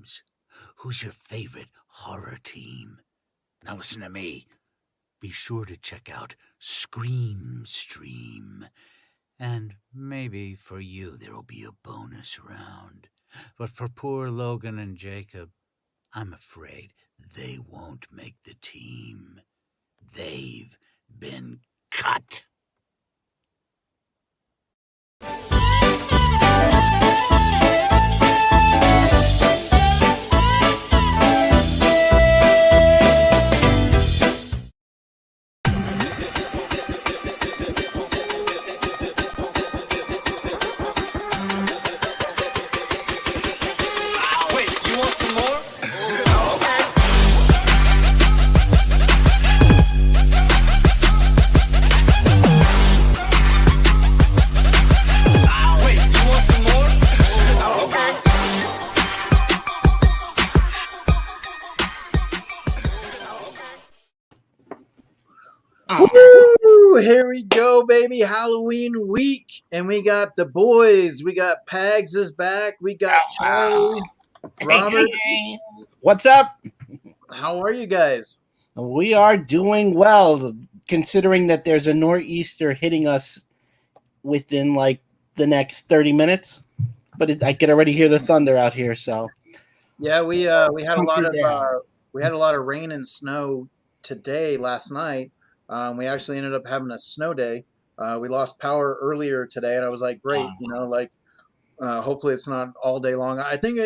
Cards. Who's your favorite horror team? Now listen to me. Be sure to check out Scream Stream. And maybe for you there'll be a bonus round. But for poor Logan and Jacob, I'm afraid they won't make the team. They've been cut. Woo! Here we go, baby. Halloween week. And we got the boys. We got Pags is back. We got Charlie. Robert. Hey. What's up? How are you guys? We are doing well, considering that there's a nor'easter hitting us within like the next 30 minutes. But I can already hear the thunder out here, so. Yeah, we had a lot of rain and snow today, last night. We actually ended up having a snow day. We lost power earlier today, and I was like, great, hopefully it's not all day long. I think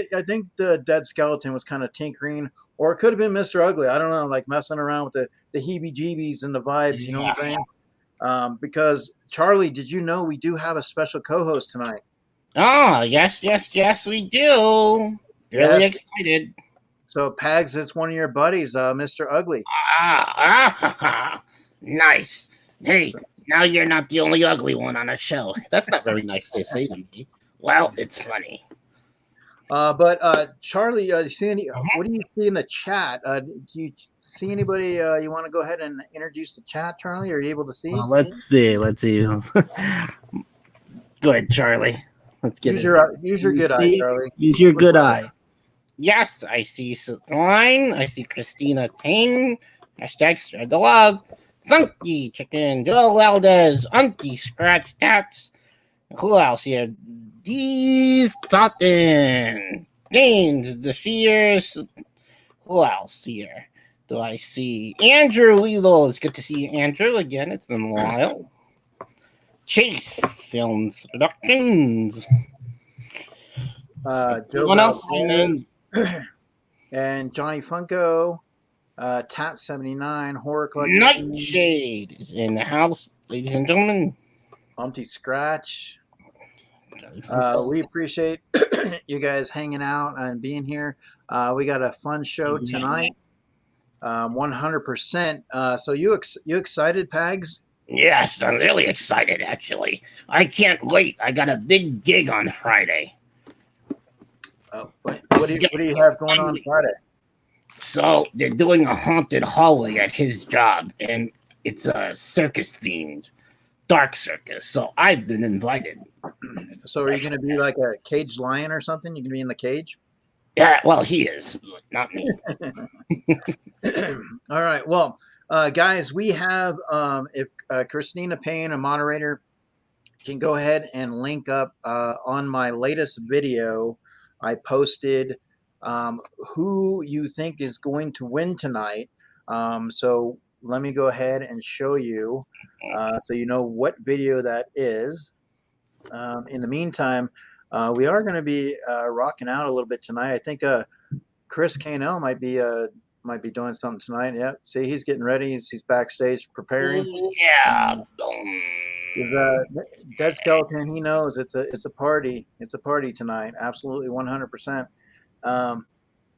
the dead skeleton was kind of tinkering, or it could have been Mr. Ugly. I don't know, like messing around with the heebie-jeebies and the vibes, you know what I'm saying? Because, Charlie, did you know we do have a special co-host tonight? Oh, yes, we do. Really excited. So, Pags, it's one of your buddies, Mr. Ugly. Nice. Hey, now you're not the only ugly one on a show. That's not very nice to say to me. Well, it's funny. But Charlie, what do you see in the chat? Do you see anybody you want to go ahead and introduce the chat, Charlie? Are you able to see? Well, let's see. Go ahead, Charlie. Let's get use your good eye, Charlie. Use your good eye. Yes, I see Line. I see Christina Payne. Hashtag spread the love. Funky Chicken, Joel Valdez, Unky Scratch Tats. Who else here? Dee's Totten, Gaines, the Shears. Who else here? Do I see Andrew Weevil? It's good to see Andrew again. It's been a while. Chase Films Productions. Someone else and Johnny Funko. Tat 79 Horror Collective. Nightshade is in the house, ladies and gentlemen. Umpty Scratch. We appreciate you guys hanging out and being here. We got a fun show tonight. 100%. So you excited, Pags? Yes, I'm really excited, actually. I can't wait. I got a big gig on Friday. What do you have going on Friday? So they're doing a haunted hallway at his job, and it's a circus themed, dark circus. So I've been invited. So are you going to be like a caged lion or something? You going to be in the cage? Yeah, well, he is, not me. All right. Well, guys, we have if Christina Payne, a moderator, can go ahead and link up on my latest video. I posted who you think is going to win tonight. So let me go ahead and show you so you know what video that is. In the meantime, we are going to be rocking out a little bit tonight. I think Chris K&L might be doing something tonight. Yeah, see, he's getting ready. He's backstage preparing. Yeah. Dead Skeleton, he knows it's a party. It's a party tonight. Absolutely 100%.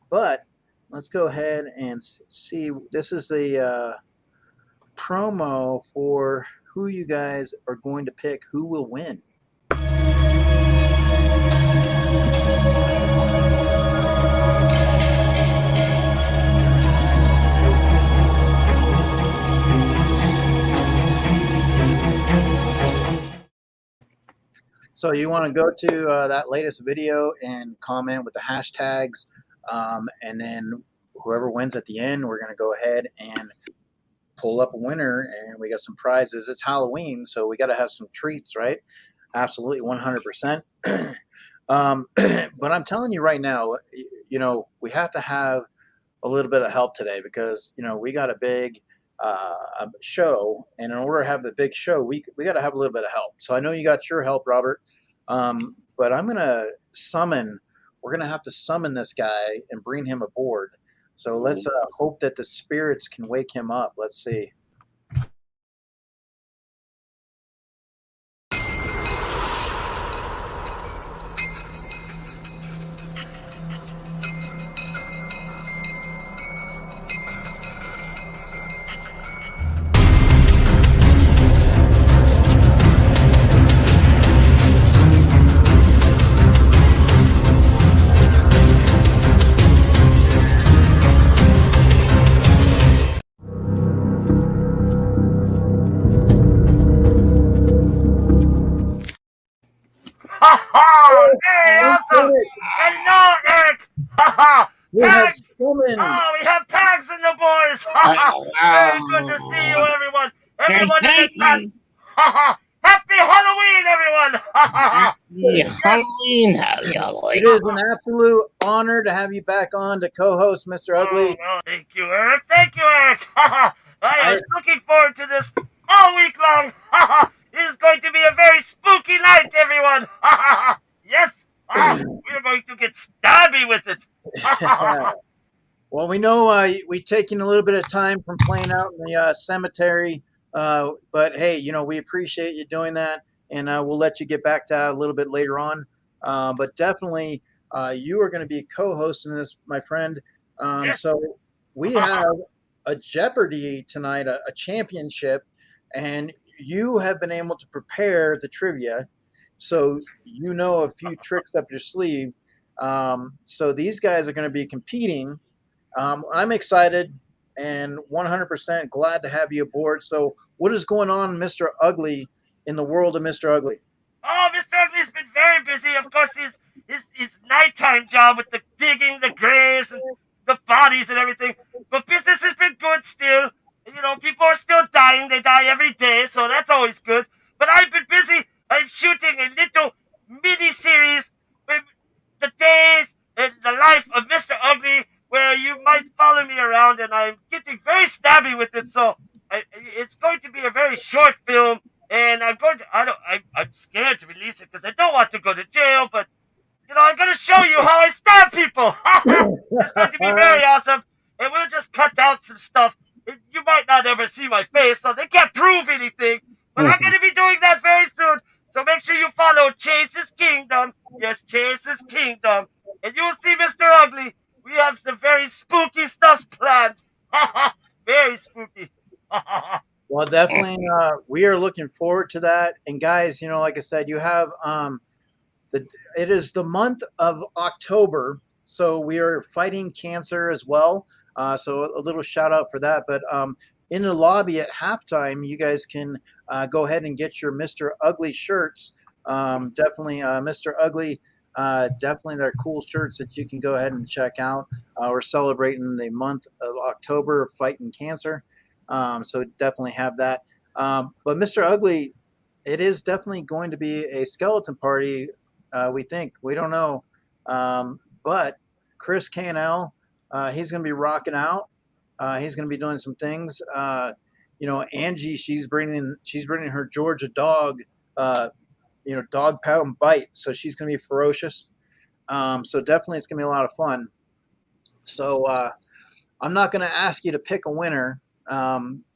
But let's go ahead and see. This is the promo for who you guys are going to pick who will win. So you want to go to that latest video and comment with the hashtags And then whoever wins at the end, we're going to go ahead and pull up a winner, and we got some prizes. It's Halloween, so we got to have some treats, right? Absolutely, 100%. But I'm telling you right now, we have to have a little bit of help today because we got a big show, and in order to have the big show, we got to have a little bit of help. So I know you got your help, Robert, but I'm gonna summon. We're gonna have to summon this guy and bring him aboard. So let's hope that the spirits can wake him up. Let's see. Ha ha! Very awesome! Hello, Eric! Ha ha! We have Pags! summoned. Oh, we have Pags in the boys! Ha ha! Very good to see you, everyone! Everyone in the chat! Ha ha! Happy Halloween, everyone! Ha ha ha! Halloween, happy Halloween. It is an absolute honor to have you back on to co-host, Mr. Ugly. Oh, well, thank you, Eric. Thank you, Eric. Ha ha! I was looking forward to this all week long. Ha ha! This is going to be a very spooky night, everyone. Ha ha ha! Yes. We're going to get stabby with it. Ha ha ha! Well, we know we're taking a little bit of time from playing out in the cemetery, but hey, we appreciate you doing that, and we'll let you get back to that a little bit later on. But definitely, you are going to be co-hosting this, my friend. Yes. So we have a Jeopardy tonight, a championship, and you have been able to prepare the trivia, so you know a few tricks up your sleeve. So these guys are going to be competing. I'm excited and 100% glad to have you aboard. So what is going on, Mr. Ugly, in the world of Mr. Ugly? Oh, Mr. Ugly's been very busy. Of course, his nighttime job with the digging the graves and the bodies and everything. But business has been good still. People are still dying. They die every day, so that's always good. But I've been busy. I'm shooting a little mini-series with the days and the life of Mr. Ugly, where you might follow me around, and I'm getting very stabby with it. So it's going to be a very short film. And I'm scared to release it because I don't want to go to jail, but I'm going to show you how I stab people. It's going to be very awesome. And we'll just cut out some stuff. You might not ever see my face, so they can't prove anything. But I'm going to be doing that very soon. So make sure you follow Chase's Kingdom. Yes, Chase's Kingdom. And you'll see Mr. Ugly. We have some very spooky stuff planned. Very spooky. Well, definitely, we are looking forward to that. And guys, like I said, you have it is the month of October, so we are fighting cancer as well. So a little shout out for that. But in the lobby at halftime, you guys can go ahead and get your Mr. Ugly shirts. Definitely, Mr. Ugly. Definitely, they're cool shirts that you can go ahead and check out. We're celebrating the month of October, fighting cancer. So definitely have that. But Mr. Ugly, it is definitely going to be a skeleton party. We think, we don't know. But Chris K&L, he's going to be rocking out. He's going to be doing some things. Angie, she's bringing her Georgia dog, dog pound bite. So she's going to be ferocious. So definitely it's going to be a lot of fun. So I'm not going to ask you to pick a winner.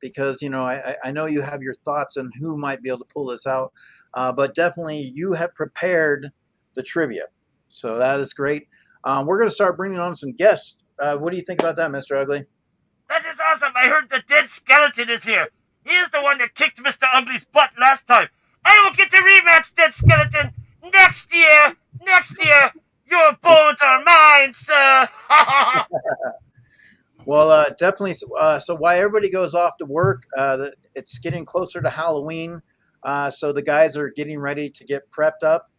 Because I know you have your thoughts on who might be able to pull this out, but definitely you have prepared the trivia, so that is great. We're going to start bringing on some guests. What do you think about that, Mr. Ugly? That is awesome. I heard the dead skeleton is here. He is the one that kicked Mr. Ugly's butt last time. I will get the rematch, dead skeleton, next year. Next year, your bones are mine, sir. Well, definitely. So while everybody goes off to work, it's getting closer to Halloween. So the guys are getting ready to get prepped up.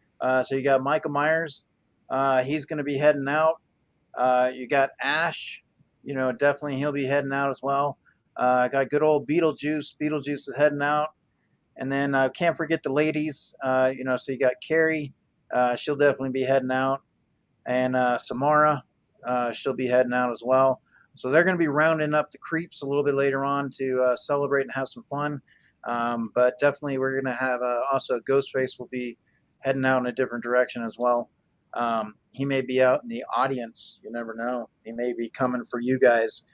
So you got Michael Myers. He's going to be heading out. You got Ash. Definitely he'll be heading out as well. I got good old Beetlejuice. Beetlejuice is heading out. And then can't forget the ladies. So you got Carrie. She'll definitely be heading out. And Samara, she'll be heading out as well. So they're going to be rounding up the creeps a little bit later on to celebrate and have some fun. But definitely we're going to have also Ghostface will be heading out in a different direction as well. He may be out in the audience. You never know. He may be coming for you guys.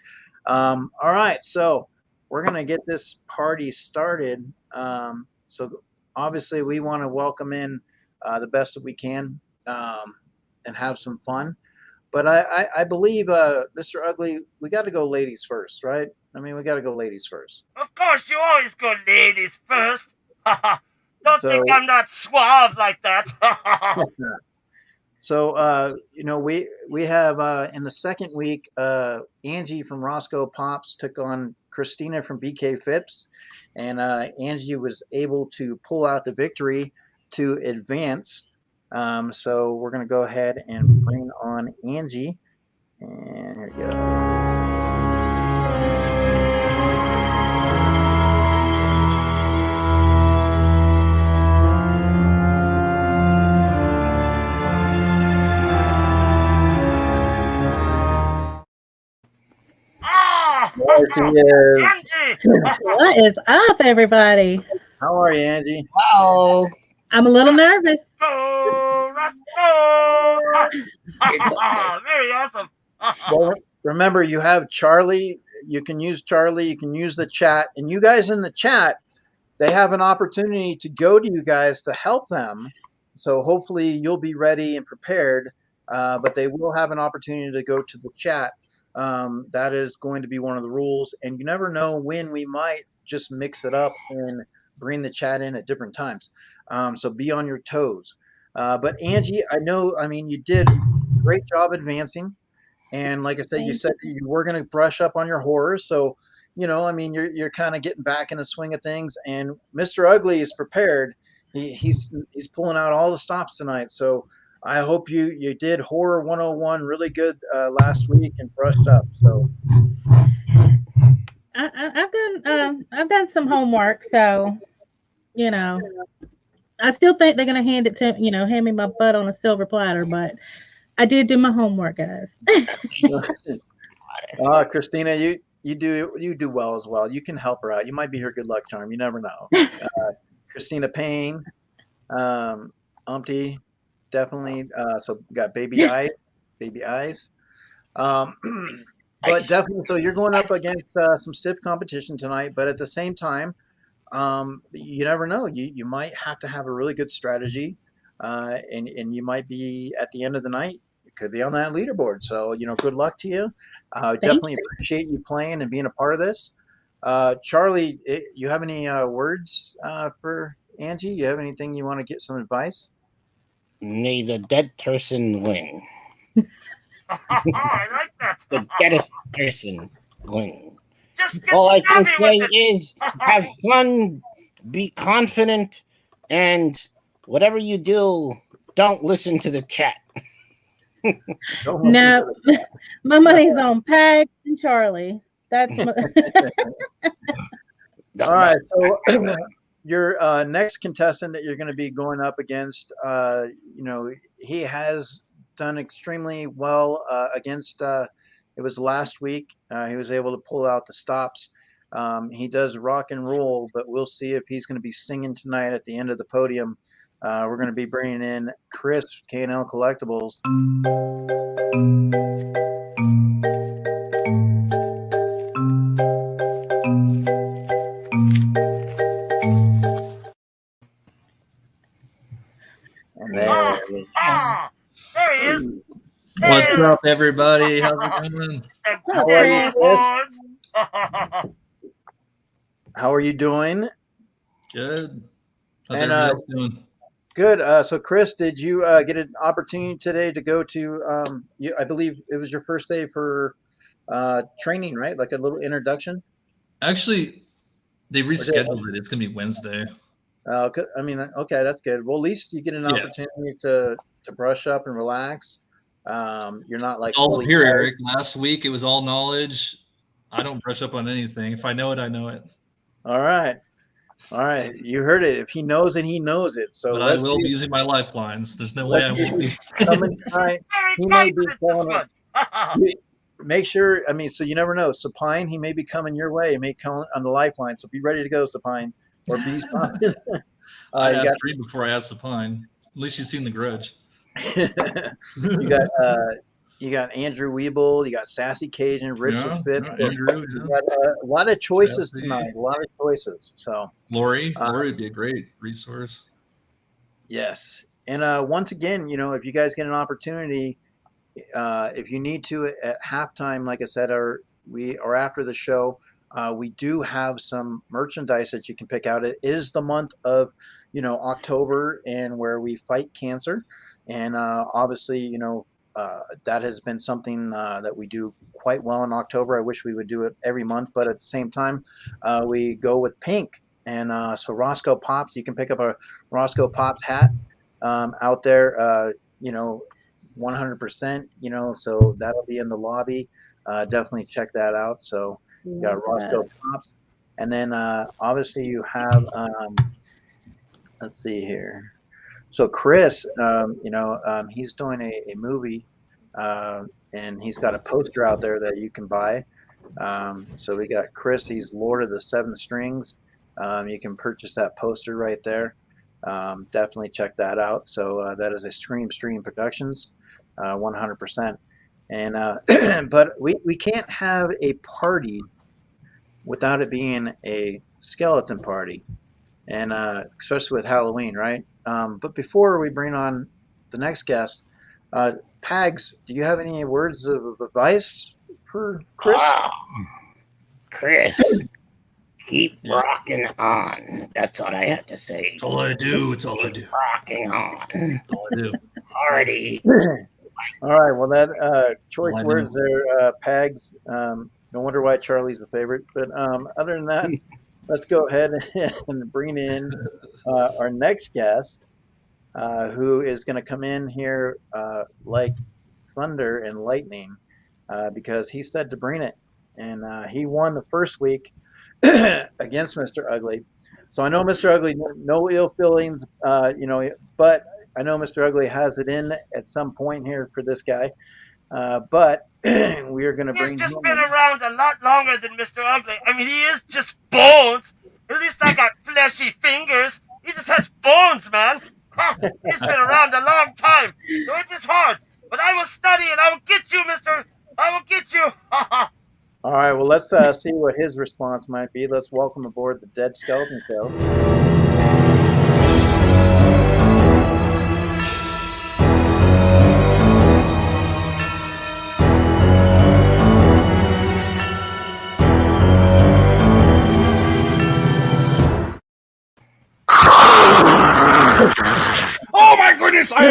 All right. So we're going to get this party started. So obviously we want to welcome in the best that we can and have some fun. But I believe, Mr. Ugly, we got to go ladies first, right? I mean, we got to go ladies first. Of course, you always go ladies first. Don't So- think I'm not suave like that. So, we have in the second week, Angie from Roscoe Pops took on Christina from BK Phipps, and Angie was able to pull out the victory to advance. So we're going to go ahead and bring on Angie, and here we go. Ah, There she is. Angie! What is up, everybody? How are you, Angie? Wow. I'm a little nervous. Go, Roscoe! Very awesome. Well, remember, you have Charlie. You can use Charlie. You can use the chat. And you guys in the chat, they have an opportunity to go to you guys to help them. So hopefully you'll be ready and prepared. But they will have an opportunity to go to the chat. That is going to be one of the rules. And you never know when we might just mix it up and bring the chat in at different times. So be on your toes. But Angie, you did a great job advancing. And like I said, you said you were going to brush up on your horrors. So, you're kind of getting back in the swing of things. And Mr. Ugly is prepared. He's pulling out all the stops tonight. So I hope you did Horror 101 really good last week and brushed up. So I've done some homework, so I still think they're gonna hand me my butt on a silver platter, but I did do my homework, guys. Christina, you do well as well. You can help her out. You might be her good luck charm. You never know. Christina Payne, Umpty, definitely. So got baby eyes. But definitely, so you're going up against some stiff competition tonight. But at the same time, you never know. You might have to have a really good strategy, and you might be at the end of the night. You could be on that leaderboard. So good luck to you. Definitely appreciate you playing and being a part of this. Charlie, you have any words for Angie? You have anything you want to get some advice? May the dead person win. I like that. The deadest person win. Just get All I can snappy say with it. is have fun, be confident, and whatever you do, don't listen to the chat. No, my money's on Peg and Charlie. That's All right. So your next contestant that you're going to be going up against, he has done extremely well against. It was last week. He was able to pull out the stops. He does rock and roll, but we'll see if he's going to be singing tonight at the end of the podium. We're going to be bringing in Chris, K&L Collectibles. And there There he is. What's up, everybody? How's it going? How are you, Chris? How are you doing? Good. How's And, everybody else doing? Good. So, Chris, did you get an opportunity today to go to? I believe it was your first day for training, right? Like a little introduction. Actually, they rescheduled it. It's gonna be Wednesday. Okay, that's good. Well, at least you get an opportunity to brush up and relax. You're not like It's all up fully here, tired. Eric. Last week it was all knowledge. I don't brush up on anything. If I know it, I know it. All right. All right. You heard it. If he knows it, he knows it. So But I let's will be see. using my lifelines. There's no way Let's I see if won't he's be. coming tonight. Very He may be confident this calling one. it. Make sure, I mean, so you never know. Supine, he may be coming your way. He may come on the lifeline. So be ready to go, Supine. Or be I you had got 3 before I asked the pine. At least you've seen The Grudge. you got Andrew Weeble, you got Sassy Cajun, Richard Yeah, Phipps. yeah, Andrew, You yeah. got a lot of choices Sassy. tonight. A lot of choices. So Lori would be a great resource. yes. And once again, you know, if you guys get an opportunity, if you need to at halftime, like I said, or after the show, we do have some merchandise that you can pick out. It is the month of, you know, October, and where we fight cancer, and obviously, you know, that has been something that we do quite well in October. I wish we would do it every month, but at the same time, we go with pink, and so Roscoe Pops. You can pick up a Roscoe Pops hat out there. You know, 100%, you know, so that'll be in the lobby. Definitely check that out. So you got Roscoe Pops. And then obviously you have, let's see here. So Chris, you know, he's doing a movie, and he's got a poster out there that you can buy. So we got Chris, he's Lord of the Seven Strings. You can purchase that poster right there. Definitely check that out. So that is a Stream Productions, 100%. And but we can't have a party without it being a skeleton party, and especially with Halloween, right? But before we bring on the next guest, Pags, do you have any words of advice for Chris? Chris, keep rocking on. That's what I have to say. It's all I do. It's all I do. Rocking on. That's all I do. Party. All right. Well, that choice Well, I words there, Pags. No wonder why Charlie's the favorite. But other than that, let's go ahead and bring in our next guest, who is going to come in here like thunder and lightning, because he said to bring it, and he won the first week against Mr. Ugly. So I know Mr. Ugly, no ill feelings, you know, but I know Mr. Ugly has it in at some point here for this guy. But we are going to bring He's just him been in. around a lot longer than Mr. Ugly. I mean, he is just bones. At least I got fleshy fingers. He just has bones, man. He's been around a long time, so it is hard. But I will study and I will get you, mister. I will get you. All right, well, let's see what his response might be. Let's welcome aboard the Dead Skeleton Show. Oh my goodness, I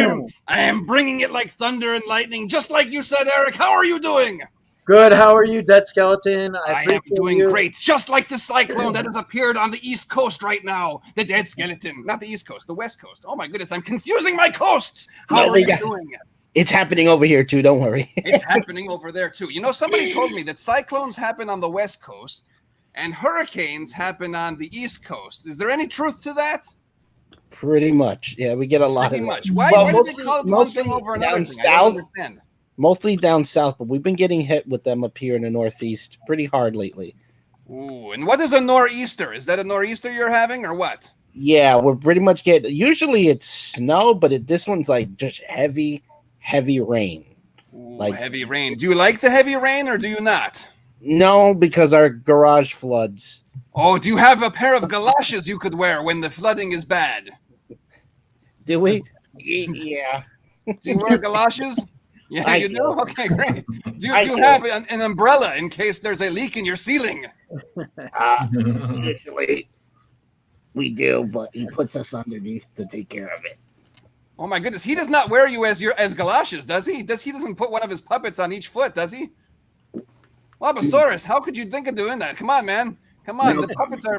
am bringing it like thunder and lightning, just like you said, Eric. How are you doing? Good. How are you, Dead Skeleton? I am appreciate doing you. great, just like the cyclone that has appeared on the East Coast right now. The Dead Skeleton, not the East Coast, the West Coast. Oh my goodness, I'm confusing my coasts. How are you doing? It's happening over here too. Don't worry. It's happening over there too. You know, somebody told me that cyclones happen on the West Coast and hurricanes happen on the East Coast. Is there any truth to that? Pretty much. Yeah, we get a lot Pretty of much. it. Why Well, do they call it one thing over another down thing? I don't south. understand. Mostly down south, but we've been getting hit with them up here in the Northeast pretty hard lately. Ooh, and what is a nor'easter? Is that a nor'easter you're having or what? Yeah, we're pretty much getting. Usually it's snow, but this one's like just heavy rain. Ooh, Like heavy rain. Do you like the heavy rain or do you not? No, because our garage floods. Oh, do you have a pair of galoshes you could wear when the flooding is bad? Do we? Yeah. Do you wear galoshes? Yeah, I you do? do. Okay, great. Do I you do. have an umbrella in case there's a leak in your ceiling? Usually we do, but he puts us underneath to take care of it. Oh my goodness, he does not wear you as galoshes, does he? He doesn't put one of his puppets on each foot, does he? Lobosaurus, how could you think of doing that? Come on, man. Come on. The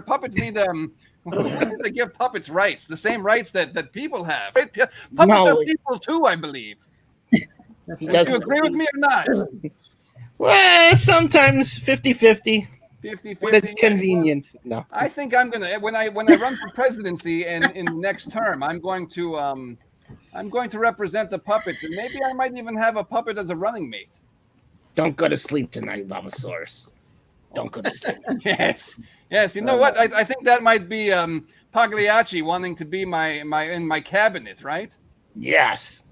puppets need they give puppets rights, the same rights that people have. Puppets are people too, I believe. He Do does. you agree with me or not? Well, sometimes 50-50 50-50. when it's yes. convenient. No. I think I'm gonna when I run for presidency and in next term, I'm going to represent the puppets, and maybe I might even have a puppet as a running mate. Don't go to sleep tonight, Babasaurus. Don't go to sleep. Yes. You know what? I think that might be Pagliacci wanting to be my cabinet, right? Yes.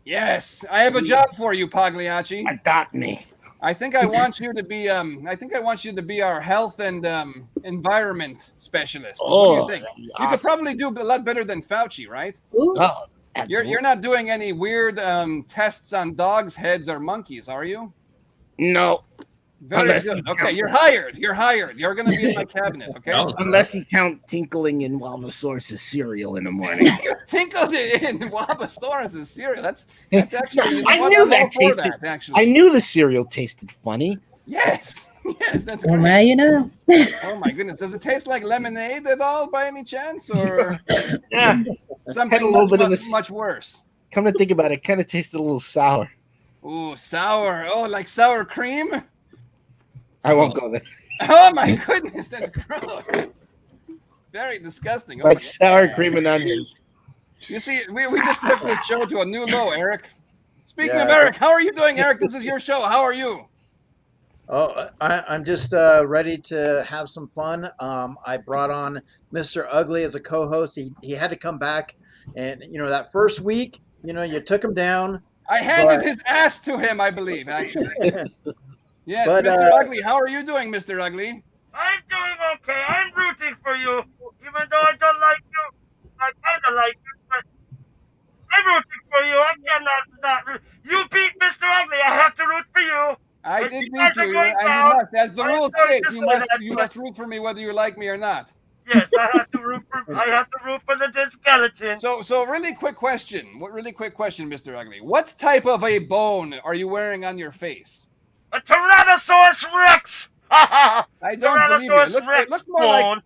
Yes. I have a job for you, Pagliacci. Adopt me. I think I want you to be our health and environment specialist. What do you think? You could Awesome. probably do a lot better than Fauci, right? Ooh. Oh, absolutely. You're not doing any weird tests on dogs' heads or monkeys, are you? No. Very Unless good. you Okay, count- you're hired. You're going to be in my cabinet. Okay. That was Unless you count tinkling in Wabasaurus's cereal in the morning. Tinkled in Wabasaurus' cereal. That's actually. You know I what? knew I'm that all for tasted. that, actually. I knew the cereal tasted funny. Yes. That's Well, great. now you know. Oh my goodness! Does it taste like lemonade at all, by any chance, or Yeah. Had a something little bit of much worse? Come to think about it, kind of tasted a little sour. Ooh, sour. Oh, like sour cream. I won't go there. Oh my goodness, that's gross. Very disgusting. Oh Like my sour cream and onions. You see, we just took this show to a new low, Eric. Speaking of Yeah. Eric, how are you doing, Eric? This is your show. How are you? Oh, I'm just ready to have some fun. I brought on Mr. Ugly as a co-host. He had to come back, and that first week, you took him down. I handed But- his ass to him, I believe, actually. Yes, But, Mr. Ugly. How are you doing, Mr. Ugly? I'm doing okay. I'm rooting for you, even though I don't like you. I kind of like you, but I'm rooting for you. I cannot not root. You beat Mr. Ugly. I have to root for you. I If did you beat guys are you, going and you down, must. As the I'm rules sorry state, to you say must that, you but- must root for me whether you like me or not. Yes, I have to root for. I have to root for the dead skeleton. So really quick question. Mr. Ugly. What type of a bone are you wearing on your face? A Tyrannosaurus Rex. I don't believe you. Tyrannosaurus Rex bone.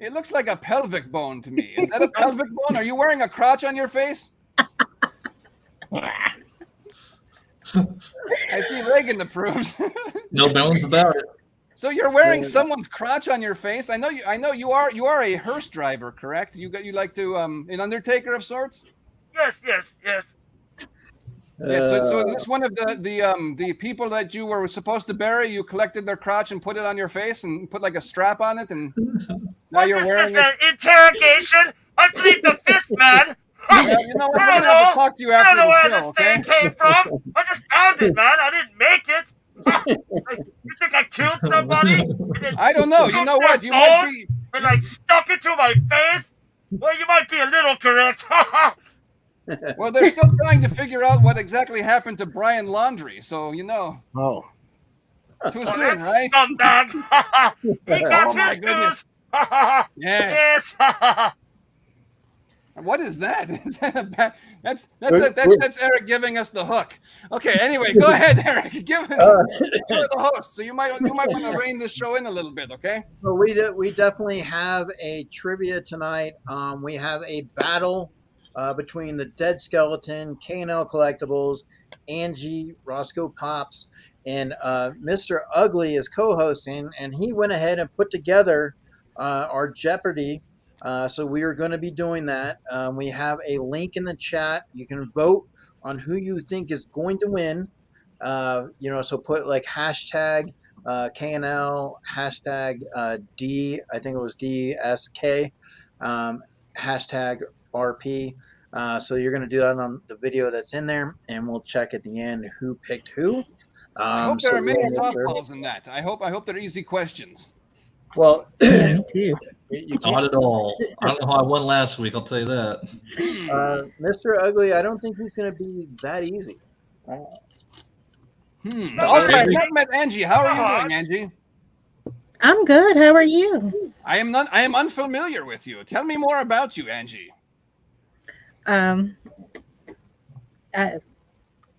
It looks like a pelvic bone to me. Is that a pelvic bone? Are you wearing a crotch on your face? I see Reagan approves. no bones about it. So you're wearing someone's crotch on your face. I know you are a hearse driver, correct? You like to an undertaker of sorts? Yes. Yeah, so is this one of the people that you were supposed to bury? You collected their crotch and put it on your face and put like a strap on it, and now What you're is wearing this? it. An interrogation? I plead the fifth, man. Well, you know what? I We're don't gonna have know. to talk to you I after don't know where the show, this thing okay? came from. I just found it, man. I didn't make it. You think I killed somebody? I don't know. You know what? You might be. And like stuck it to my face? Well, you might be a little correct. Well, they're still trying to figure out what exactly happened to Brian Laundrie. So Oh. too soon, right? Scumbag. He got Oh, my his goodness. dues. Yes. Yes. What is that? Is that a bad... That's Eric giving us the hook. Okay. Anyway, go ahead, Eric. You're the host, so you might want to rein this show in a little bit, okay? So we definitely have a trivia tonight. We have a battle between the Dead Skeleton, K&L Collectibles, Angie, Roscoe Pops, and Mr. Ugly is co-hosting, and he went ahead and put together our Jeopardy. So we are going to be doing that. We have a link in the chat. You can vote on who you think is going to win. So put like hashtag KNL, hashtag D, I think it was DSK, hashtag RP. So you're going to do that on the video that's in there, and we'll check at the end who picked who. I hope there are many we'll make sure- softballs in that. I hope they're easy questions. Well, Yeah, me too. you Not can't, at all. I don't know how I won last week. I'll tell you that. Mr. Ugly, I don't think he's going to be that easy. Also, I've not met Angie. How are you doing, Angie? I'm good. How are you? I am unfamiliar with you. Tell me more about you, Angie.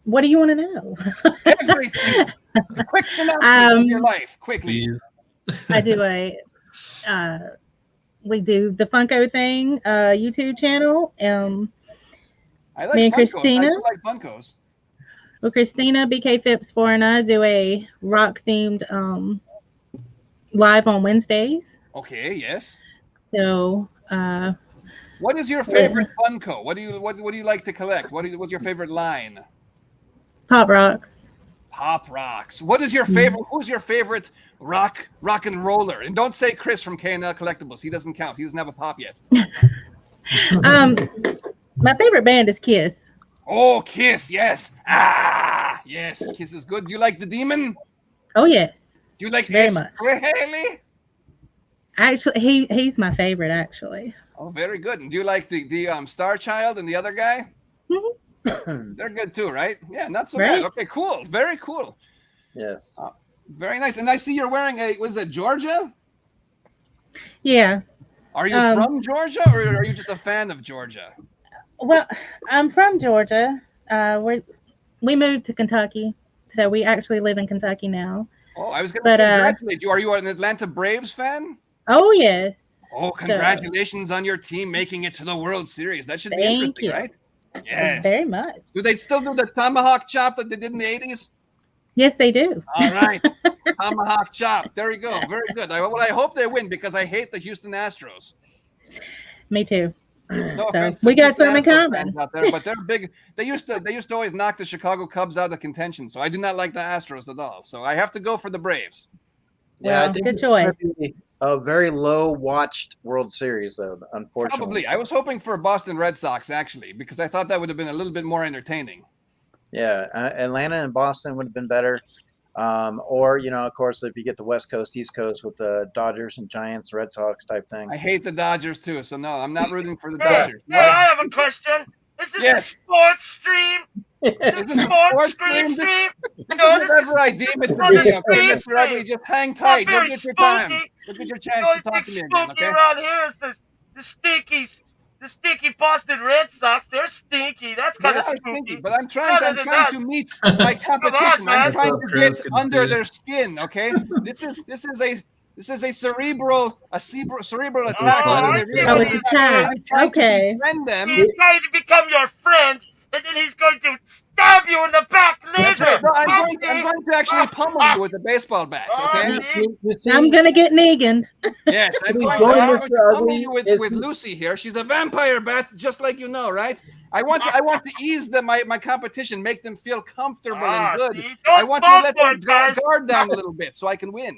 What do you want to know? Everything. Quick synopsis of your life, quickly. Please. I do we do the Funko thing YouTube channel. I like Me and Funkos. Christina? I do like Funkos. Well, Christina BK Phipps 4 and I do a rock themed live on Wednesdays. Okay, yes. So What is your favorite Funko? What do you like to collect? What's your favorite line? Pop Rocks. Pop Rocks. What is your favorite? Who's your favorite rock and roller? And don't say Chris from K&L Collectibles. He doesn't count. He doesn't have a pop yet. My favorite band is Kiss. Oh, Kiss, yes. Ah, yes, Kiss is good. Do you like the Demon? Oh yes. Do you like Very S. much. Haley? Actually, he's my favorite. Actually. Oh, very good. And do you like the Star Child and the other guy? They're good too, right? Yeah, not so bad. Okay, cool. Very cool. Yes. Very nice. And I see you're wearing was it Georgia? Yeah. Are you from Georgia, or are you just a fan of Georgia? Well, I'm from Georgia. We moved to Kentucky, so we actually live in Kentucky now. Oh, I was going to congratulate you. Are you an Atlanta Braves fan? Oh yes. Oh, congratulations on your team making it to the World Series. That should be Thank interesting, you. right? Yes. Very much. Do they still do the tomahawk chop that they did in the 80s? Yes, they do. All right. Tomahawk chop. There you go. Very good. I hope they win because I hate the Houston Astros. Me too. No So offense to we got Houston some in Astros common. fans out there, but they're big. They used to always knock the Chicago Cubs out of contention. So I do not like the Astros at all. So I have to go for the Braves. Yeah, Well, I think good it's gonna choice. be a very low watched World Series, though. Unfortunately, Probably. I was hoping for Boston Red Sox actually because I thought that would have been a little bit more entertaining. Yeah, Atlanta and Boston would have been better. Or of course, if you get the West Coast, East Coast with the Dodgers and Giants, Red Sox type thing. I hate the Dodgers too, so no, I'm not rooting for the Hey, Dodgers. hey, I have a question. Is this Yes. a sports stream? Is Is this this a a sports sports stream? stream? This No, is this whatever I deem it to not be. a Okay, stream Mr. Ugly, stream. just hang not tight. You'll very get your time. spooky. You'll get your The chance only to talk thing to me again, spooky okay? around here is the stinky Boston Red Sox. They're stinky. That's kind They of are spooky. stinky, but I'm trying Other than to that- meet my competition. I'm man. trying What's to up, get Chris? Good to under see their skin, okay? This is a cerebral attack. I They see really what want he's to- saying. I'm trying Okay. to befriend them. He's trying to become your friend, and then he's going to stab you in the back That's later. right. No, I'm I going to actually pummel you with a baseball bat, okay? see. You see, I'm gonna get Negan. Yes, I'm He's going going to with the pummel ugly you with is- Lucy here. She's a vampire bat, just like you know, right? I want to ease my competition, make them feel comfortable and good. See? I Don't want to fall let for their it, guys. guard down a little bit so I can win.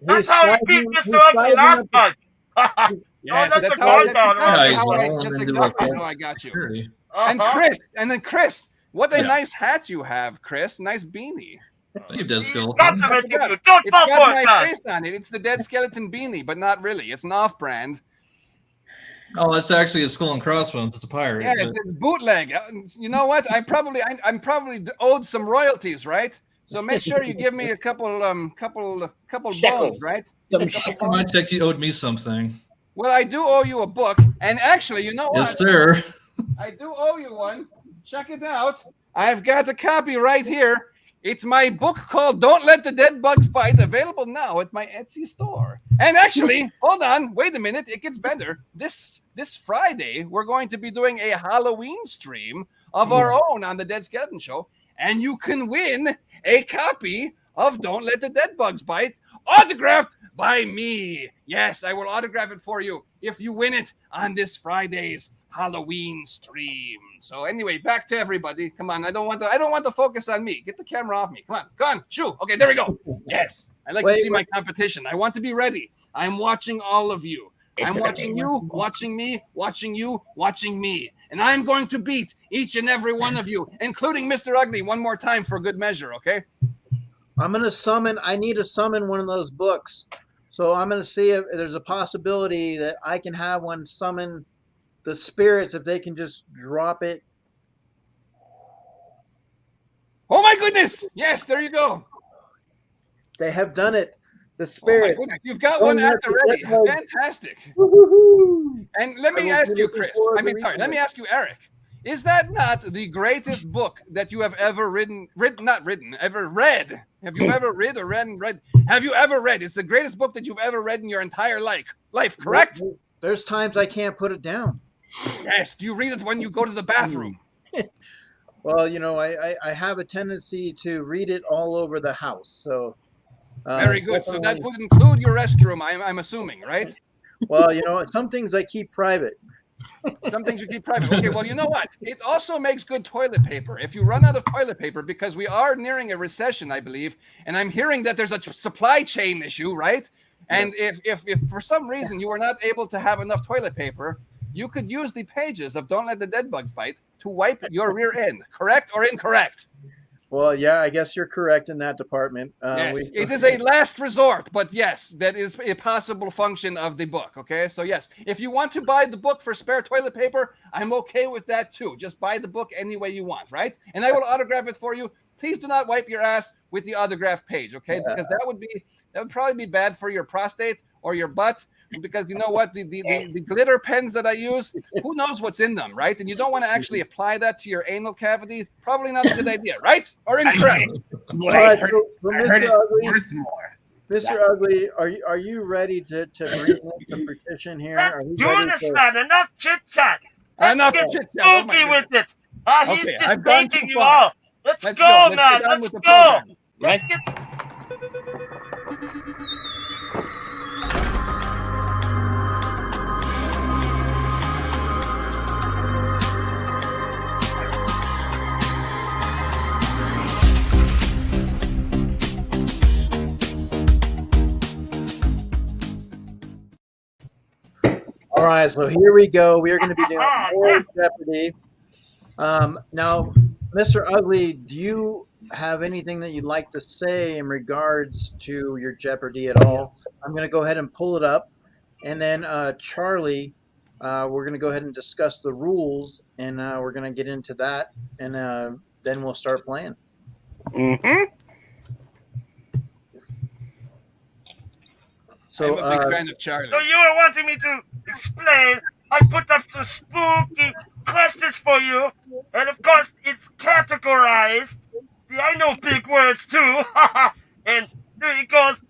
That's He's how he sliding- beat he's Mr. Ugly sliding last up time. Yes, let that's the guard down, exactly Nice. how I- Rolling that's into exactly like how I got you. Security. And Chris, what a Yeah. nice hat you have, Chris. Nice beanie. Thank you, Dead He's Skeleton. complimenting you. Don't It's fall got for my it, guys. face on it. It's the Dead Skeleton beanie, but not really. It's an off-brand. Oh, that's actually a skull and crossbones. It's a pirate. Yeah, but- it's bootleg. You know what? I'm probably owed some royalties, right? So make sure you give me a couple bones, right? I checked you owed me something. Well, I do owe you a book, and actually, you know what? Yes, sir. I do owe you one. Check it out. I've got a copy right here. It's my book called "Don't Let the Dead Bugs Bite," available now at my Etsy store. And actually, hold on, wait a minute, it gets better. This Friday, we're going to be doing a Halloween stream of our own on the Dead Skeleton Show, and you can win a copy of "Don't Let the Dead Bugs Bite," autographed by me. Yes, I will autograph it for you if you win it on this Friday's Halloween stream. So anyway, back to everybody. Come on, I don't want to focus on me. Get the camera off me. Come on, go on, shoo. Okay, there we go. Yes, I like to see my competition. I want to be ready. I'm watching all of you. I'm watching you, watching me, watching you, watching me. And I'm going to beat each and every one of you, including Mr. Ugly, one more time for good measure, okay? I'm going to summon. I need to summon one of those books. So I'm going to see if there's a possibility that I can have one summon the spirits if they can just drop it. Oh my goodness! Yes, there you go. They have done it. The Oh my spirits. goodness, you've got one at the ready. Fantastic. Woo-hoo-hoo. And let me I will ask do you, it Chris. before I mean, the sorry. Let me weekend. ask you, Eric. Is that not the greatest book that you have ever ever read? Have you ever read or read? Have you ever read? It's the greatest book that you've ever read in your entire life, correct? There's times I can't put it down. Yes. Do you read it when you go to the bathroom? Well, I have a tendency to read it all over the house. So Very good. So that definitely- would include your restroom, I'm assuming, right? well, some things I keep private. Some things you keep private. Okay, well, you know what? It also makes good toilet paper. If you run out of toilet paper, because we are nearing a recession, I believe, and I'm hearing that there's a supply chain issue, right? And if for some reason you are not able to have enough toilet paper, you could use the pages of Don't Let the Dead Bugs Bite to wipe your rear end. Correct or incorrect? Well, yeah, I guess you're correct in that department. Yes, it is a last resort, but yes, that is a possible function of the book. Okay, so yes, if you want to buy the book for spare toilet paper, I'm okay with that too. Just buy the book any way you want, right? And I will autograph it for you. Please do not wipe your ass with the autograph page, okay? Because that would probably be bad for your prostate or your butt. Because you know what, the glitter pens that I use, who knows what's in them, right? And you don't want to actually apply that to your anal cavity. Probably not a good idea, right? Or incorrect? Boy, All right, I heard, so I heard Mr. it Ugly, once more. Mr. Ugly, are you ready to bring the petition here? Are Let's we do ready this, to- man. Enough chit chat. Let's Enough get chit-chat. Oh my spooky with it. He's Okay, just I've gone making too you far. all. Let's Let's go, go. Let's man. get on Let's with the go. program. Let's get. All right, so here we go. We are going to be doing more Jeopardy. Now, Mr. Ugly, do you have anything that you'd like to say in regards to your Jeopardy at all? I'm going to go ahead and pull it up. And then Charlie, we're going to go ahead and discuss the rules, and we're going to get into that, and then we'll start playing. Mm-hmm. So, I'm a big fan of Charlie. So you were wanting me to explain? I put up some spooky questions for you, and of course it's categorized. See, I know big words too. And it goes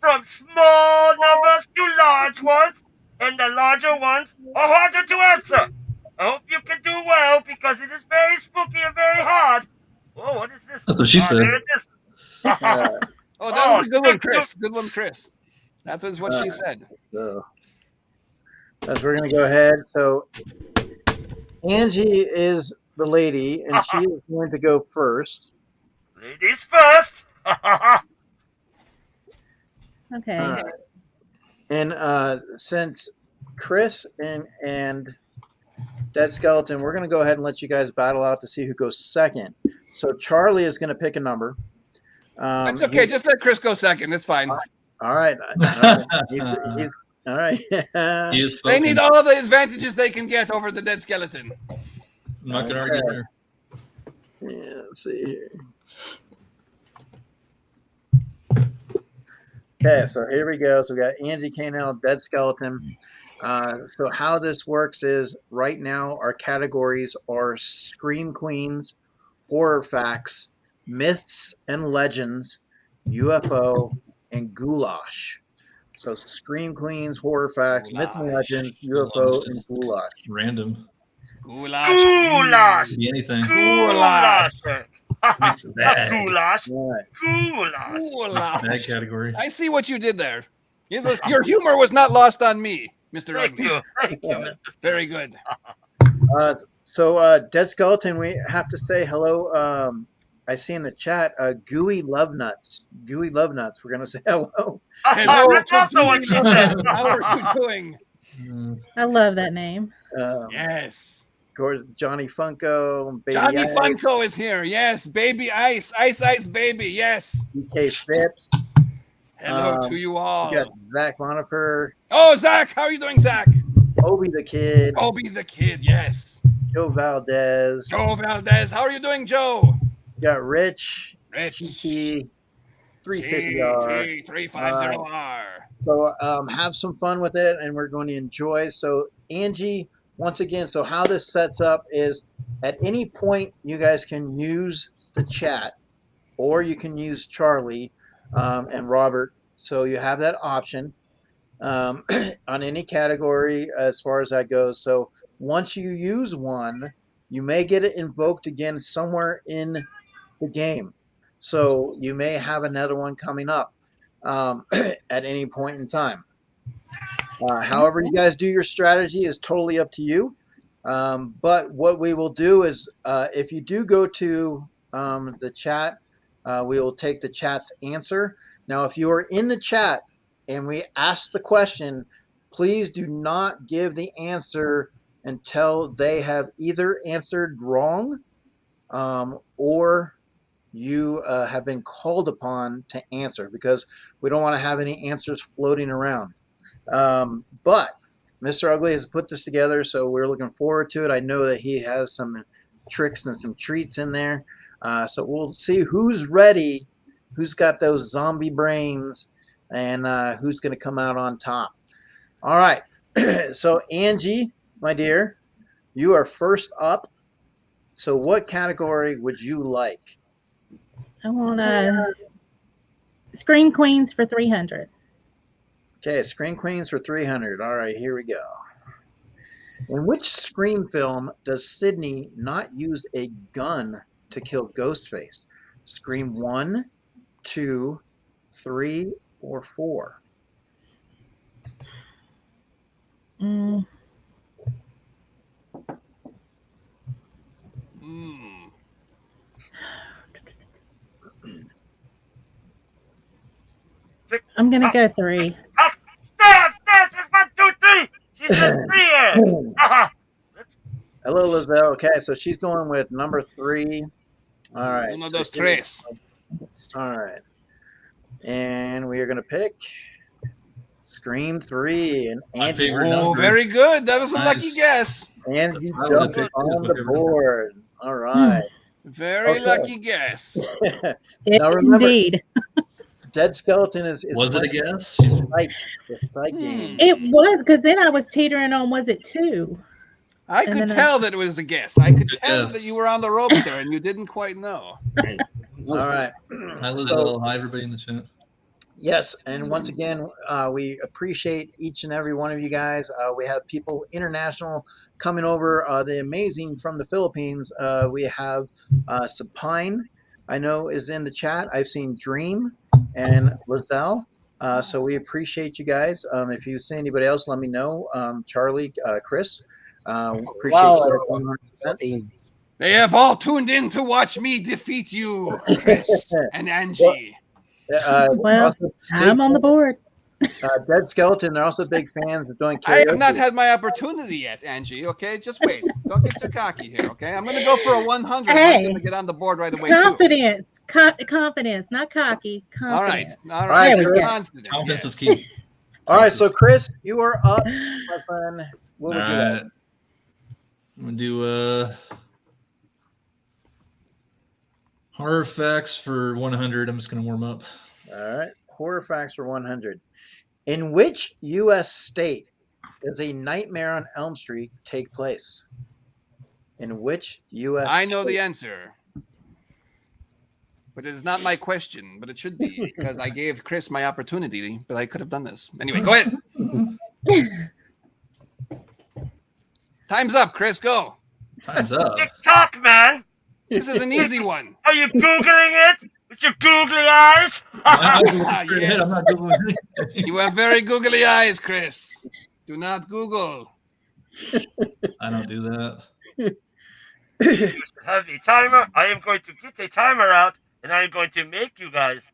from small numbers to large ones, and the larger ones are harder to answer. I hope you can do well because it is very spooky and very hard. Oh, what is this? That's what she said. There it is. Oh, that was a good one, Chris. Good one, Chris. That was what she said. So we're going to go ahead. So Angie is the lady, and she is going to go first. Ladies first. Okay. And since Chris and Dead Skeleton, we're going to go ahead and let you guys battle out to see who goes second. So Charlie is going to pick a number. That's okay. Just let Chris go second. It's fine. All right. He's all right. He is They spoken. need all the advantages they can get over the Dead Skeleton. I'm not going to argue there. Yeah, let's see here. Okay, so here we go. So we got Angie Canel, Dead Skeleton. So how this works is right now our categories are Scream Queens, Horror Facts, Myths and Legends, UFO, and Goulash. So Scream Queens, Horror Facts, Myths and Legends, UFO, and Goulash. Random. Goulash. Goulash. Be anything. Goulash. Mix of Not that. goulash. All right. Goulash. Mix Goulash. that category. I see what you did there. Your humor was not lost on me, Mr. Thank Ugly. you. Thank you, Mr. Very good. So Dead Skeleton, we have to say hello. I see in the chat, Gooey Love Nuts. Gooey Love Nuts. We're gonna say hello. Hello That's to also what she Gooey said. Love. How are you doing? I love that name. Yes. Of course, Johnny Funko, Baby Johnny Ice, Funko is here. Yes. Baby Ice. Ice Baby. Yes. DK Sips. Hello to you all. We got Zach Monifer, Oh, Zach. How are you doing, Zach? Obi the Kid, Obi the Kid. Yes. Joe Valdez. Joe Valdez. How are you doing, Joe? We got Rich, Rich. TT, 350R. 350R. So have some fun with it, and we're going to enjoy. So Angie, once again, so how this sets up is at any point you guys can use the chat, or you can use Charlie and Robert. So you have that option on any category as far as that goes. So once you use one, you may get it invoked again somewhere in the game. So you may have another one coming up at any point in time. However you guys do your strategy is totally up to you. But what we will do is if you do go to the chat, we will take the chat's answer. Now, if you are in the chat and we ask the question, please do not give the answer until they have either answered wrong or you have been called upon to answer, because we don't want to have any answers floating around. But Mr. Ugly has put this together, so we're looking forward to it. I know that he has some tricks and some treats in there. So we'll see who's ready, who's got those zombie brains, and who's going to come out on top. All right. So Angie, my dear, you are first up. So what category would you like? I want Scream Queens for 300. Okay, Scream Queens for 300. All right, here we go. In which Scream film does Sidney not use a gun to kill Ghostface? Scream 1, 2, 3, or 4? Mm. I'm gonna go 3. Stop! It's 1, 2, 3. She says 3 here. Hello, Lizelle. Okay, so she's going with number 3. All right. Uno, so dos, tres. All right. And we are going to pick Scream 3. And My Angie, favorite Oh, number. very good. That was a Nice. lucky guess. Angie I would've jumped picked on this the one every board. All right. Very Okay. lucky guess. Now remember, Indeed. Dead Skeleton is Was it a like guess? the psych game. It was, because then I was teetering on, was it 2? I And could then tell that it was a guess. I could Good tell guess. that you were on the ropes there and you didn't quite know. All right. Hi, So, Lizelle. Hi, everybody in the chat. yes, and once again, we appreciate each and every one of you guys. We have people international coming over. The amazing from the Philippines. We have Sapine, I know, is in the chat. I've seen Dream and Lizelle. So we appreciate you guys. If you see anybody else, let me know. Charlie, Chris, appreciate you. 100%. They have all tuned in to watch me defeat you, Chris and Angie. Well, Also I'm on the board. Dead Skeleton, they're also big fans of doing I karaoke. have not had my opportunity yet, Angie. Okay, just wait. Don't get too cocky here. Okay, I'm going to go for a 100. Hey. I'm going to get on the board right away. Too. Confidence. Confidence, not cocky. All right, Confidence. all All right, right. There we go. Confident, Confidence yes. is key. All right, so Chris, you are up, my friend. What would you All like? right. I'm gonna do horror facts for 100. I'm just gonna warm up. All right, horror facts for 100. In which U.S. state does A Nightmare on Elm Street take place? In which U.S. I know the state? answer. But it is not my question, but it should be because I gave Chris my opportunity, but I could have done this. Anyway, go ahead. Time's up, Chris. Go. Time's up. TikTok, man. This is an easy one. Are you Googling it with your googly eyes? I'm not Googling Yes. it. I'm not Googling anything. You have very googly eyes, Chris. Do not Google. I don't do that. You should have a timer. I am going to get a timer out, and I am going to make you guys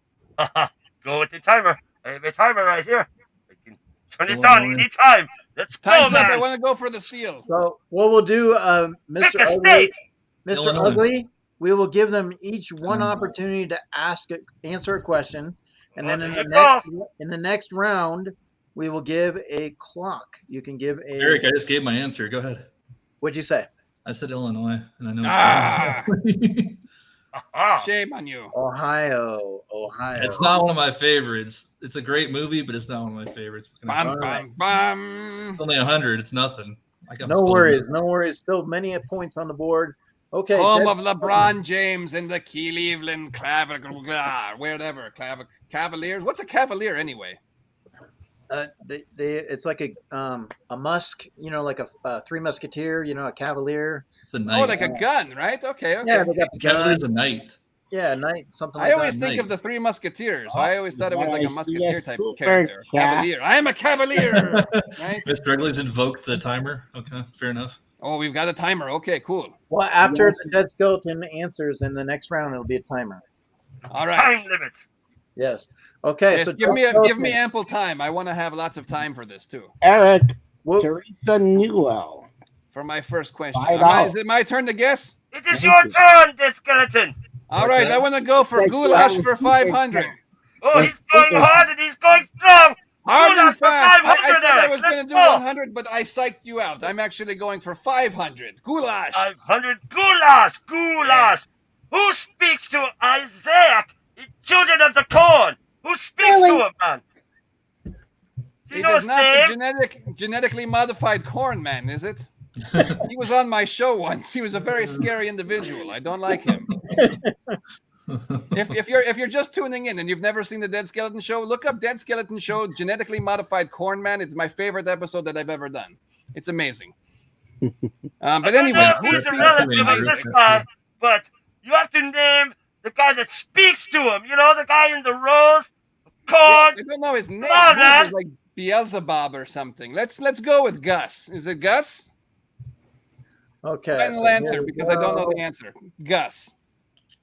go with the timer. I have a timer right here. I can turn it on anytime. Let's go, Time's up. I man. want to go for the steal. So what we'll do, Pick Mr. a Ugly, state. Mr. Illinois. Ugly, we will give them each one opportunity to answer a question, and then There you in the next round, we will give a clock. You can give a. Eric, I just gave my answer. Go ahead. What'd you say? I said Illinois, and I know Ah, Ah, shame on you. Ohio. it's not one of my favorites. It's a great movie, but it's not one of my favorites. Bam, All right. bam, bam. It's only 100. It's nothing. I got No worries. Still many points on the board. Okay. Home Dead- of LeBron James and the Cleveland Cavaliers. Whatever. Cavaliers. What's a Cavalier anyway? It's like a musk, like a Three Musketeer, a cavalier. It's a Oh, knight. like a gun, right? Okay. Yeah, they got the gun. Cavalier's a knight. Yeah, knight, something I like always that. think of Knight. the Three Musketeers. Oh, I always thought it was like I a see a musketeer type super character. chat. Cavalier. I am a cavalier. Right? Mr. Ugly's invoked the timer. Okay, fair enough. Oh, we've got a timer. Okay, cool. Well, after Yes. the dead skeleton answers in the next round, it'll be a timer. All right. Time limits. Yes. Okay. Yes, So give Dead me Skeleton, ample time. I want to have lots of time for this too. Eric, whoop, Teresa Newell. For my first question, $5. is it my turn to guess? It is your turn, Dead Skeleton. All right, I want to go for Like goulash you for have a 500. Oh, he's going hard and he's going strong. Hard Goulash and for fast. 500, I said I Eric. was going to Let's do go. 100, but I psyched you out. I'm actually going for 500. Goulash. 500 goulash, goulash. Who speaks to Isaac, the children of the corn? Who speaks Really? to him, man? Do you It know is his not name? the genetically modified corn man, is it? He was on my show once. He was a very scary individual. I don't like him. If you're just tuning in and you've never seen the Dead Skeleton Show, look up Dead Skeleton Show genetically modified corn man. It's my favorite episode that I've ever done. It's amazing. But I don't anyway, know who if he's a speaks relative to of Isaac? this guy, but you have to name the guy that speaks to him. You know, the guy in the rose, corn. I don't know his name. Come on, Who man. is it? Like Beelzebub or something. Let's go with Gus. Is it Gus? Okay. Final so answer here we because I don't know go. the answer. Gus.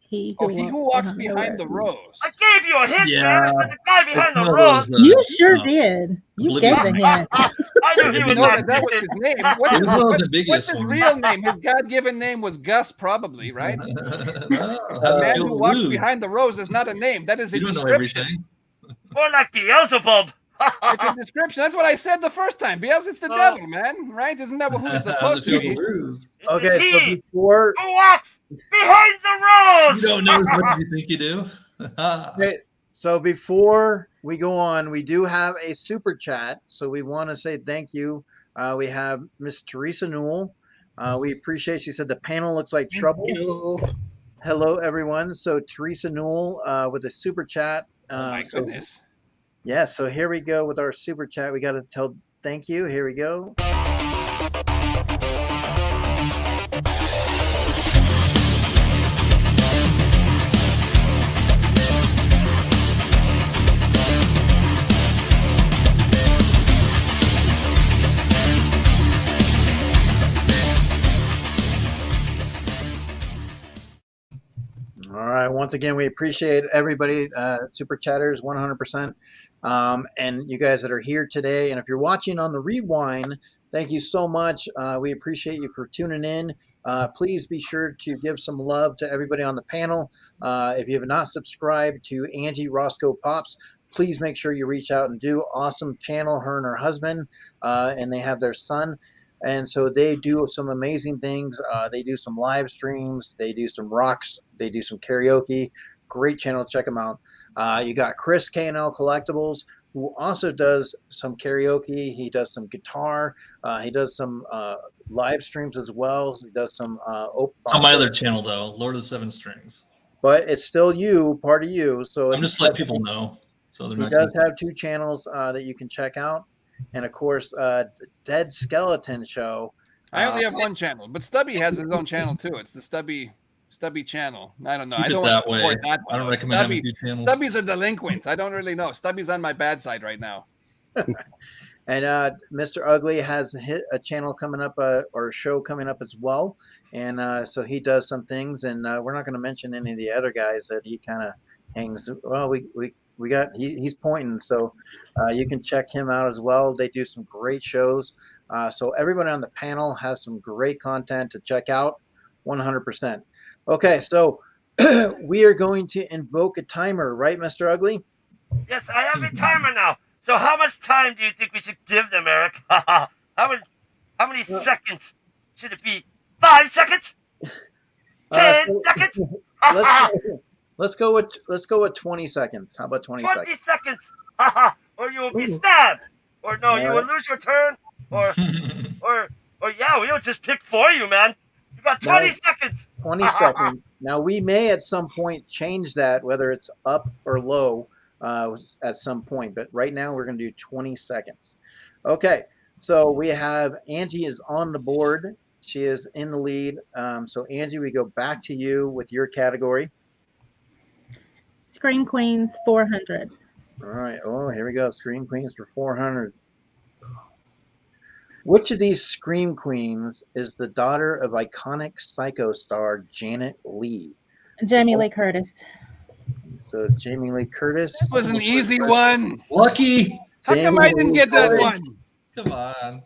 He Oh, he who walks behind the rose. I gave you a hint, Yeah. man. It's the guy behind It's the one of rose. those, You sure uh, did. You Oblivious gave a Man. hint. I knew he You would know not that get was it. his name. It was one of those What's ambiguous his ones. real name? His God-given name was Gus, probably, right? Well, The how's it man feel who to walks lose? behind the rose is not a name. That is a You don't know description. everything. More like Beelzebub. It's a description. That's what I said the first time. Because it's the devil, man, right? Isn't that who he's How's supposed it to feel to be? lose? It is Okay. So he before. who walks behind the You rose. don't know as much as you think you do. Okay, so before we go on, we do have a super chat. So we want to say thank you. We have Miss Teresa Newell. We appreciate. She said the panel looks like trouble. Hello, everyone. So Teresa Newell with a super chat. Oh my So- goodness. yeah. So here we go with our super chat. We got to tell thank you. Here we go. All right. Once again, we appreciate everybody, super chatters, 100%. And you guys that are here today. And if you're watching on the rewind, thank you so much. We appreciate you for tuning in. Please be sure to give some love to everybody on the panel. If you have not subscribed to Angie Roscoe Pops, please make sure you reach out and do. Awesome channel, her and her husband, and they have their son. And so they do some amazing things. They do some live streams. They do some rocks. They do some karaoke. Great channel. Check them out. You got Chris K&L Collectibles, who also does some karaoke. He does some guitar. He does some live streams as well. He does some It's on my other channel though, Lord of the Seven Strings. but it's still you, part of you. So I'm just letting people know, so they're he not. does have two channels that you can check out, and of course, Dead Skeleton Show. I only have one channel, but Stubby has his own channel too. It's the Stubby channel. I don't know. Keep I it don't want that to way. support that I don't one. recommend having two channels. Stubby's a delinquent. I don't really know. Stubby's on my bad side right now. And Mr. Ugly has a channel coming up, or a show coming up as well. And so he does some things, and we're not going to mention any of the other guys that he kind of hangs. Well, we got he's pointing, so you can check him out as well. They do some great shows. So everybody on the panel has some great content to check out. 100%. Okay, so we are going to invoke a timer, right, Mr. Ugly? Yes, I have a timer now. So how much time do you think we should give them, Eric? how many seconds should it be? 5 seconds? 10 seconds? Let's go with 20 seconds. How about 20 20 seconds? seconds. Or you will be stabbed. Or no, you will lose your turn. Or yeah, we'll just pick for you, man. You got 20 seconds. 20 seconds. Now we may at some point change that, whether it's up or low. at some point. But right now we're going to do 20 seconds. Okay, so we have Angie is on the board. She is in the lead. So Angie, we go back to you with your category. Scream Queens 400. All right. Oh, here we go. Scream Queens for 400. Which of these Scream Queens is the daughter of iconic Psycho star Janet Leigh? Jamie Lee Curtis. So it's Jamie Lee Curtis. That was an easy one. Lucky. How come I didn't get that one? Come on.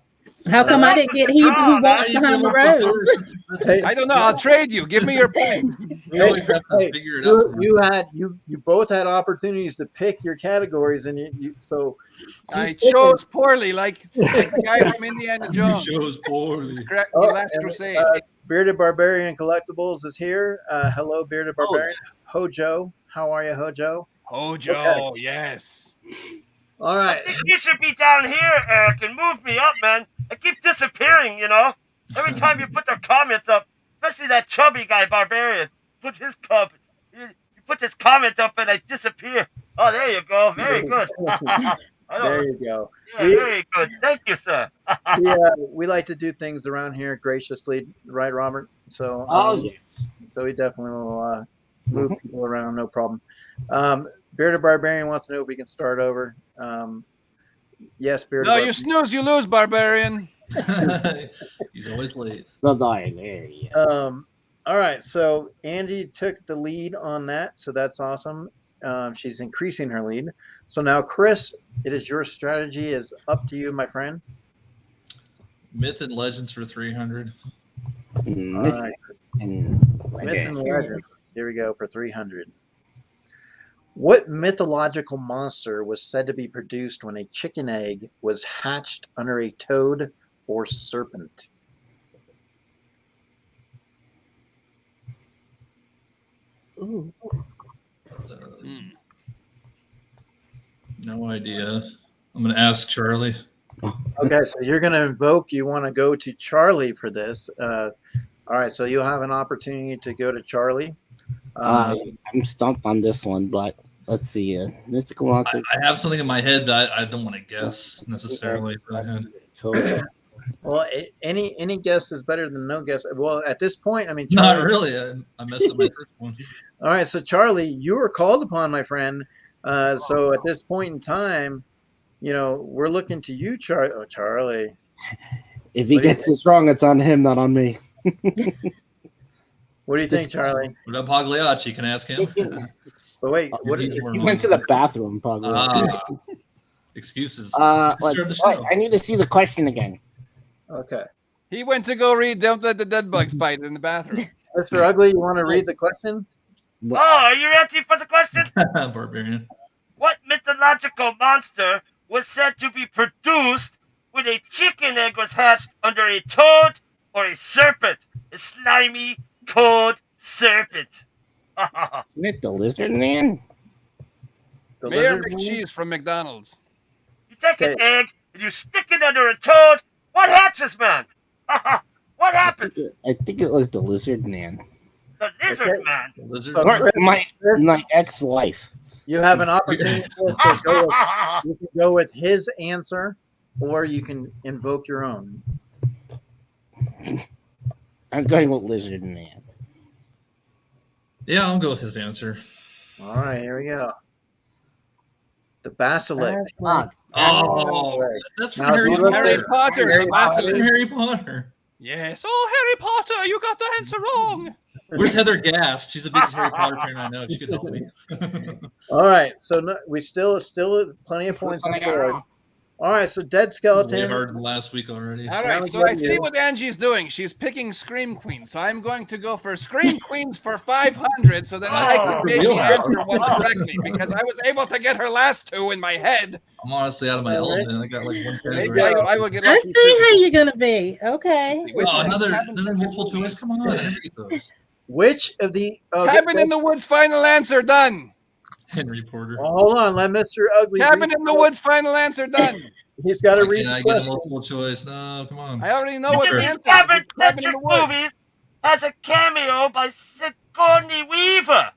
How come I didn't get he who walks behind the rose? Hey, I don't know. I'll trade you. Give me your point. We always have to figure it out. you both had opportunities to pick your categories, and so I chose poorly, like the guy from Indiana Jones. Shows poorly. Correct. Oh, Last and, Crusade. Bearded Barbarian Collectibles is here. Hello, Bearded Barbarian. Hojo, how are you, Hojo? Hojo, Okay. yes. All I right. think you should be down here, Eric, and move me up, man. I keep disappearing, you know? Every time you put their comments up, especially that chubby guy, Barbarian, he puts his comment up and I disappear. Oh, there you go. Very good. There you go. Yeah, very good. Thank you, sir. We like to do things around here graciously, right, Robert? So, yes. so we definitely will move people around, no problem. Bearded Barbarian wants to know if we can start over. Yes, Bearded. No, you snooze, you lose, Barbarian. He's always late. The dying area. All right, so Angie took the lead on that, so that's awesome. She's increasing her lead. So now, Chris, it is your strategy. Is up to you, my friend. Myth and Legends for 300. Myth All right. and Myth and Legends. Here we go for 300. What mythological monster was said to be produced when a chicken egg was hatched under a toad or serpent? Ooh. No idea. I'm going to ask Charlie. Okay, so you're going to invoke. You want to go to Charlie for this. All right, so you'll have an opportunity to go to Charlie. I'm stumped on this one, but let's see. Mystical monster. I have something in my head that I don't want to guess necessarily. Go ahead. Well, any guess is better than no guess. Well, at this point, I mean, Not Charlie, really. I messed up my first one. All right, so Charlie, you were called upon, my friend. So at this point in time, you know, we're looking to you, Charlie. Oh, Charlie. If he gets this wrong, it's on him, not on me. What do you think, Charlie? What about Pagliacci? Can I ask him? But wait, what is He's it? more He went to the bathroom, probably. Excuses. Let's- Start the show. I need to see the question again. Okay. He went to go read Don't Let the Dead Bugs Bite in the bathroom. Mr. Ugly, you want to read the question? Oh, are you ready for the question? Barbarian. What mythological monster was said to be produced when a chicken egg was hatched under a toad or a serpent? A slimy, cold serpent. Isn't it the lizard man? The Mayor lizard man? McCheese from McDonald's. You take an egg and you stick it under a toad. What hatches, man? What happens? I think it was the lizard man. The lizard man. Lizard. Okay. Or my ex-wife. You have an opportunity to go with, you can go with his answer, or you can invoke your own. I'm going with lizard man. Yeah, I'll go with his answer. All right, here we go. The basilisk. Oh, that's from Now, Harry if you look Potter. Harry Potter. Harry the That's basilisk. from Harry Potter. Yes. Oh, Harry Potter, you got the answer wrong. Where's Heather Gast? She's the biggest Harry Potter fan I know. She could help me. All right, so no, we still plenty of points on the board. All right, so Dead Way Skeleton. harder than last week already. All Now right, we so got I see you. what Angie's doing. She's picking Scream Queens. So I'm going to go for Scream Queens for 500 so that I can make the answer one correctly because I was able to get her last two in my head. I'm honestly out of my All right. element. I got like one Maybe category. I will get I lucky see how too. you're gonna be. Okay. Which Oh, one? another multiple choice. Come on, I never get those. Which of the Cabin in the Woods, final answer done. Henry Porter. Well, hold on, let Mr. Ugly. Cabin read- in the Woods, final answer done. He's got to Why read can't the I get a question. multiple choice? No, come on. I already know what Which the of these answer is. It's Cabin in Cabin-centric the Woods. movies has a cameo by Sigourney Weaver?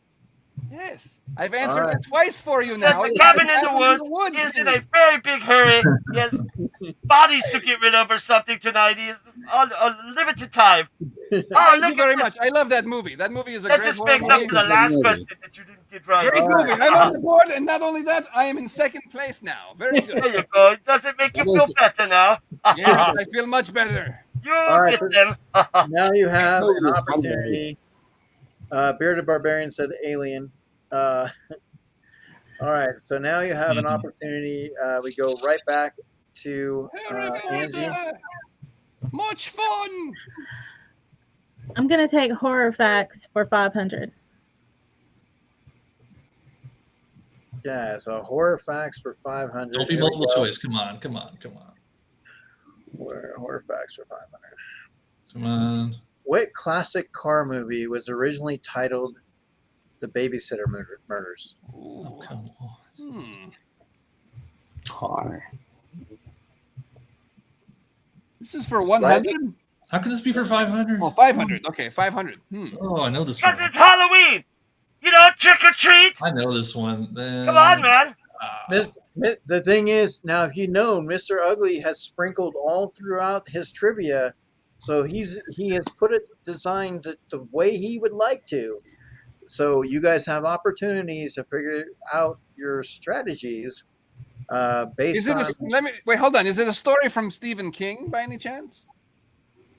Yeah, Yes, I've answered right. it twice for you Said now. the It's cabin the in the woods is in a very big hurry. He has bodies to get rid of or something tonight. He is on a limited time. Oh, Thank look you very at this. much. I love that movie. That movie is a That great just horror makes up movie. for the last question that you didn't get right. Great movie. I'm on the board, and not only that, I am in second place now. Very good. There you go. Does it make you feel better now? Yes, I feel much better. You All right, get so them. now you have an Totally. opportunity. Bearded Barbarian said Alien. All right, so now you have an opportunity. We go right back to Angie. Much fun. I'm gonna take horror facts for 500. Yeah, so horror facts for 500. Don't be Here we multiple go. choice. Come on. Horror facts for 500. Come on. What classic car movie was originally titled The Babysitter Murders? Oh, come on. Car. This is for 100? How could this be for 500? Oh, 500. Okay, 500. Oh, I know this Because one. it's Halloween. You know, trick or treat. I know this one. Come on, man. The thing is, now if you know, Mr. Ugly has sprinkled all throughout his trivia, so he has put it designed the way he would like to. So you guys have opportunities to figure out your strategies based on. Wait, hold on. Is it a story from Stephen King by any chance?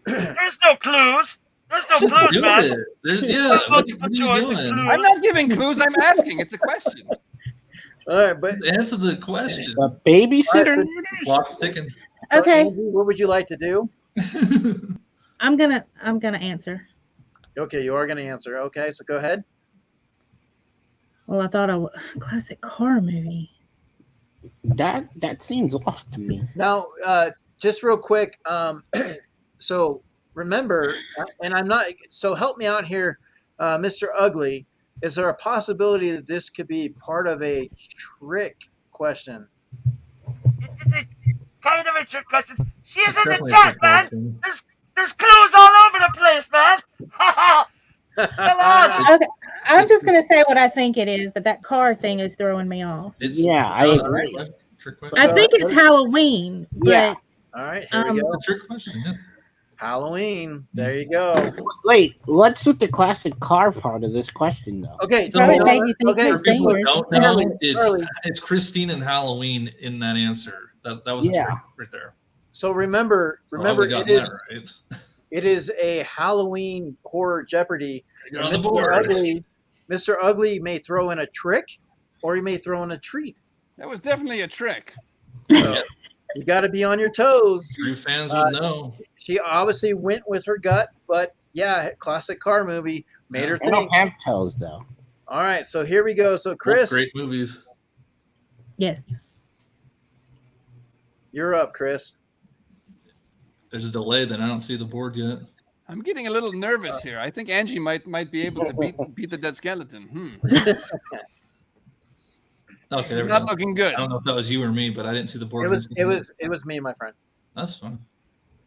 There's no clues. There's no clues, Do man. it. There's, yeah. There's What are you multiple choice and doing? clues. I'm not giving clues. I'm asking. It's a question. All right, but Answer the question. The babysitter. Alright, Clock's ticking. Okay, Angie, what would you like to do? I'm gonna answer. Okay, you are going to answer. Okay, so go ahead. Well, I thought classic horror movie. That seems off to me. Now, just real quick. So remember, and I'm not. So help me out here, Mr. Ugly. Is there a possibility that this could be part of a trick question? It's a kind of a trick question. She is It's in the definitely a chat, trick man. question. There's clues all over the place, man. Come on. Okay, I'm just gonna say what I think it is, but that car thing is throwing me off. Yeah, I agree. Trick question. I think it's Halloween, but Yeah. All right, here we go. It's a trick question. Yeah. Halloween. There you go. Wait, what's with the classic car part of this question, though? Okay, So- probably made you think okay. it's For people that dangerous. don't know, Early. it's Christine and Halloween in that answer. That was a Yeah. trick right there. So remember, Well, I would've it gotten is that right. it is a Halloween horror Jeopardy. You're on the Mr. board. Mr. Ugly may throw in a trick, or he may throw in a treat. That was definitely a trick. So you got to be on your toes. True fans would know. She obviously went with her gut, but yeah, classic car movie made her I don't think. have toes, though. All right, so here we go. So Both Chris, great movies. Yes. you're up, Chris. There's a delay, then I don't see the board yet. I'm getting a little nervous here. I think Angie might be able to beat the dead skeleton. Okay, there It's we not go. looking good. I don't know if that was you or me, but I didn't see the board. It was me, my friend. That's fine.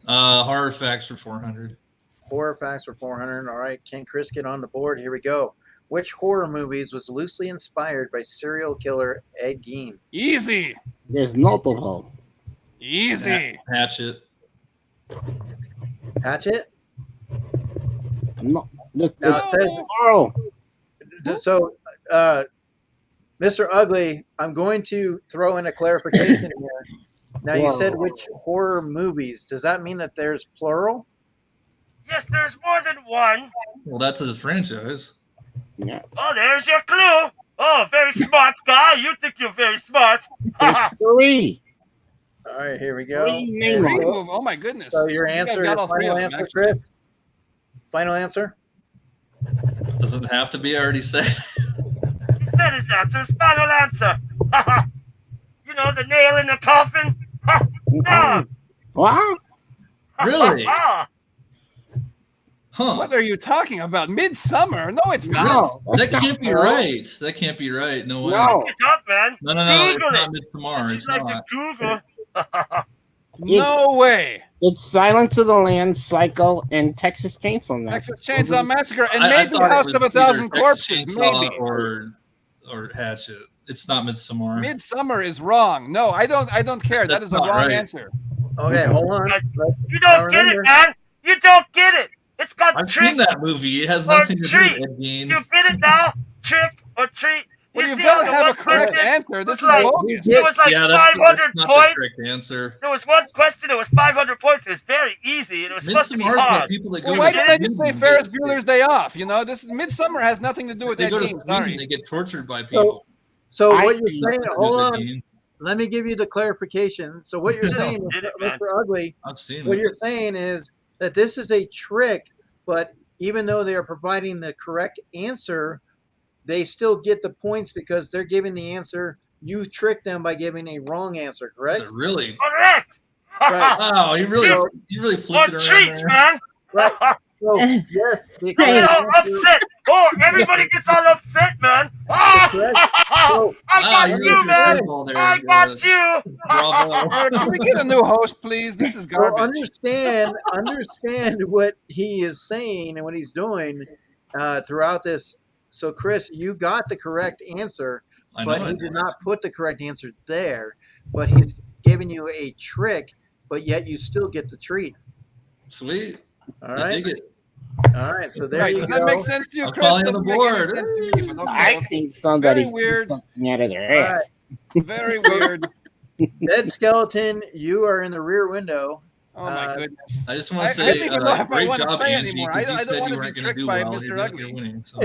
Horror facts for 400. Horror facts for 400. All right, can Chris get on the board? Here we go. Which horror movies was loosely inspired by serial killer Ed Gein? Easy. There's multiple. Easy. Hatchet. Hatchet. No, Now it says, Carl. so, Mr. Ugly, I'm going to throw in a clarification here. Now, you said which horror movies. Does that mean that there's plural? Yes, there's more than one. Well, that's a franchise. Yeah. Oh, there's your clue. Oh, very smart guy. You think you're very smart. There's three. All right, here we go. Three Here we names. go. Oh my goodness. So your You guys answer, got your all three final of them, answer, actually. Chris? Final answer? Doesn't have to be. I already said. He said his answer. His final answer. You know, the nail in the coffin. No. What? Really? Huh? What are you talking about? Midsummer? No, it's not. No, That that's can't not be Carl. right. That can't be right. No way. No. Look it up, man. No. Google It's not Midsommar. She's It's like not. to Google. No way. It's Silence of the Lambs, Psycho, and Texas Chainsaw Massacre. Texas Chainsaw Massacre and I maybe thought it House was of a either Thousand Texas Corpses. Chainsaw Maybe. or or Hatchet. It's not Midsommar. Midsommar is wrong. No, I don't care. That That's is a not wrong right. answer. Okay, hold on. You don't get it, man. You don't get it. It's got I've trick seen that movie. It has or nothing to do treat. with Ed Gein. You get it now? Trick or treat. Well, You you've see got how to the have a one correct question answer. This was is like, bogus. it was like Yeah, that's 500 not points. the correct answer. There was one question that was 500 points. It was very easy, and it was supposed to be Midsommar got hard. people that go Well, to why the don't I just say movies. Ferris Bueller's Day Off? You know, this Midsommar has nothing to do with They Ed go to Gein. Sweden Sorry. and they get tortured by people. So I- what you're saying? Hold Ed on. Gein. Let me give you the clarification. So what you're saying, Did it, man. Mr. Ugly, I've seen what it. you're saying is that this is a trick, but even though they are providing the correct answer, they still get the points because they're giving the answer. You tricked them by giving a wrong answer, correct? Really? Correct. Right. Wow, you really Or flipped it around treats, there. man. Right. So yes, the Hey. correct Get all answer- upset. Oh, everybody gets all upset, man. correct. So, I got you you, got your man. football there. I got you. Bravo. Can we get a new host, please? This is so garbage. understand what he is saying and what he's doing throughout this. So, Chris, you got the correct answer, I but know he it. did not put the correct answer there. But he's giving you a trick, but yet you still get the treat. Sweet. All I right. dig it. All right. So there Right, you does go. that make sense to you, I'm Chris? calling on Doesn't the make any board. sense to me, but I okay. think somebody Very weird. put something out of their All ass. right. Very weird. Dead Skeleton, you are in the rear window. Oh my goodness. I just want to I say, didn't even know if I great wanted to job, play Angie, anymore. because I you don't said wanna you be weren't going to tricked do by well. Mr. You're Ugly. winning. So.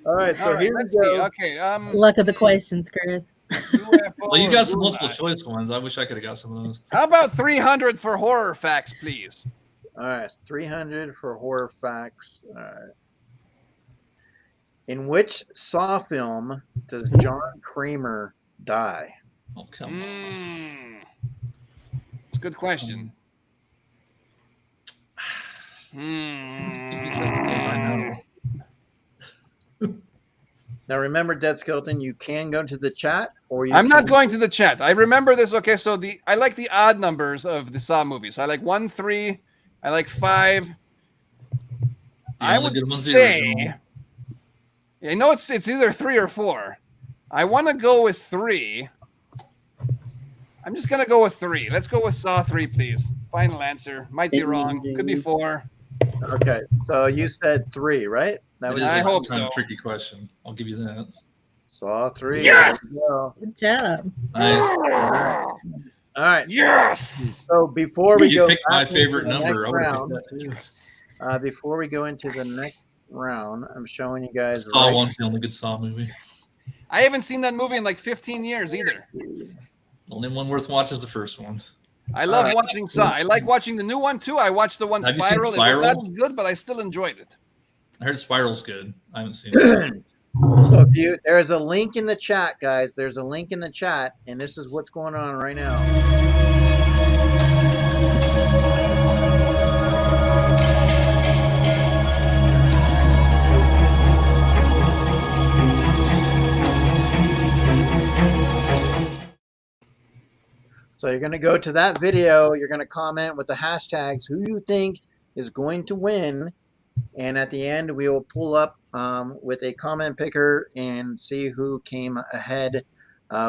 All right. So All right, here we let's see. go. Okay. Luck of the questions, Chris. UFO Well, you got some or multiple Gulag. choice ones. I wish I could have got some of those. How about 300 for horror facts, please? All right, 300 for horror facts. All right. In which Saw film does John Kramer die? Oh, come on. It's a good question. I know. Now remember, Dead Skeleton, you can go to the chat, or you. I'm not can- going to the chat. I remember this. Okay, so I like the odd numbers of the Saw movies. I like 1, 3. I like 5. I only would good one's the say, original. I know it's either 3 or 4. I want to go with 3. I'm just gonna go with 3. Let's go with Saw 3, please. Final answer. Might be wrong. Could be 4. Okay, so you said 3, right? That It was is I a hope kind of so. tricky question. I'll give you that. Saw 3. Yes! There you go. Good job. Nice. All right. Yes. So before we You go, picked my back into favorite the next number. I would have round, picked that too. before we go into the next round, I'm showing you guys. Saw right- one's the only good Saw movie. I haven't seen that movie in like 15 years either. Only one worth watching is the first one. I love Alright. watching Saw. I like watching the new one too. I watched the one Have you seen Spiral. It Spiral? was not as good, but I still enjoyed it. I heard Spiral's good. I haven't seen it. So if there's a link in the chat, guys. There's a link in the chat, and this is what's going on right now. So you're going to go to that video. You're going to comment with the hashtags who you think is going to win. And at the end, we will pull up with a comment picker and see who came ahead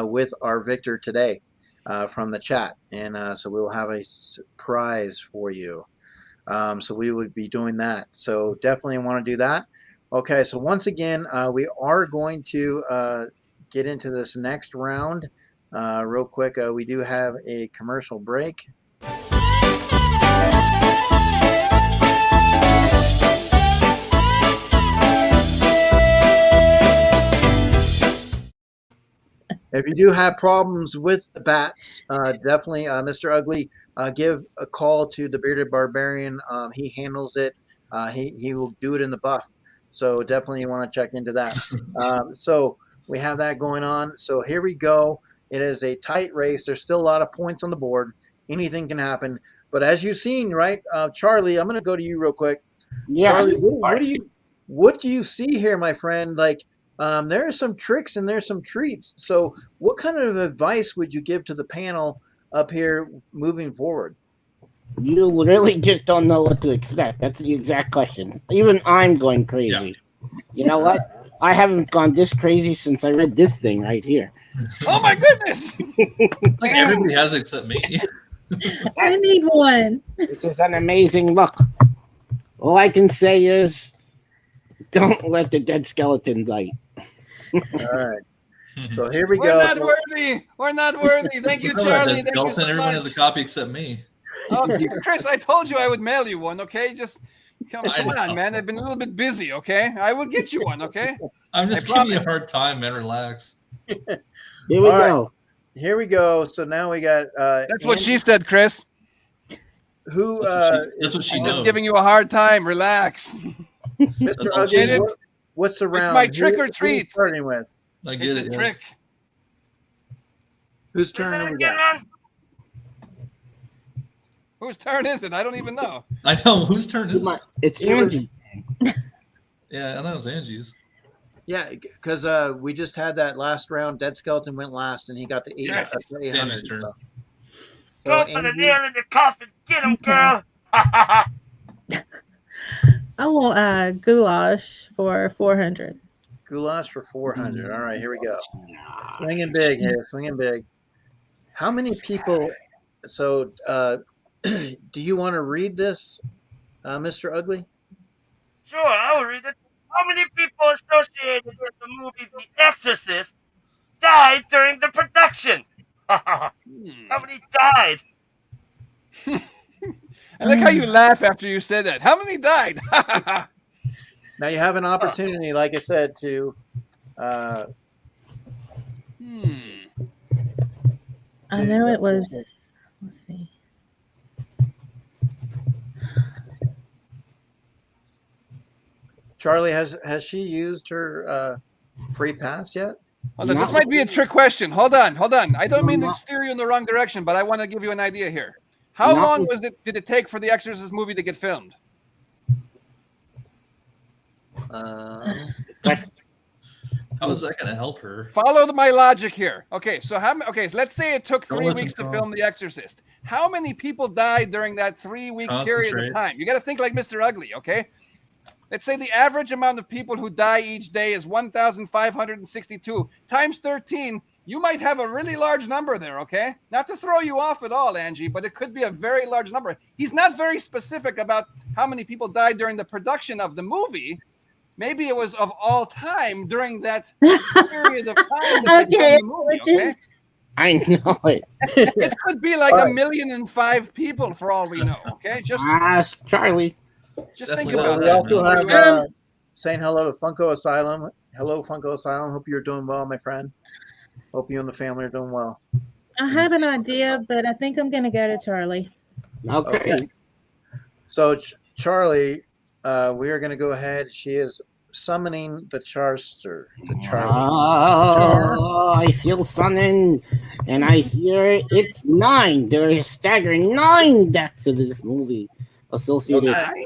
with our victor today from the chat. And so we will have a surprise for you. So we would be doing that. So definitely want to do that. Okay, so once again, we are going to get into this next round. Real quick, we do have a commercial break. If you do have problems with the bats, definitely, Mr. Ugly, give a call to the Bearded Barbarian. He handles it. He will do it in the buff. So definitely you want to check into that. So we have that going on. So here we go. It is a tight race. There's still a lot of points on the board. Anything can happen. But as you've seen, right, Charlie, I'm going to go to you real quick. Yeah. Charlie, what do you see here, my friend? Like, there are some tricks and there's some treats. So what kind of advice would you give to the panel up here moving forward? You really just don't know what to expect. That's the exact question. Even I'm going crazy. You know what? I haven't gone this crazy since I read this thing right here. Oh my goodness! Like everybody has it except me. I need one. This is an amazing book. All I can say is, don't let the dead skeleton die. All right. So here we We're go. not worthy. We're not worthy. Thank you, Charlie. Thank you Skeleton, so everyone has a much. copy except me. Oh, Chris, I told you I would mail you one. Okay, just come I on, know. man. I've been a little bit busy. Okay, I will get you one. Okay. I'm just I giving you a promise. hard time, man. Relax. Here we All right. go. Here we go. So now we got. That's what Angie, she said, Chris. Who? That's what she I'm knows. just giving you a hard time. Relax. Mr. That's all Ugly. she did. What's the round? my Who- trick or who's treat. Starting with. I get It's it. a yes. trick. Whose Say turn that are we again, got? man. Whose turn is it? I don't even know. I know whose turn is it? It's Angie. Yeah, I thought it was Angie's. Yeah, because we just had that last round. Dead Skeleton went last, and he got the eight. Yes. The It's 800. Angie's turn. So Go for the Angie, nail in the coffin. Get him, girl. I want goulash for 400. Goulash for 400. All right, here we go. Swinging big here. Swinging big. How many people? So, do you want to read this, Mr. Ugly? Sure, I will read it. How many people associated with the movie The Exorcist died during the production? How many died? I like how you laugh after you said that. How many died? Now you have an opportunity, like I said, to. I know it was. Let's see. Charlie, has she used her free pass yet? Hold on, this might be a trick question. Hold on. I don't mean to steer you in the wrong direction, but I want to give you an idea here. How long did it take for the Exorcist movie to get filmed? How is that going to help her? Follow my logic here. Okay, so so let's say it took Don't 3 listen weeks to to film The Exorcist. How many people died during that 3-week period of Concentrate. time? You got to think like Mr. Ugly, okay? Let's say the average amount of people who die each day is 1,562 times 13. You might have a really large number there, okay? Not to throw you off at all, Angie, but it could be a very large number. He's not very specific about how many people died during the production of the movie. Maybe it was of all time during that period of time. That they filmed the movie, okay? I know it. It could be like 1,000,005 people for all we know, okay? Just Ask Charlie. think Definitely about not We that. also no. have saying hello to Funko Asylum. Hello, Funko Asylum. Hope you're doing well, my friend. Hope you and the family are doing well. I have an idea, but I think I'm going to go to Charlie. Okay. So, Charlie, we are going to go ahead. She is summoning the Charster. Oh, I feel something, and I hear it's 9. There are a staggering 9 deaths in this movie associated. Okay.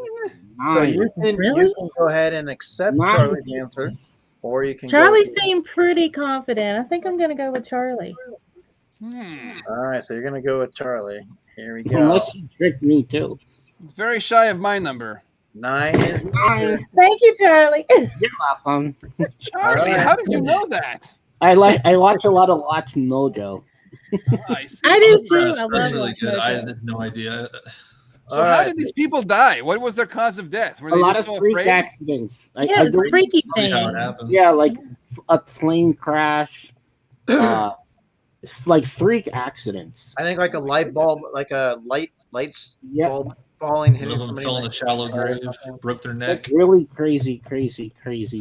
So 9. you can go ahead and accept 9. Charlie's answer, or you can. Charlie go, seemed pretty confident. I think I'm going to go with Charlie. All right, so you're going to go with Charlie. Here we go. Unless you tricked me too. It's very shy of my number. 9 is 9. Thank you, Charlie. You're welcome. Charlie, how did you know that? I watch a lot of Watch Mojo. I see. I do too. That's I love really Watch good. I Mojo. had no idea. So All how right. did these people die? What was their cause of death? Were A they lot just of so freak afraid? accidents. Yeah, it's a freaky Probably how it thing. happens. Yeah, like a plane crash. It's like freak accidents. I think like a light bulb, like a lights Yep. bulb falling, One hitting of them somebody. fell in a shallow grave, broke their neck. Like really crazy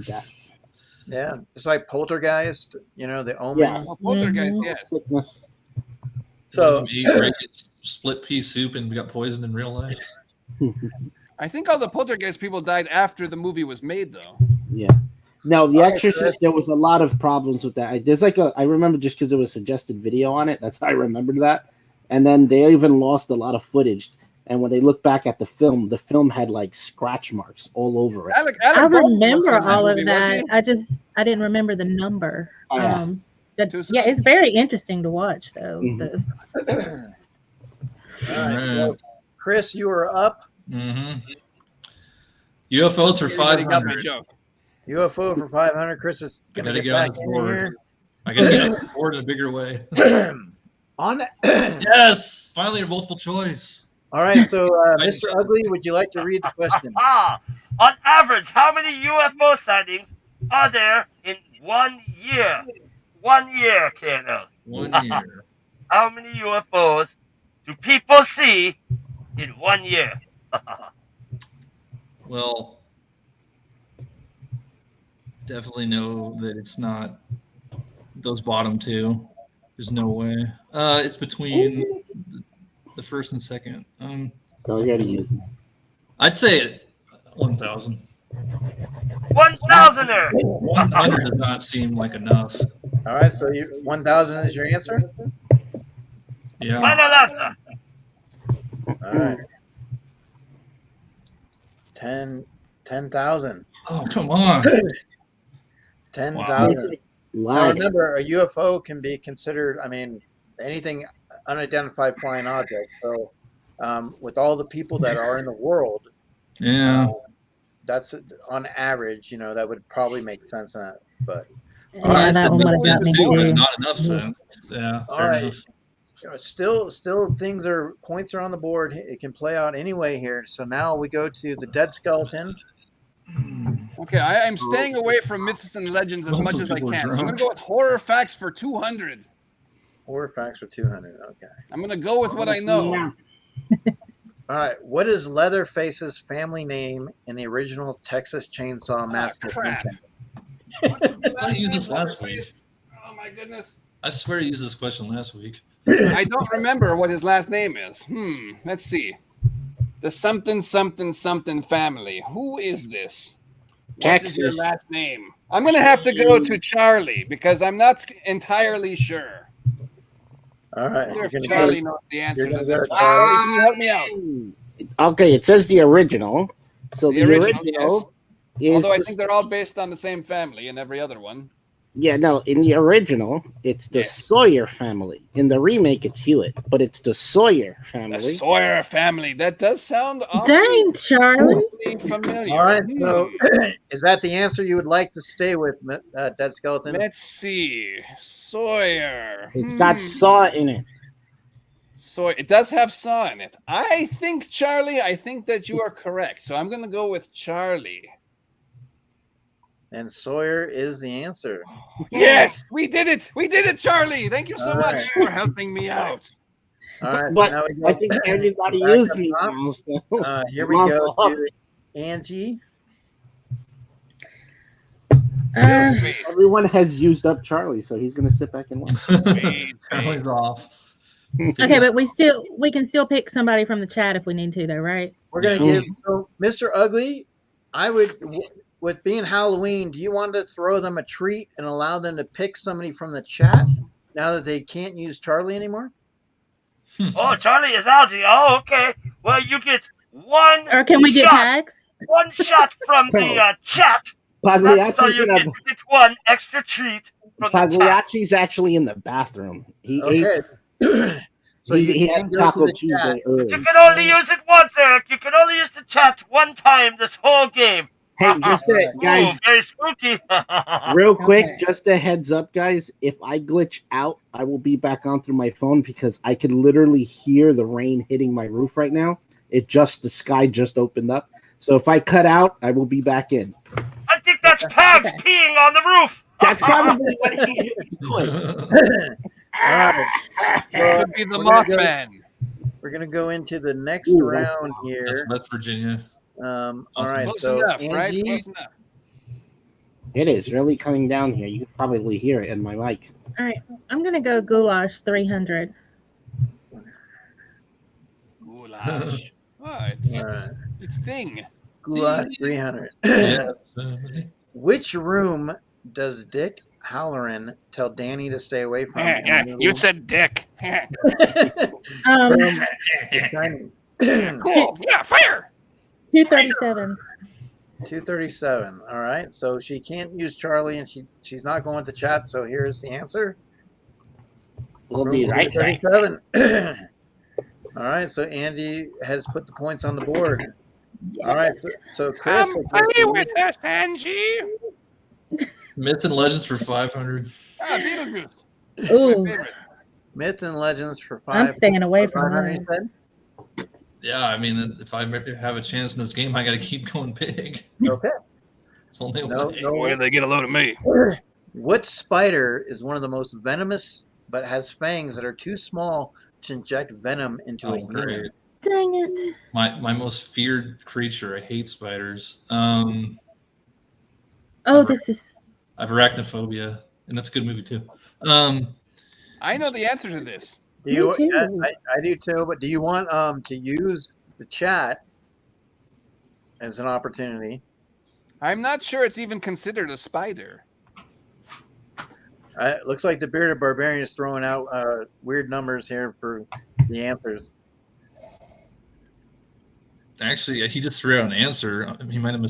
deaths. Yeah, it's like Poltergeist. You know, the Omen. Yeah. Oh, poltergeist, yes. Sickness. So Split pea soup and got poisoned in real life. I think all the poltergeist people died after the movie was made, though. Yeah. No, The All right, Exorcist, there was a lot of problems with that. There's like I remember just because there was a suggested video on it. That's how I remembered that. And then they even lost a lot of footage. And when they look back at the film had like scratch marks all over it. Alec I Baldwin was remember in that all of movie, was that. I didn't remember the number. Yeah. Yeah, it's very interesting to watch though. Mhm. all right, so Chris, you are up. Mm-hmm. UFOs for he? Everybody got my 500. joke. UFO for 500. Chris is I gonna gotta get get on back this in board. here. I gotta get on the board in a bigger way. On. Yes, finally a multiple choice. All right, so Mr. Ugly, would you like to read the question? On average, how many UFO sightings are there in 1 year? 1 year, Colonel. 1 year. How many UFOs do people see in 1 year? Well, definitely know that it's not those bottom two. There's no way. It's between the first and second. Oh, you gotta use it. I'd say 1,000. 1,000er. 100 does not seem like enough. All right, so 1,000 is your answer? Yeah. Final answer. All right. 10,000. Oh, come on. 10,000. Now Lie. remember, a UFO can be considered, I mean, anything unidentified flying object. So with all the people that are in the world, Yeah. that's on average, that would probably make sense in that. But Yeah, that one would have got me too. Not enough sense. Yeah. all Fair right. enough. Still points are on the board. It can play out anyway here. So now we go to the dead skeleton. Okay, I am staying away from myths and legends as much as I can. So I'm going to go with horror facts for 200. Horror facts for 200. Okay. I'm going to go with what I know. All right. What is Leatherface's family name in the original Texas Chainsaw Massacre? Crap. I used this last week. Oh my goodness. I swear I used this question last week. I don't remember what his last name is. Let's see. The something family. Who is this? What is your last name? I'm going to have to go to Charlie because I'm not entirely sure. All right. If Charlie knows the answer to this. Charlie. Charlie, can you help me out? Okay, it says the original. So the original is. Although I think they're all based on the same family in every other one. Yeah, no, in the original, it's the Sawyer family. In the remake, it's Hewitt, but it's the Sawyer family. The Sawyer family. That does sound Dang, Charlie. familiar. All right. So is that the answer you would like to stay with, Dead Skeleton? Let's see. Sawyer. It's got Saw in it. So it does have Saw in it. I think, Charlie, that you are correct. So I'm going to go with Charlie. And Sawyer is the answer. Yes, we did it. We did it, Charlie. Thank you so much for helping me out. All right. But now we go I think everybody back used up me top. now. So. Here we go to Angie. Everyone has used up Charlie, so he's going to sit back and watch. Charlie's off. Okay, but we can still pick somebody from the chat if we need to, though, right? We're gonna give Mr. Ugly. I would, with being Halloween, do you want to throw them a treat and allow them to pick somebody from the chat now that they can't use Charlie anymore? Oh, Charlie is out. Oh, okay. Well, you get one. Or can we get shot, tags? one shot from the chat. That's all you get. You get one extra treat from the chat. Pagliacci's actually in the bathroom. He Okay. So he can had go to Taco the Tuesday chat. early. You can only use it once, Eric. You can only use the chat one time this whole game. Hey, just a, guys, Ooh, very spooky. real quick, Okay. just a heads up, guys. If I glitch out, I will be back on through my phone because I can literally hear the rain hitting my roof right now. The sky just opened up. So if I cut out, I will be back in. I think that's Pags peeing on the roof. That's probably what he is doing. All right. Well, Could be the we're gonna go- Mothman. We're gonna go into the next Ooh, round That's here. West Virginia. All right. Close So enough, right? Angie, Close enough. It is really coming down here. You can probably hear it in my mic. All right, I'm gonna go goulash 300. Goulash. Oh, all right. it's thing. Goulash 300. Yeah. Which room does Dick Halloran tell Danny to stay away from? You said dick. Cool. Yeah, fire. 237. 237. All right. So she can't use Charlie, and she's not going to chat. So here's the answer. We'll be right back. 237. All right. So Andy has put the points on the board. All right. So Chris, Play with us, Angie. Myths and Legends for 500. Ah, Beetlejuice. My Ooh, favorite. Myth and Legends for I'm 5. staying away from 500, you that. said? Yeah, I mean, if I have a chance in this game, I got to keep going big. Okay. It's only No, way. no. Where they get a load of me? What spider is one of the most venomous but has fangs that are too small to inject venom into a Oh, human? great. Dang it. My most feared creature. I hate spiders. Oh, I've- this is. I have arachnophobia, and that's a good movie too. I know the answer to this. Do you? Me too. Yeah, I do too. But do you want to use the chat as an opportunity? I'm not sure it's even considered a spider. It looks like the bearded barbarian is throwing out weird numbers here for the answers. Actually, he just threw out an answer. He might have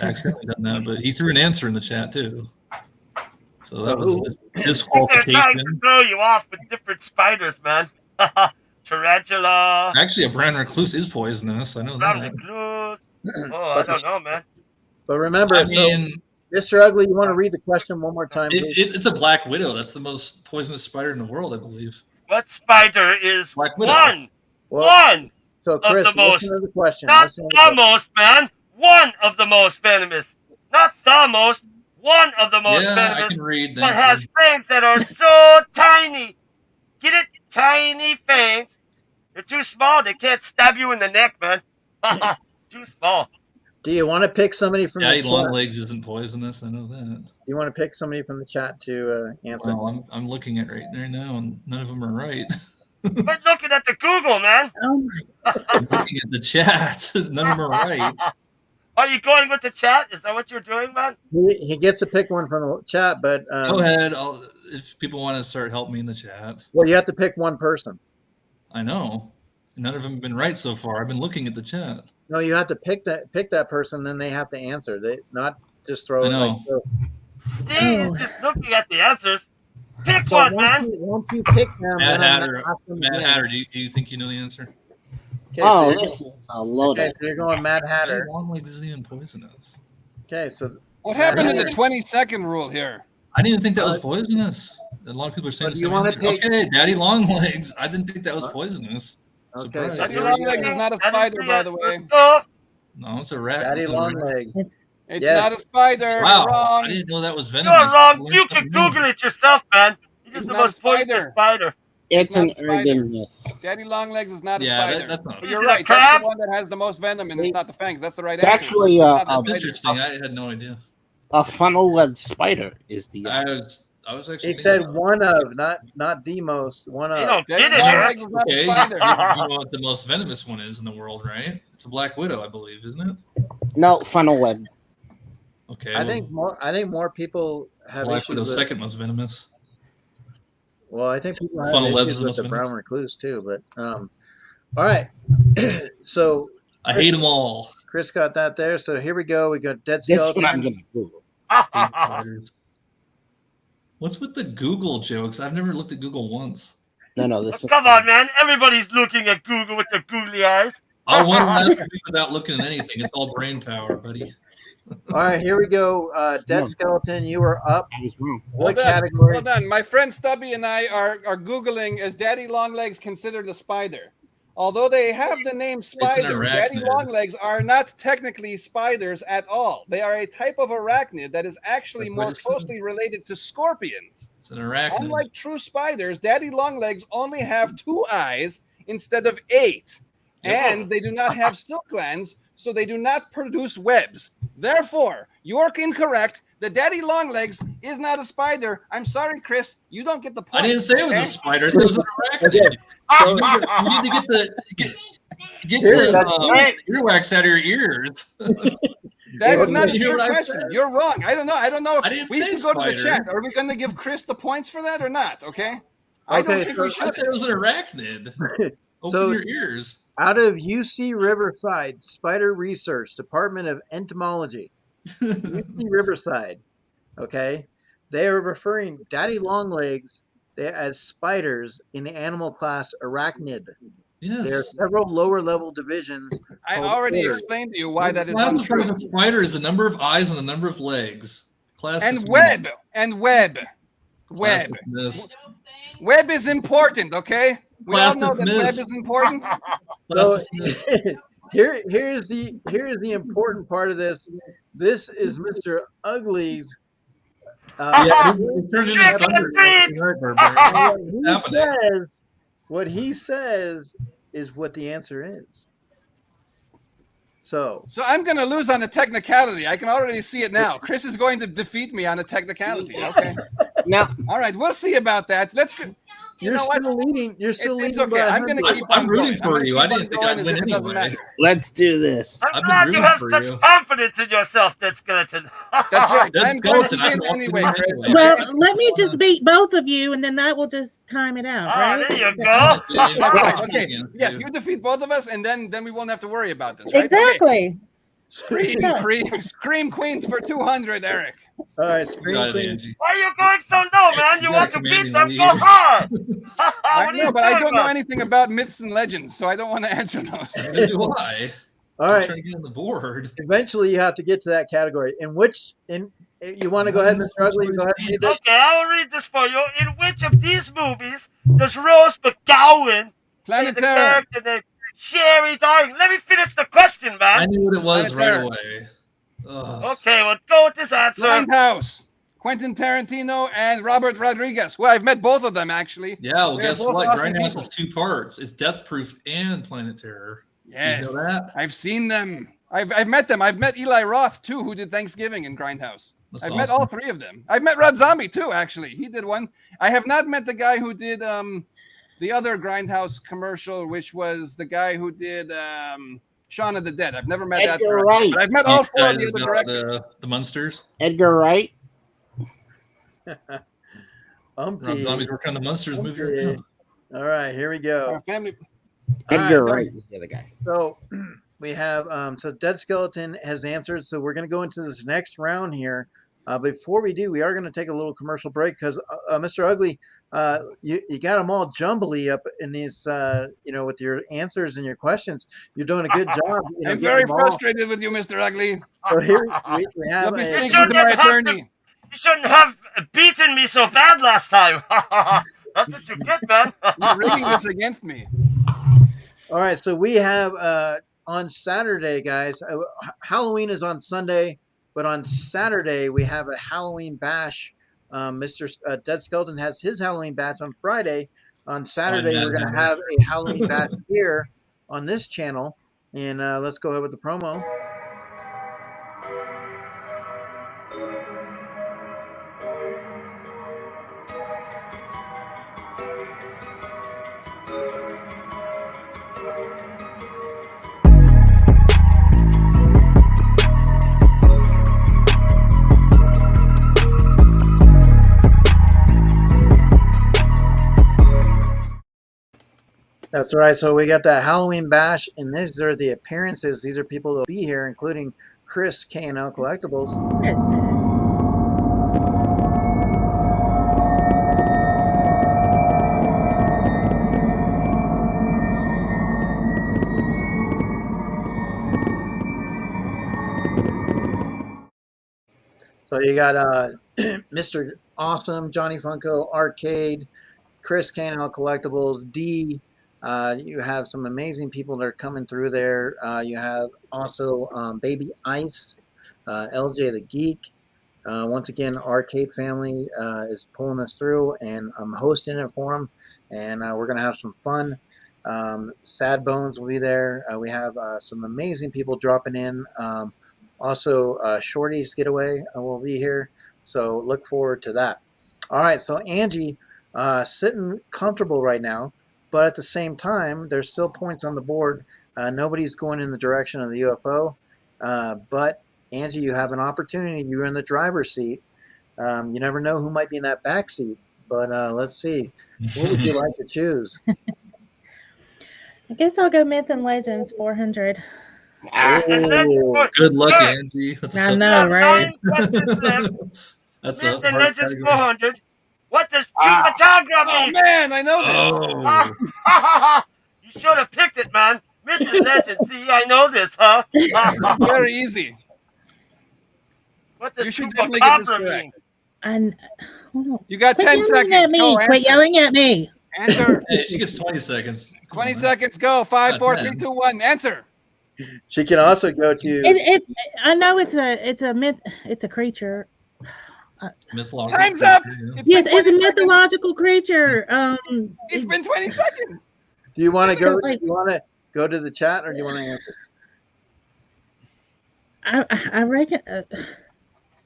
accidentally done that, but he threw an answer in the chat too. So that was They're trying to disqualification. throw you off with different spiders, man. Tarantula. Actually, a brown recluse is poisonous. I know Brown that. recluse. Oh, I don't know, man. But remember, I mean, Mr. Ugly, you want to read the question one more time, please? it's a black widow. That's the most poisonous spider in the world, I believe. What spider is Black widow. one So, of Chris, the most, listen to the question. not Listen to the question. most, man. One of the most venomous. Not the most. One of the most Yeah, I venomous. can read But that. has fangs that are so tiny. Get it? Tiny fangs. They're too small. They can't stab you in the neck, man. Too small. Do you want to pick somebody from Daddy the chat? long legs isn't poisonous. I know that. Do you want to pick somebody from the chat to answer? Well, I'm looking at right now, and none of them are right. Quit looking at the Google, man. Oh my. I'm looking at the chat. None of them are right. Are you going with the chat? Is that what you're doing, man? He gets to pick one from the chat, but Go ahead. If people want to start, help me in the chat. well, you have to pick one person. I know. None of them have been right so far. I've been looking at the chat. No, you have to pick that person, then they have to answer. They not just throw I it like know. so. See, he's just looking at the answers. Pick So one, once man. once you pick them, Mad then I'm Hatter, gonna ask them Mad again. Hatter, do you think you know the answer? Okay, Oh, so this is a load okay, of. so you're going Mad Hatter. Daddy long legs isn't even poisonous. Okay, so What happened to the Hatter. 20-second rule here? I didn't think that was poisonous. A lot of people are saying But the you same wanna thing. pick- Okay, Daddy long legs. I didn't think that was poisonous. okay, Surprise. so Daddy here long we legs go. is not a That is spider, the by the answer. way. Let's go. No, it's a rat. Daddy It's a long rat. legs. It's. It's Yes. not a spider. Wow, You're wrong. I didn't know that was You're venomous. wrong. You can Google it yourself, man. It is It's the not a most poisonous spider. spider. It's not an a spider. urban myth. Daddy long legs is not a Yeah, spider. that's not. But you're Is it a right. That's crab? the one that has the most venom, and it's not the fangs. That's the right It's answer. actually It's not the a That's spider. interesting. I had no idea. funnel-webbed spider is the. I was actually. He thinking said about one of, not the most. One You of. don't Daddy get it long here. legs is not Okay, a spider. you know what the most venomous one is in the world, right? It's a black widow, I believe, isn't it? No, funnel-webbed. Okay. I think more people have black issues widow's with. second most venomous. Well, I think people have Funnel webs issues is the with the most brown venomous. recluse too. But all right. So I hate them all. Chris got that there. So here we go. We got dead This skeleton. one I'm gonna Google. Hate spiders. What's with the Google jokes? I've never looked at Google once. No, this one. Come on, man. Everybody's looking at Google with their googly eyes. I'll one last week without looking at anything. It's all brain power, buddy. All right, here we go. Dead No. skeleton, you are up. I was wrong. What Hold on, category? hold on. My friend Stubby and I are Googling, is Daddy Longlegs considered a spider? Although they have the name spider, Daddy arachnid. Longlegs are not technically spiders at all. They are a type of arachnid that is actually That's what more it said. closely related to scorpions. It's an arachnid. Unlike true spiders, Daddy Longlegs only have 2 eyes instead of 8. Yep. And they do not have silk glands, so they do not produce webs. Therefore, you're incorrect. The Daddy Longlegs is not a spider. I'm sorry, Chris. You don't get the point. I didn't say it was okay? a spider. I said it was an arachnid. So, You need to get Here, that's the right. earwax out of your ears. That is not You the hear true what I question. said? You're wrong. I don't know. I don't know if I didn't we say should go to the spider. chat. Are we going to give Chris the points for that or not? Okay. I Okay, don't think we I should. said it was an arachnid. Open So- your ears. out of UC Riverside Spider Research, Department of Entomology, UC Riverside, okay, they are referring daddy longlegs as spiders in the animal class arachnid. Yes. There are several lower level divisions. I called already orders. explained to you why that is Class of untrue. a spider is the number of eyes and the number of legs. Class And dismissed. web. And web. Class Web. dismissed. Web is important, okay? We all Class know that web dismissed. is important. Class So dismissed. here's the important part of this. This is Mr. Ugly's. Yeah, it turned into Trick or thunder. treat! Right, Barbarian. What he says is what the answer is. So I'm going to lose on a technicality. I can already see it now. Chris is going to defeat me on a technicality. Okay. Now, All right. We'll see about that. Let's go. you're know what? still leading. You're still It's leading. okay. by I'm going to 100. keep on I'm rooting going. for you. I didn't keep think on I'd going win as if it doesn't anyway. matter. Let's do this. I'm I've been glad you rooting have for such you. confidence in yourself, Dead Skeleton. That's right. Dead I'm going to skeleton, I win don't want to anyway, win Chris. anyway. Well, let me just beat both of you, and then that will just time it out, Ah, right? there you go. All right. Okay. Yeah. Yes, you defeat both of us, and then we won't have to worry about this, right? Okay. Exactly. Scream Queens for 200, Eric. All right, You screen got it, queen. Angie. Why are you going so low, man? You You want got to a beat commanding them? Go lead. hard. I What are know, you but I doing, don't know man? anything about myths and legends, so I don't want to answer those. Neither do I. All I'm right. trying to get on the board. Eventually, you have to get to that category. You want to go ahead, Mr. Ugly? Go ahead and read this. Okay, I will read this for you. In which of these movies does Rose McGowan play the Planet Terror. character named Sherry Darling? Let me finish the question, I man. knew what it was Planet right Terror. away. Ugh. Okay, well, go with this answer. Grindhouse. Quentin Tarantino and Robert Rodriguez. Well, I've met both of them, actually. Yeah, well, They're guess both what? awesome Grindhouse people. is 2 parts. It's Death Proof and Planet Terror. Yes. You know that? I've seen them. I've met them. I've met Eli Roth, too, who did Thanksgiving in Grindhouse. That's I've awesome. met all 3 of them. I've met Rob Zombie, too, actually. He did one. I have not met the guy who did the other Grindhouse commercial, which was the guy who did Shaun of the Dead. I've never met that Edgar director, Wright. but I've met all You 4 of the excited other about directors. the Munsters? Edgar Wright. Rob Umpty. Zombie's working on the Munsters movie right Okay. now. All right, here we go. Family. All Edgar right, Wright is the other guy. So we have so Dead Skeleton has answered. So we're going to go into this next round here. Before we do, we are going to take a little commercial break because Mr. Ugly, you got them all jumbly up in these, with your answers and your questions. You're doing a good job. I'm getting very them all. frustrated with you, Mr. Ugly. So here we have Let me a, speak Sure to my didn't have attorney. You shouldn't have beaten me so bad last time. That's what you get, man. You're rigging this against me. all right. So we have on Saturday, guys. Halloween is on Sunday, but on Saturday we have a Halloween bash. Mr. Dead Skeleton has his Halloween bash on Friday. On Saturday, we're going to have a Halloween bash here on this channel. And let's go ahead with the promo. That's right. So we got that Halloween bash, and these are the appearances. These are people that will be here, including Chris K&L Collectibles. Yes. So you got Mr. Awesome, Johnny Funko, Arcade, Chris K&L Collectibles, D. You have some amazing people that are coming through there. You have also Baby Ice, LJ the Geek. Once again, Arcade Family is pulling us through, and I'm hosting it for them, and we're going to have some fun. Sad Bones will be there. We have some amazing people dropping in. Also, Shorty's Getaway will be here, so look forward to that. All right, so Angie sitting comfortable right now, but at the same time, there's still points on the board. Nobody's going in the direction of the UFO, but Angie, you have an opportunity. You're in the driver's seat. You never know who might be in that back seat, but let's see. What would you like to choose? I guess I'll go Myth and Legends 400. And then Oh, Good luck, Good. Angie. That's a I tough know, one. right? 9 questions left. That's Myth a and hard Legends category. 400. What does Chupacabra Oh mean? man, I know this. Oh, You should have picked it, man. Myths and legends. See, I know this, huh? Very easy. What does You should definitely get this chupacabra correct. mean? And hold on. You got Quit 10 yelling seconds. at me. Go, Quit answer. yelling at me. Answer. Hey, she gets 20 seconds. 20 seconds. Go. 5, 4, 3, 10. 2, 1. Answer. She can also go to. It I know it's a myth. It's a creature. Mythological Time's up. creature, yeah. It's Yes, been it's a 20 seconds. mythological creature. It's been 20 seconds. Do you want to go? Like- Do you want to go to the chat, or do you want to answer? I reckon.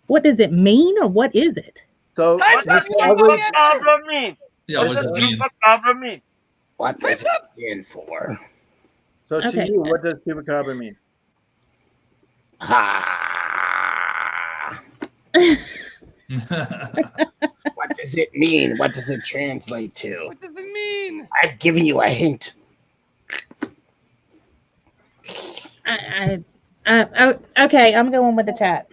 What does it mean, or what is it? So, Time's up. Mr. Ugly, Chupacabra mean? Yeah, What what does does it mean? chupacabra mean? What does it stand for? so to Okay. you, what does chupacabra mean? Ha! What does it mean? What does it translate to? What does it mean? I've given you a hint. Okay, I'm going with the chat.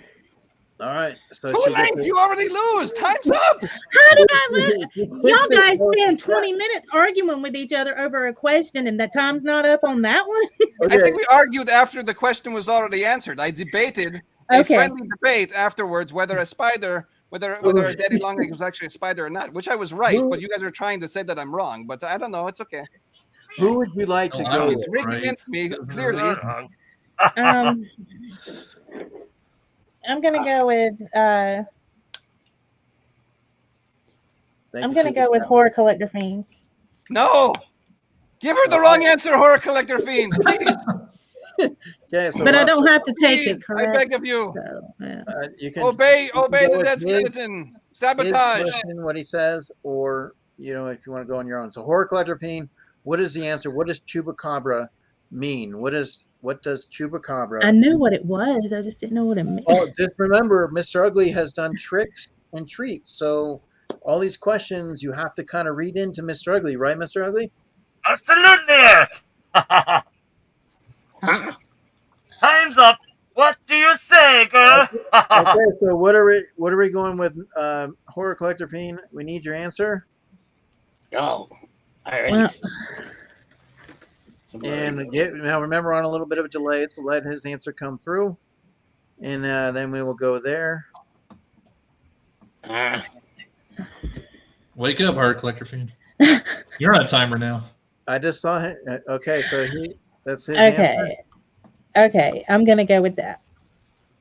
All right. So Who she gets lanked? You already lose. Time's up. How did I let y'all guys it. spend 20 minutes arguing with each other over a question and the time's not up on that one? I Okay. think we argued after the question was already answered. I debated a Okay. friendly debate afterwards whether a spider, whether a daddy long leg was actually a spider or not, which I was right, but you guys are trying to say that I'm wrong. But I don't know. It's okay. Who would you like to Oh, go I with? It's rigged Right. against me, clearly. I'm gonna go with Thank I'm you, gonna go with Chupacabra. Horror Collector Fiend. No. Give her the wrong answer, Horror Collector Fiend. Please. Okay, so But I Rob, don't have to take Please, it, I correct? beg of you. So, yeah. you can Obey you can the go with dead his- skeleton. his Sabotage. question, what he says, or if you want to go on your own. So Horror Collector Fiend, what is the answer? What does chupacabra mean? What does chupacabra? I knew what it was. I just didn't know what it meant. Oh, just remember, Mr. Ugly has done tricks and treats. So all these questions you have to kind of read into Mr. Ugly, right, Mr. Ugly? Absolutely. Huh? Time's up. What do you say, girl? Okay, so what are we going with, Horror Collector Fiend? We need your answer. Oh, I already Well- see. And now remember, on a little bit of a delay, so let his answer come through, and then we will go there. Ah, Wake up, Heart Collector Fiend. You're on a timer now. I just saw it. Okay, so that's his answer. Okay. Okay, I'm gonna go with that.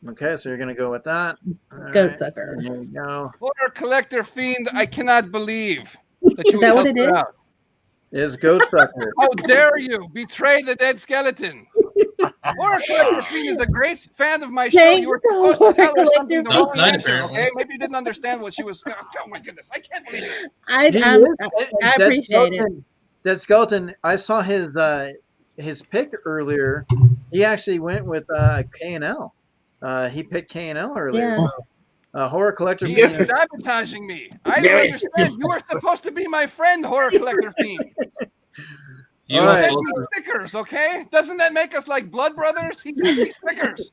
Okay, so you're gonna go with that. All Goat right, sucker. There you go. Horror Collector Fiend, I cannot believe that you Is that would what help it her is? out. It's Goat Sucker. How dare you betray the dead skeleton? Horror Collector Fiend is a great fan of my show. Thanks, You were supposed to tell her Horror something the Collector wrong Fiend. answer, Apparently. okay? Maybe you didn't understand what she was. Oh my goodness, I can't believe this. I appreciate it. Dead Skeleton. I saw his pick earlier. He actually went with K&L. He picked K&L earlier. Yeah. So, Horror Collector He Fiend. is sabotaging me. I don't understand. You are supposed to be my friend, Horror Collector Fiend. You All right. Send me stickers, okay? Doesn't that make us like blood brothers? He sent me stickers.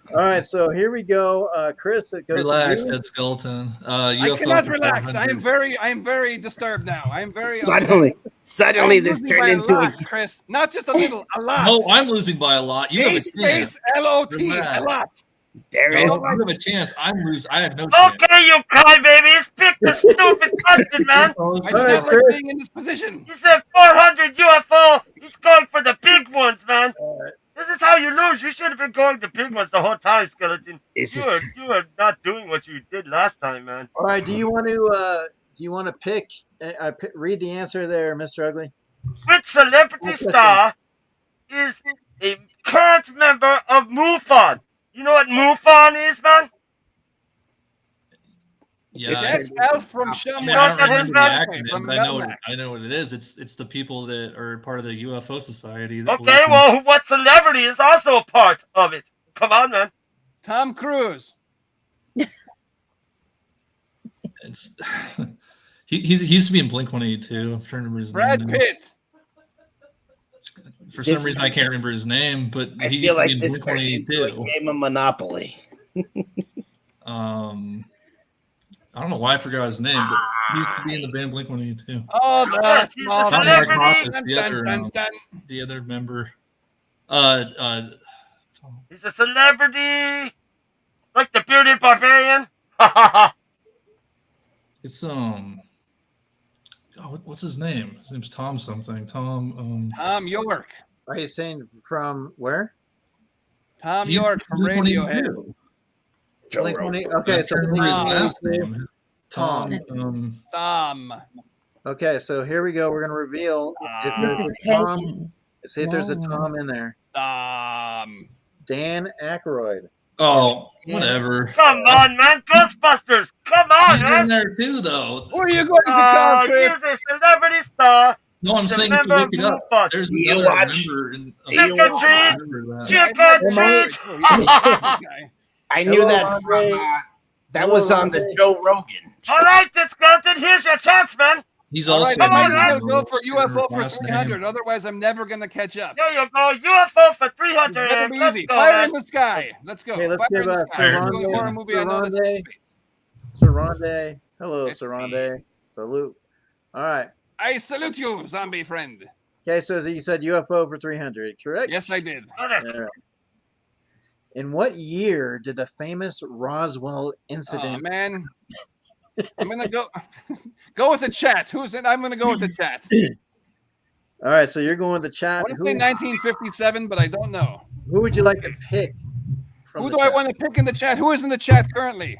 All right, so here we go. Chris, it goes Relax, to you. Dead Skeleton. I UFO cannot for relax. I 500. am very disturbed now. I am very Suddenly I'm this losing turned by a into lot, Chris. Not just a little, a lot. No, I'm losing by a lot. You have A a chance. space LOT, Relax. a lot. there No, is you have a chance. I'm losing. I have no chance. Okay, you crybabies. Pick the stupid question, man. I All do right, not like Chris. being in this position. He said 400 UFO. He's going for the big ones, man. This is how you lose. You should have been going the big ones the whole time, Skeleton. This is You are not doing what you did last time, man. All right, do you want to pick? Read the answer there, Mr. Ugly. Which celebrity star is a current member of MUFON? You know what MUFON is, man? Yeah, It's I, XL from I Shaman. mean, I don't that remember is the not- acronym, from but I Melmac. know what it is. It's the people that are part of the UFO Society. That Okay, believe in- well, what celebrity is also a part of it? Come on, man. Tom Cruise. it's he used to be in Blink 182. I'm trying to remember his Brad name. Pitt. For some reason, I can't remember his name, but I he feel like used to this be in turned into a Blink 182. game of Monopoly. I don't know why I forgot his name, but he used to be in the band Blink-182. Oh, the Yes, he's small a Not Mark celebrity. Hoppus, the other member. Tom. He's a celebrity. Like the bearded barbarian. It's God, what's his name? His name's Tom something. Tom. Tom York. Are you saying from where? Tom He's York from Radiohead. Blink-182. Okay, I so can't remember his last Blink-182. name. Tom. Tom. Okay, so here we go. We're gonna reveal if there's This a is Tom. taking See if there's a long. Tom in there. Dan Aykroyd. Oh, whatever. Come on, man. Ghostbusters. Come on, He's in man. there too, though. Who are you going to call, He Chris? is a celebrity star. No, I'm He's a saying member to of look it up. Goofball. There's Do you another watch- member in. do you Trick or watch- treat. Remember that. Trick or treat. I knew Hello, that from Andre. that Hello, was on the Andre. Joe Rogan. All right, it's Skeleton. Here's your chance, man. He's All also. right, Come on, in man. I'll go for the UFO for last 300. name. Otherwise, I'm never going to catch up. There you go. UFO for It's 300. better Eric. be Let's easy. go, Fire man. in the sky. Let's go. Okay, let's Fire give in the sky. Fire in We're the doing a horror sky. movie. I know that's in Sarande. space. Sarande. Hello, Let's see. Sarande. Salute. All right. I salute you, zombie friend. Okay, so you said UFO for 300, correct? Yes, I did. All right. In what year did the famous Roswell Oh, incident? man. I'm going to go with the chat. Who's in? I'm going to go with the chat. All right, so you're going with the I chat. want to say 1957, but I don't know. Who would you like to pick? From Who the do I chat? want to pick in the chat? Who is in the chat currently?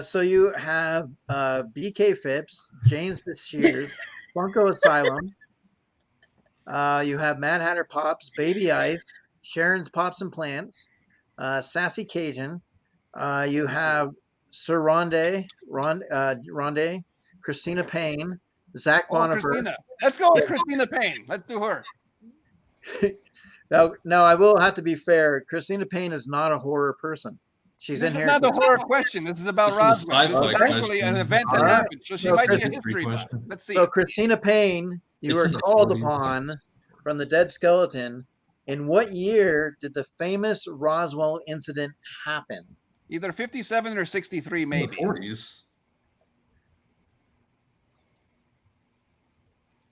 So you have BK Phipps, James Shears, Funko Asylum. You have Mad Hatter Pops, Baby Ice, Sharon's Pops and Plants, Sassy Cajun. You have Sir Ronde, Christina Payne, Zach Oh, Bonifer. Christina. Let's go with Christina Payne. Let's do her. Now, I will have to be fair. Christina Payne is not a horror person. She's This in is here. not a horror question. This is about This is a Roswell. This is sci-fi actually an question. event that All right. happened. So she No, might be a Christian history buff. question. Let's see. So Christina Payne, you It's were in the called 40s. upon from the dead skeleton. In what year did the famous Roswell incident happen? Either 57 or 63, In the maybe. 40s.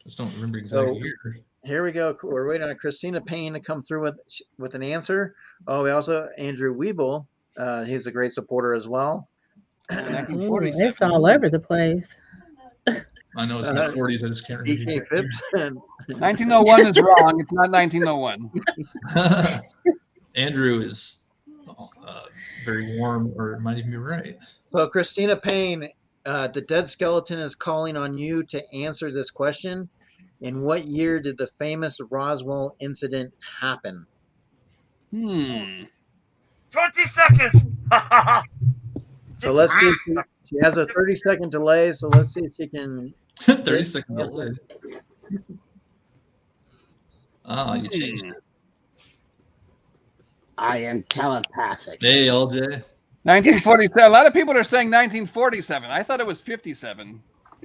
Just don't remember exactly So- year. Here we go. We're waiting on Christina Payne to come through with an answer. Oh, we also Andrew Weeble. He's a great supporter as well. Ooh, 1947. it's all over the place. I know it's in the 40s. I just can't remember. BK the exact year. Phipps. And 1901 is wrong. It's not 1901. Andrew is very warm, or might even be right. so Christina Payne, the dead skeleton is calling on you to answer this question. In what year did the famous Roswell incident happen? 20 seconds. So let's see. If she has a 30-second delay. So let's see if she can. 30 seconds delay. Ah, you changed it. I am telepathic. Hey, LJ. 1947. A lot of people are saying 1947. I thought it was 57.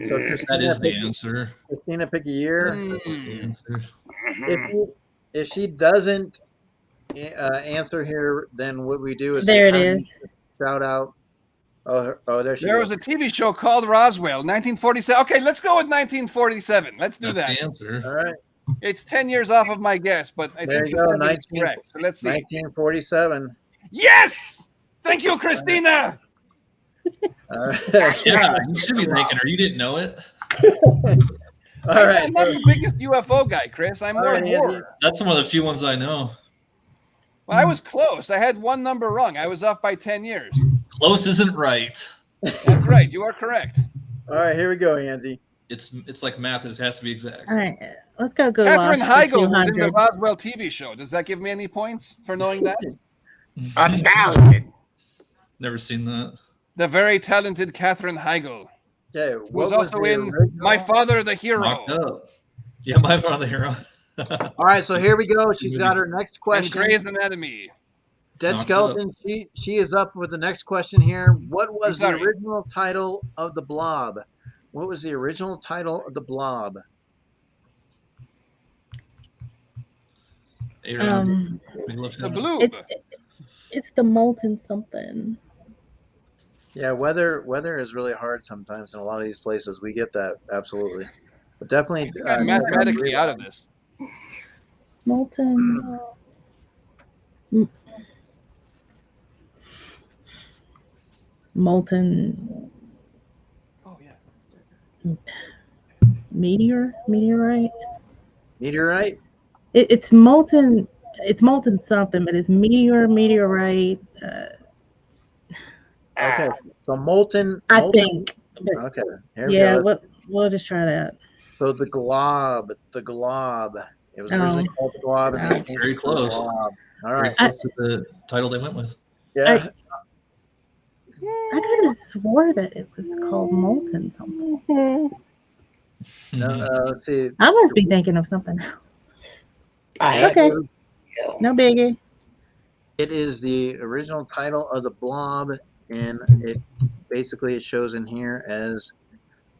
So That Christina, is the pick, answer. Christina, pick a year. The answer. If she doesn't answer here, then what we do is There it have is. you shout out. Oh, there she There goes. was a TV show called Roswell, 1947. Okay, let's go with 1947. Let's do That's that. the answer. All right, It's 10 years off of my guess, but I There think you this go, is 19 correct. So let's see. 1947. Yes! Thank you, Christina. All right. Yeah, you should be thanking her. You didn't know it. All right. I'm not the biggest UFO guy, Chris. I'm All more right, Andy. horror. That's one of the few ones I know. Well, I was close. I had one number wrong. I was off by 10 years. Close isn't right. That's right. You are correct. All right, here we go, Andy. It's like math. It has to be exact. All right, let's go. Go Katherine lost for Heigl was in the 200. Roswell TV show. Does that give me any points for knowing that? 1,000. Never seen that. The very talented Katherine Heigl, Okay, who was what was also the in original? My Father the Hero. Knocked up. Yeah, my father hero. All right, so here we go. She's got her next And question. Grey's Anatomy. Dead Knocked skeleton. She is up with the next question here. What was the sorry. original title of the Blob? What was the original title of the Blob? We left The him. Bloob. It's the molten something. Yeah, weather is really hard sometimes in a lot of these places. We get that, absolutely. But definitely I think I'm mathematically out of this. Molten. Molten Oh yeah. meteorite. meteorite. It's molten. It's molten something, but it's meteorite. Okay, so molten. I molten think. But okay, here we yeah, go. we'll just try that. So the glob. It was originally called the glob, and they changed Very it to the close. glob. All Very right. close to the title they went with. Yeah. I could have swore that it was called molten something. Let's see. I must be thinking of something else. Yeah, Okay. No biggie. It is the original title of the blob, and it basically it shows in here as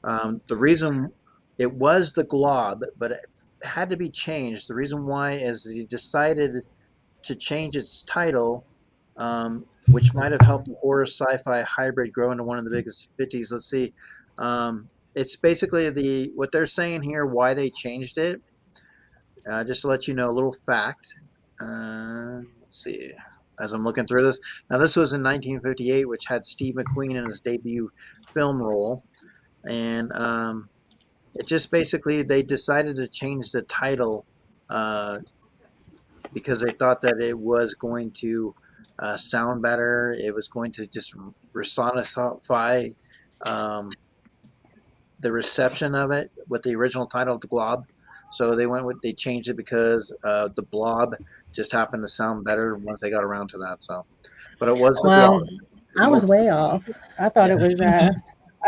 the reason it was the glob, but it had to be changed. The reason why is he decided to change its title, which might have helped the horror sci-fi hybrid grow into one of the biggest 50s. Let's see. It's basically what they're saying here, why they changed it. Just to let you know, a little fact. Let's see. As I'm looking through this. Now, this was in 1958, which had Steve McQueen in his debut film role. And it just basically, they decided to change the title because they thought that it was going to sound better. It was going to just personify the reception of it with the original title of the Glob. So they changed it because the Blob just happened to sound better once they got around to that. So, but it was the Well, Glob. I was way off. I thought it was.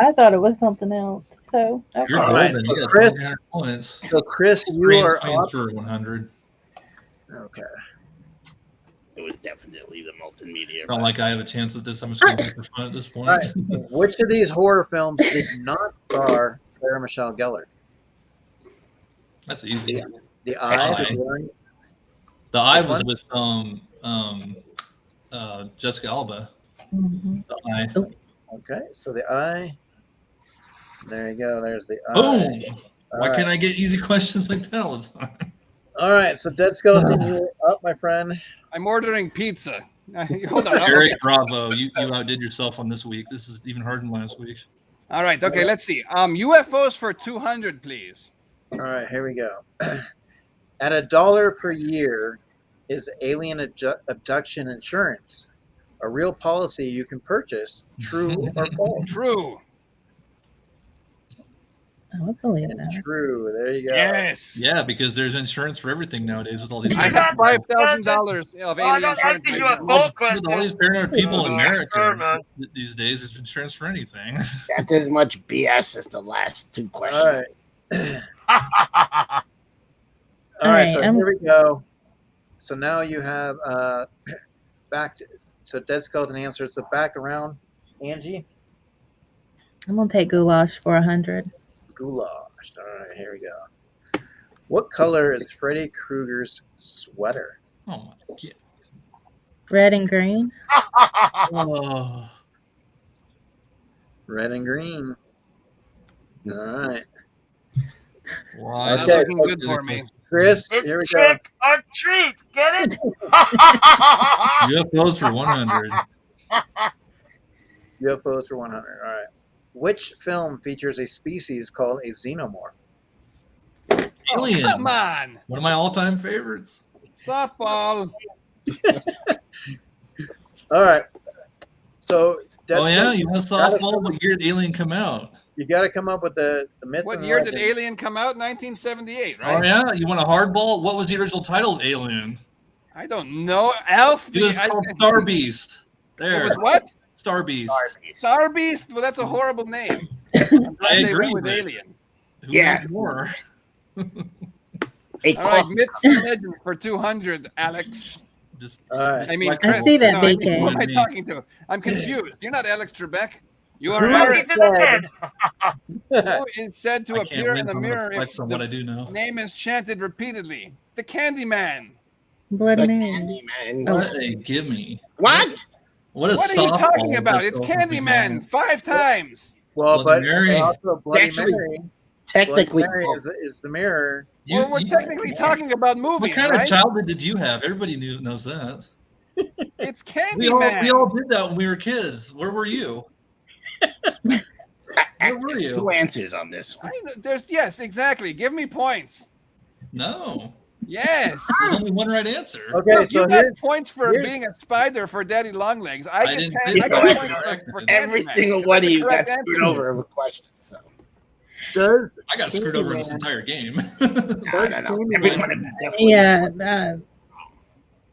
I thought it was something else. So okay. You're All right, golden. so You got Chris- 300 points. So Chris, you Screen are points up. for 100. Okay. It was definitely the molten meteor. Not like I have a chance at this. I'm just going to for fun at this point. All right. Which of these horror films did not star Sarah Michelle Gellar? That's easy. The Eye, Eye. The Boring. The Eye Which was one? with Jessica Alba. Mhm. The Eye. Okay, so The Eye. There you go. There's The Eye. Boom! All Why right. can't I get easy questions like that all the time? All right, so Dead Skeleton, you're up, my friend. I'm ordering pizza. Hold on. Eric, bravo. You outdid yourself on this week. This is even harder than last week. All right. Okay. Let's see. UFOs for 200, please. All right, here we go. At $1 per year is alien abduction insurance, a real policy you can purchase. True or false? True. I was believing that. True. There you go. Yes. Yeah, because there's insurance for everything nowadays with all these. I have $5,000 of Oh, I alien don't like insurance. the right now. UFO With all these question. paranoid people in Sure, America man. these days, there's insurance for anything. That's as much BS as the last two All questions. right. All right, so here we go. So now you have so Dead Skeleton answers. So back around, Angie. I'm gonna take goulash for 100. Goulash. All right, here we go. What color is Freddy Krueger's sweater? Oh my god. Red and green. Oh. Red and green. All right. Why? Okay, Not looking good for me. Chris, It's here we go. trick or treat. Get it? UFOs for 100. UFOs for 100. All right. Which film features a species called a xenomorph? Alien. Come on. One of my all-time favorites. Softball. All right. So, Oh yeah, you want gotta softball? come- What year did Alien come out? You got to come up with the myth. What and year did legend. Alien come out? 1978, right? Oh yeah, you want a hardball? What was the original title of Alien? I don't know. Alf. It was called Star Beast. There. It was what? Star Beast. Star Beast? Well, that's a horrible name. I'm glad I they agree went with with it. Alien. Who Yeah. knows more? A All right, coffee myths and legends for 200, Alex. Just, All right. I mean, like- Chris. I see that, No, I mean, BK. who am I talking to? I'm confused. You're not Alex Trebek. You are Who Talking Eric, to the dead. who is said to I can't appear win. in the I'm gonna mirror flex if on what I the do know. name is chanted repeatedly. The Candyman. Blood the Moon. Candyman. Oh. What a gimme. What? What What are you talking about? It's Candyman 5 times. Well, Bloody but Mary. also Bloody Actually, Mary. Technically, Bloody Mary is the mirror. Well, we're technically talking about movies, What kind right? of childhood did you have? Everybody knows that. It's We Candyman. all did that when we were kids. Where were you? Where were There's you? 2 answers on this one. Yes, exactly. Give me points. No. Yes. There's only one right answer. Okay, Look, so you got here, points for here- being a spider for Daddy Longlegs. I I didn't get say I that. got points for Every Candyman. single one of That's the you got correct screwed answer. over of a question. So does I got screwed over in this entire game. I don't know. Every one of you definitely. Yeah.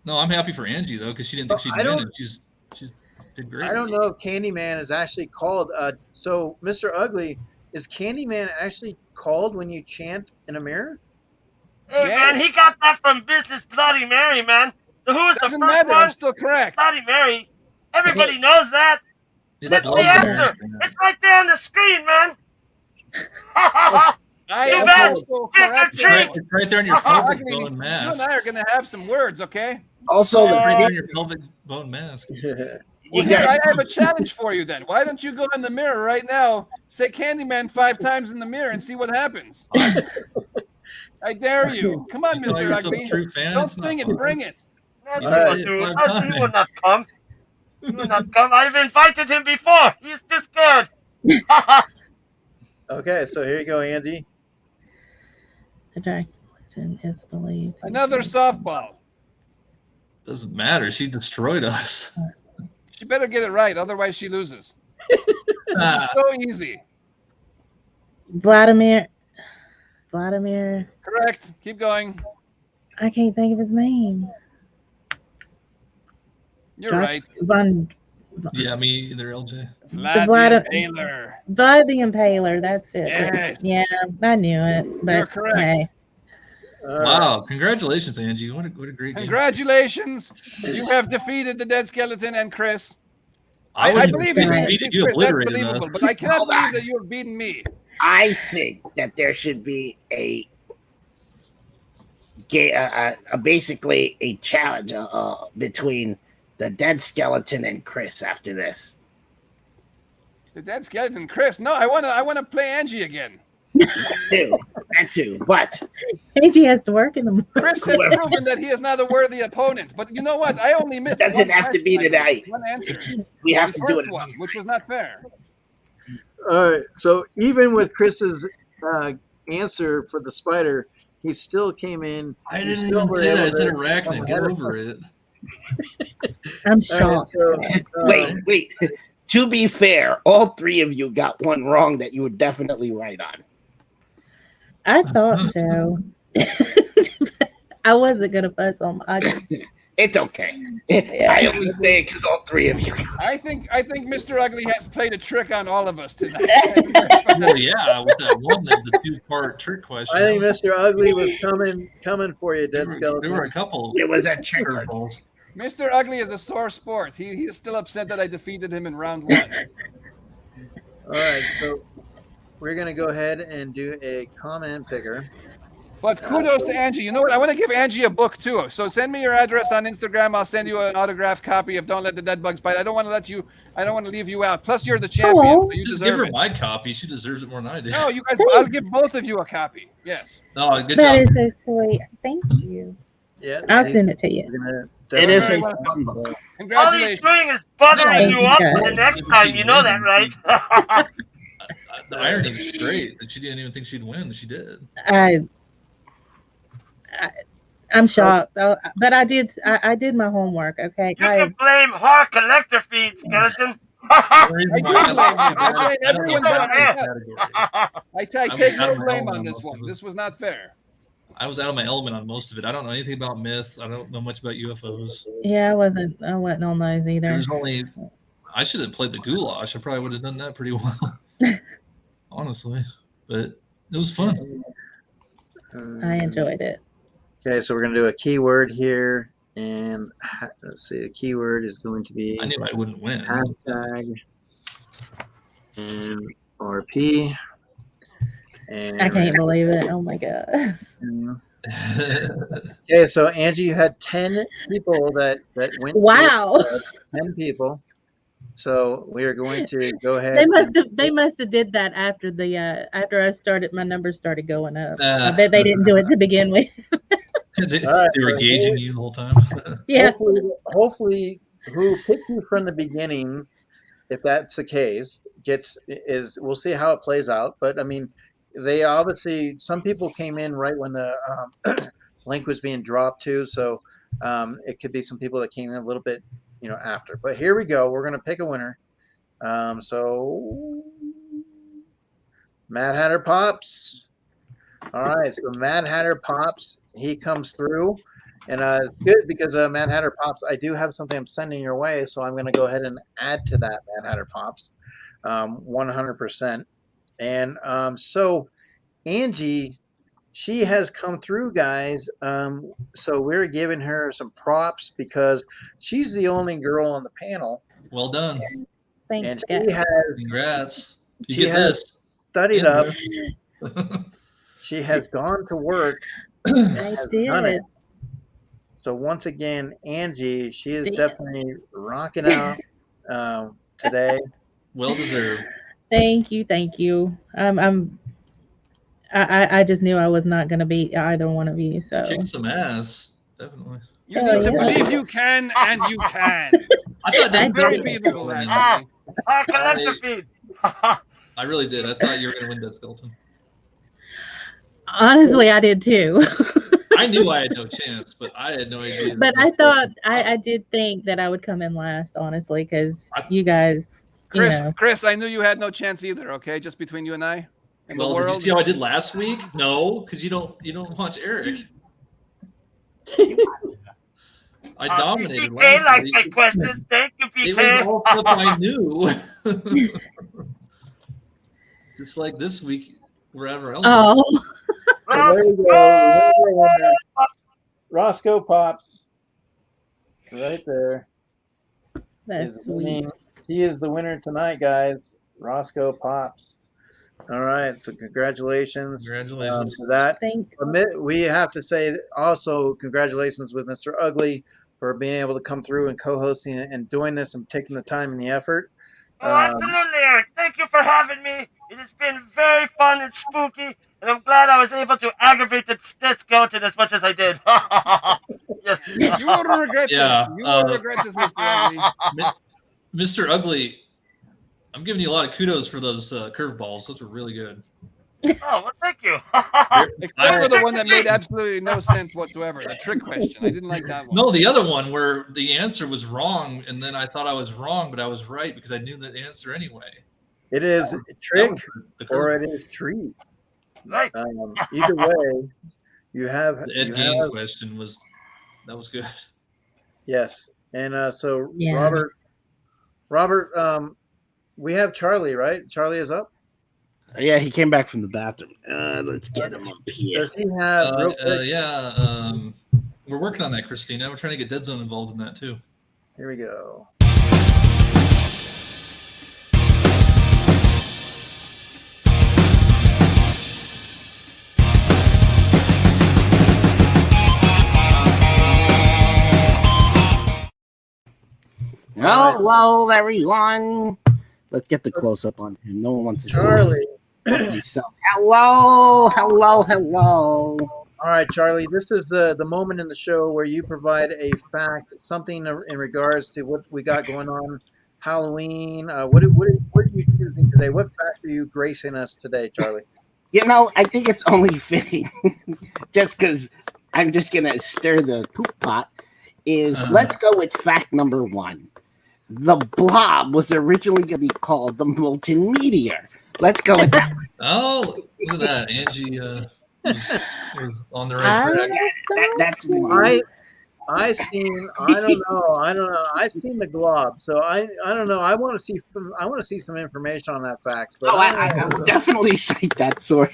No, I'm happy for Angie though, because she didn't think she'd I win, don't- and she's did great. I don't know if Candyman is actually called. So, Mr. Ugly, is Candyman actually called when you chant in a mirror? Hey, man, he got that from Business Bloody Mary, man. So who's the Doesn't first matter. one? I'm still correct. Bloody Mary. Everybody knows that. It's That's the Bloody Mary. answer. It's right there on the screen, man. I Too am bad. also Get correct. the treat. It's right there in your pelvic Ugly, bone you and mask. I are going to have some words, okay? Also, It's right the there in your pelvic bone mask. Well, You here, guys- I have a challenge for you then. Why don't you go in the mirror right now, say Candyman 5 times in the mirror and see what happens? I dare you. Come on, You call Mr. yourself Ugly. a true fan? Don't It's not sting it, fun. bring it. No, You no, did it dude. 5 No, he times. will not come. He will not come. I've invited him before. He's too scared. Okay, so here you go, Angie. The Dracula legend is believed. Another softball. Doesn't matter. She destroyed us. She better get it right, otherwise she loses. Ah, It's so easy. Vladimir. Correct. Keep going. I can't think of his name. You're right. yeah, me either, LJ. Vlad Impaler. Vlad the Impaler. That's it. Yes. Yeah, I knew it. But You're correct. hey. Wow, congratulations, Angie. What a great game. Congratulations. You have defeated the Dead Skeleton and Chris. I wouldn't believe have you. defeated you, Chris, that's obliterated believable, us. but I cannot Hold believe on. that you have beaten me. I think that there should be basically a challenge between the Dead Skeleton and Chris after this. The Dead Skeleton and Chris. No, I wanna play Angie again. That too. But Angie has to work in the morning. Chris has proven that he is not a worthy opponent. But you know what? I only missed Doesn't one have to be question. tonight. One answer. we have The to do first it. one, which was not fair. All right, so even with Chris's answer for the spider, he still came in. I you didn't still even were say that. I able said to arachnid. come Get ahead of over it. I'm All right, shocked. so, Wait. To be fair, all 3 of you got one wrong that you were definitely right on. I thought so. I wasn't gonna fuss on. It's okay. I only say it because all 3 of you. I think Mr. Ugly has played a trick on all of us tonight. Well, yeah, with that one, that's a 2-part trick question. I think Mr. Ugly was coming for you, Dead there Skeleton. were a couple. It was a trick. curveballs. Mr. Ugly is a sore sport. He is still upset that I defeated him in round 1. All right, so we're gonna go ahead and do a comment picker. But kudos to Angie. You know what? I want to give Angie a book too. So send me your address on Instagram. I'll send you an autographed copy of "Don't Let the Dead Bugs Bite." I don't want to leave you out. Plus, you're the champion, so you Just give deserve her it. my copy. She deserves it more than I do. No, you guys. I'll give both of you a copy. Yes. No, good That job. is so sweet. Thank you. Yeah, I'll send it to you. It is a Very fun book. All he's Congratulations. doing is buttering Thank you you, up guys. for the next time. You know that, right? The irony is great that she didn't even think she'd win. She did. I'm shocked, but I did my homework. Okay, You can blame horror collector feed, Skeleton. I do blame you. I blame I don't know everyone if but that's me. a category. I take no I'm blame out on on this most one. of This was not fair. I was out of my element on most of it. I don't know anything about myth. I don't know much about UFOs. Yeah, I wasn't on those either. There's only. I should have played the goulash. I probably would have done that pretty well, honestly. But it was fun. I enjoyed it. Okay, so we're gonna do a keyword here, and let's see. The keyword is going to be I knew I wouldn't win. hashtag and RP. And I can't believe it. Oh my god. Okay, so Angie, you had 10 people that went. Wow. 10 people. So we are going to go ahead. They must have did that after the after my numbers started going up. I Ah. bet they didn't do it to begin with. they, All right, they were so gauging you the whole time. Yeah. Hopefully, who picked you from the beginning, if that's the case, we'll see how it plays out. But I mean, they obviously, some people came in right when the link was being dropped too, so it could be some people that came in a little bit, after. But here we go. We're gonna pick a winner. So Mad Hatter Pops. All right, so Mad Hatter Pops, he comes through. And it's good because Mad Hatter Pops, I do have something I'm sending your way, so I'm going to go ahead and add to that, Mad Hatter Pops, 100%. And so Angie, she has come through, guys. So we're giving her some props because she's the only girl on the panel. Well done. Thanks, And guys. she has Congrats. You she get has this. studied And up. this. She has gone to work. I has did. done it. So once again, Angie, she is Damn. definitely rocking out today. Well deserved. Thank you. I just knew I was not going to beat either one of you. So Kicked some ass. Definitely. You Hell need to yeah. believe you can, and you can. I thought I that Very did. beatable, win. Angie. Collector feed. I really did. I thought you were going to win that skeleton. honestly, I did too. I knew I had no chance, but I had no idea. But I thought I did think that I would come in last, honestly, because you guys, Chris, I knew you had no chance either. Okay, just between you and I. In Well, the did you world. see how I did last week? No, because you don't watch Eric. I dominated PK last like week. my questions. Thank you, It PK. was all stuff I knew. Just like this week, wherever else. Oh, So there you go. Remember, Roscoe Pops. Right there. that's is sweet. winning. He is the winner tonight, guys. Roscoe Pops. All right. So congratulations. Congratulations. For that. Thanks. We have to say also congratulations with Mr. Ugly for being able to come through and co-hosting and doing this and taking the time and the effort. Oh, absolutely, Eric. Thank you for having me. It has been very fun and spooky, and I'm glad I was able to aggravate the skeleton as much as I did. Yes. You will regret Yeah, this. You will regret this, Mr. Ugly. Mr. Ugly, I'm giving you a lot of kudos for those curveballs. Those were really good. Oh, well, thank you. Except for the one that made absolutely no sense whatsoever. The trick question. I didn't like that one. No, the other one where the answer was wrong, and then I thought I was wrong, but I was right because I knew the answer anyway. It is a trick The or curve- it is treat. Right. Either way, you have the Ed you Gein have- question was good. yes. And so Yeah. Robert, we have Charlie, right? Charlie is up. Yeah, he came back from the bathroom. Let's get him up here. Does he have real quick? We're working on that, Christina. We're trying to get Dead Zone involved in that too. Here we go. Hello, everyone. Let's get the close up on him. No one wants to Charlie. see himself. Hello. All right, Charlie. This is the moment in the show where you provide a fact, something in regards to what we got going on, Halloween. What are you choosing today? What fact are you gracing us today, Charlie? I think it's only fitting, just because I'm just gonna stir the poop pot. Let's go with fact number 1. The blob was originally going to be called the molten meteor. Let's go with that. Oh, look at that. Angie was on the right track. That's I don't know. I seen the glob, so I don't know. I want to see some information on that fact. But I will definitely cite that source.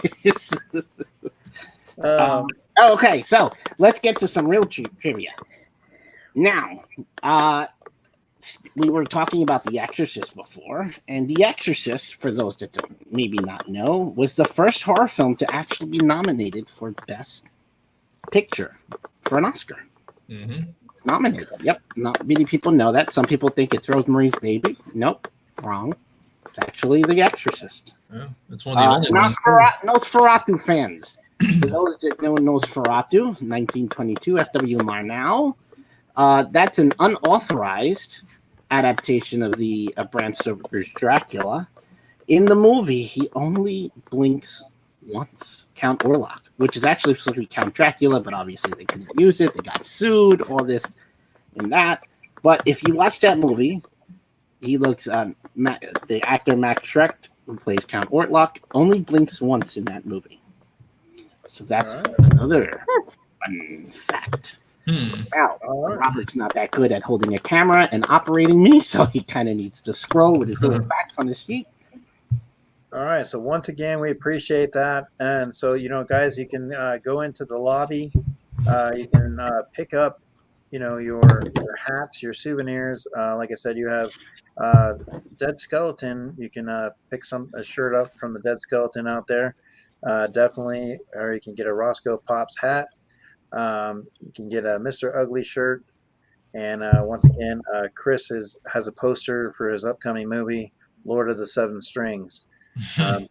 Okay, so let's get to some real trivia. Now, we were talking about The Exorcist before, and The Exorcist, for those that don't maybe not know, was the first horror film to actually be nominated for Best Picture for an Oscar. Mm-hmm. It's nominated. Yep. Not many people know that. Some people think it's Rosemary's Baby. Nope. Wrong. It's actually The Exorcist. Yeah, it's one of the only ones. Nosferatu fans. For those that know Nosferatu, 1922, F.W. Murnau. That's an unauthorized adaptation of the Bram Stoker's Dracula. In the movie, he only blinks once, Count Orlok, which is actually supposed to be Count Dracula, but obviously they couldn't use it. They got sued, all this and that. But if you watch that movie, he looks, the actor Max Schreck, who plays Count Orlok, only blinks once in that movie. So that's another fun fact. Now, Robert's not that good at holding a camera and operating me, so he kind of needs to scroll with his little facts on his sheet. All right. So once again, we appreciate that. And so, guys, you can go into the lobby. You can pick up, your hats, your souvenirs. Like I said, you have Dead Skeleton. You can pick a shirt up from the Dead Skeleton out there. Definitely. Or you can get a Roscoe Pops hat. You can get a Mr. Ugly shirt. And once again, Chris has a poster for his upcoming movie, Lord of the Seven Strings. So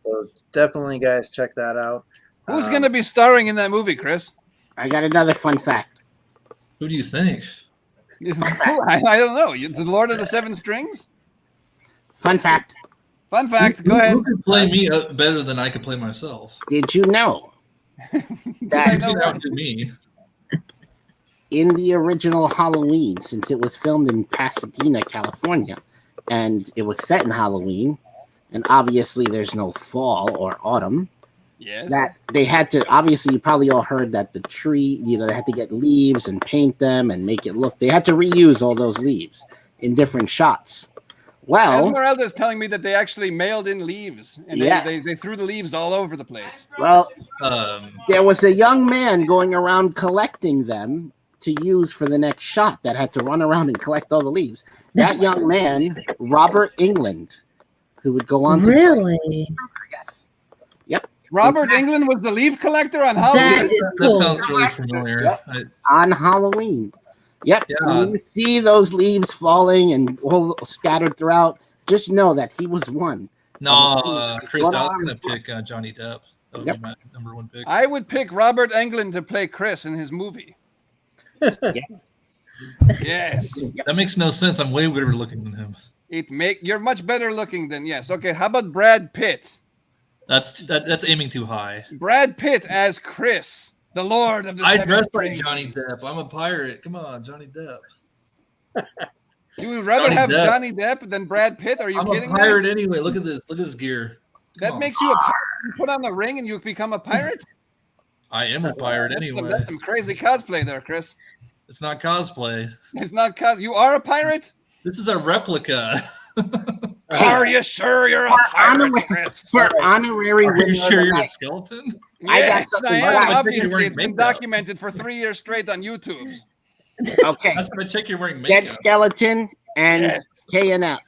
definitely, guys, check that out. Who's going to be starring in that movie, Chris? I got another fun fact. Who do you think? I don't know. The Lord of the Seven Strings? Fun fact. Fun fact. Go ahead. Who could play me better than I could play myself? Did you know that to me? In the original Halloween, since it was filmed in Pasadena, California, and it was set in Halloween, and obviously there's no fall or autumn. Yes. That they had to, obviously you probably all heard that the tree, they had to get leaves and paint them and make it look, they had to reuse all those leaves in different shots. Well, Esmeralda is telling me that they actually mailed in leaves and they threw the leaves all over the place. Well, there was a young man going around collecting them to use for the next shot that had to run around and collect all the leaves. That young man, Robert England, who would go on to yes. Yep. Robert England was the leaf collector on Halloween. That sounds really familiar. Yep. On Halloween. Yep. Yeah. When you see those leaves falling and all scattered throughout, just know that he was one. No, Chris, I was going to pick Johnny Depp. That would be my number one pick. I would pick Robert Englund to play Chris in his movie. Yes. Yes. That makes no sense. I'm way better looking than him. You're much better looking than Okay, how about Brad Pitt? That's aiming too high. Brad Pitt as Chris, the Lord of the I Seven dress like Strings. Johnny Depp. I'm a pirate. Come on, Johnny Depp. You would rather Johnny have Depp. Johnny Depp than Brad Pitt? Are you I'm kidding a pirate me? anyway. Look at this. Look at this gear. That makes you a pirate. You put on the ring and you become a pirate? I am a pirate anyway. That's some crazy cosplay there, Chris. It's not cosplay. It's not You are a pirate? This is a replica. Are you sure you're a pirate, Chris? For honorary Are you winner sure of the you're a night. skeleton? I got Yes, something I for am. that. Obviously, wearing it's been makeup. documented for 3 years straight on YouTube. Okay. That's gonna check you're wearing makeup. Dead Skeleton and Yes. K&L.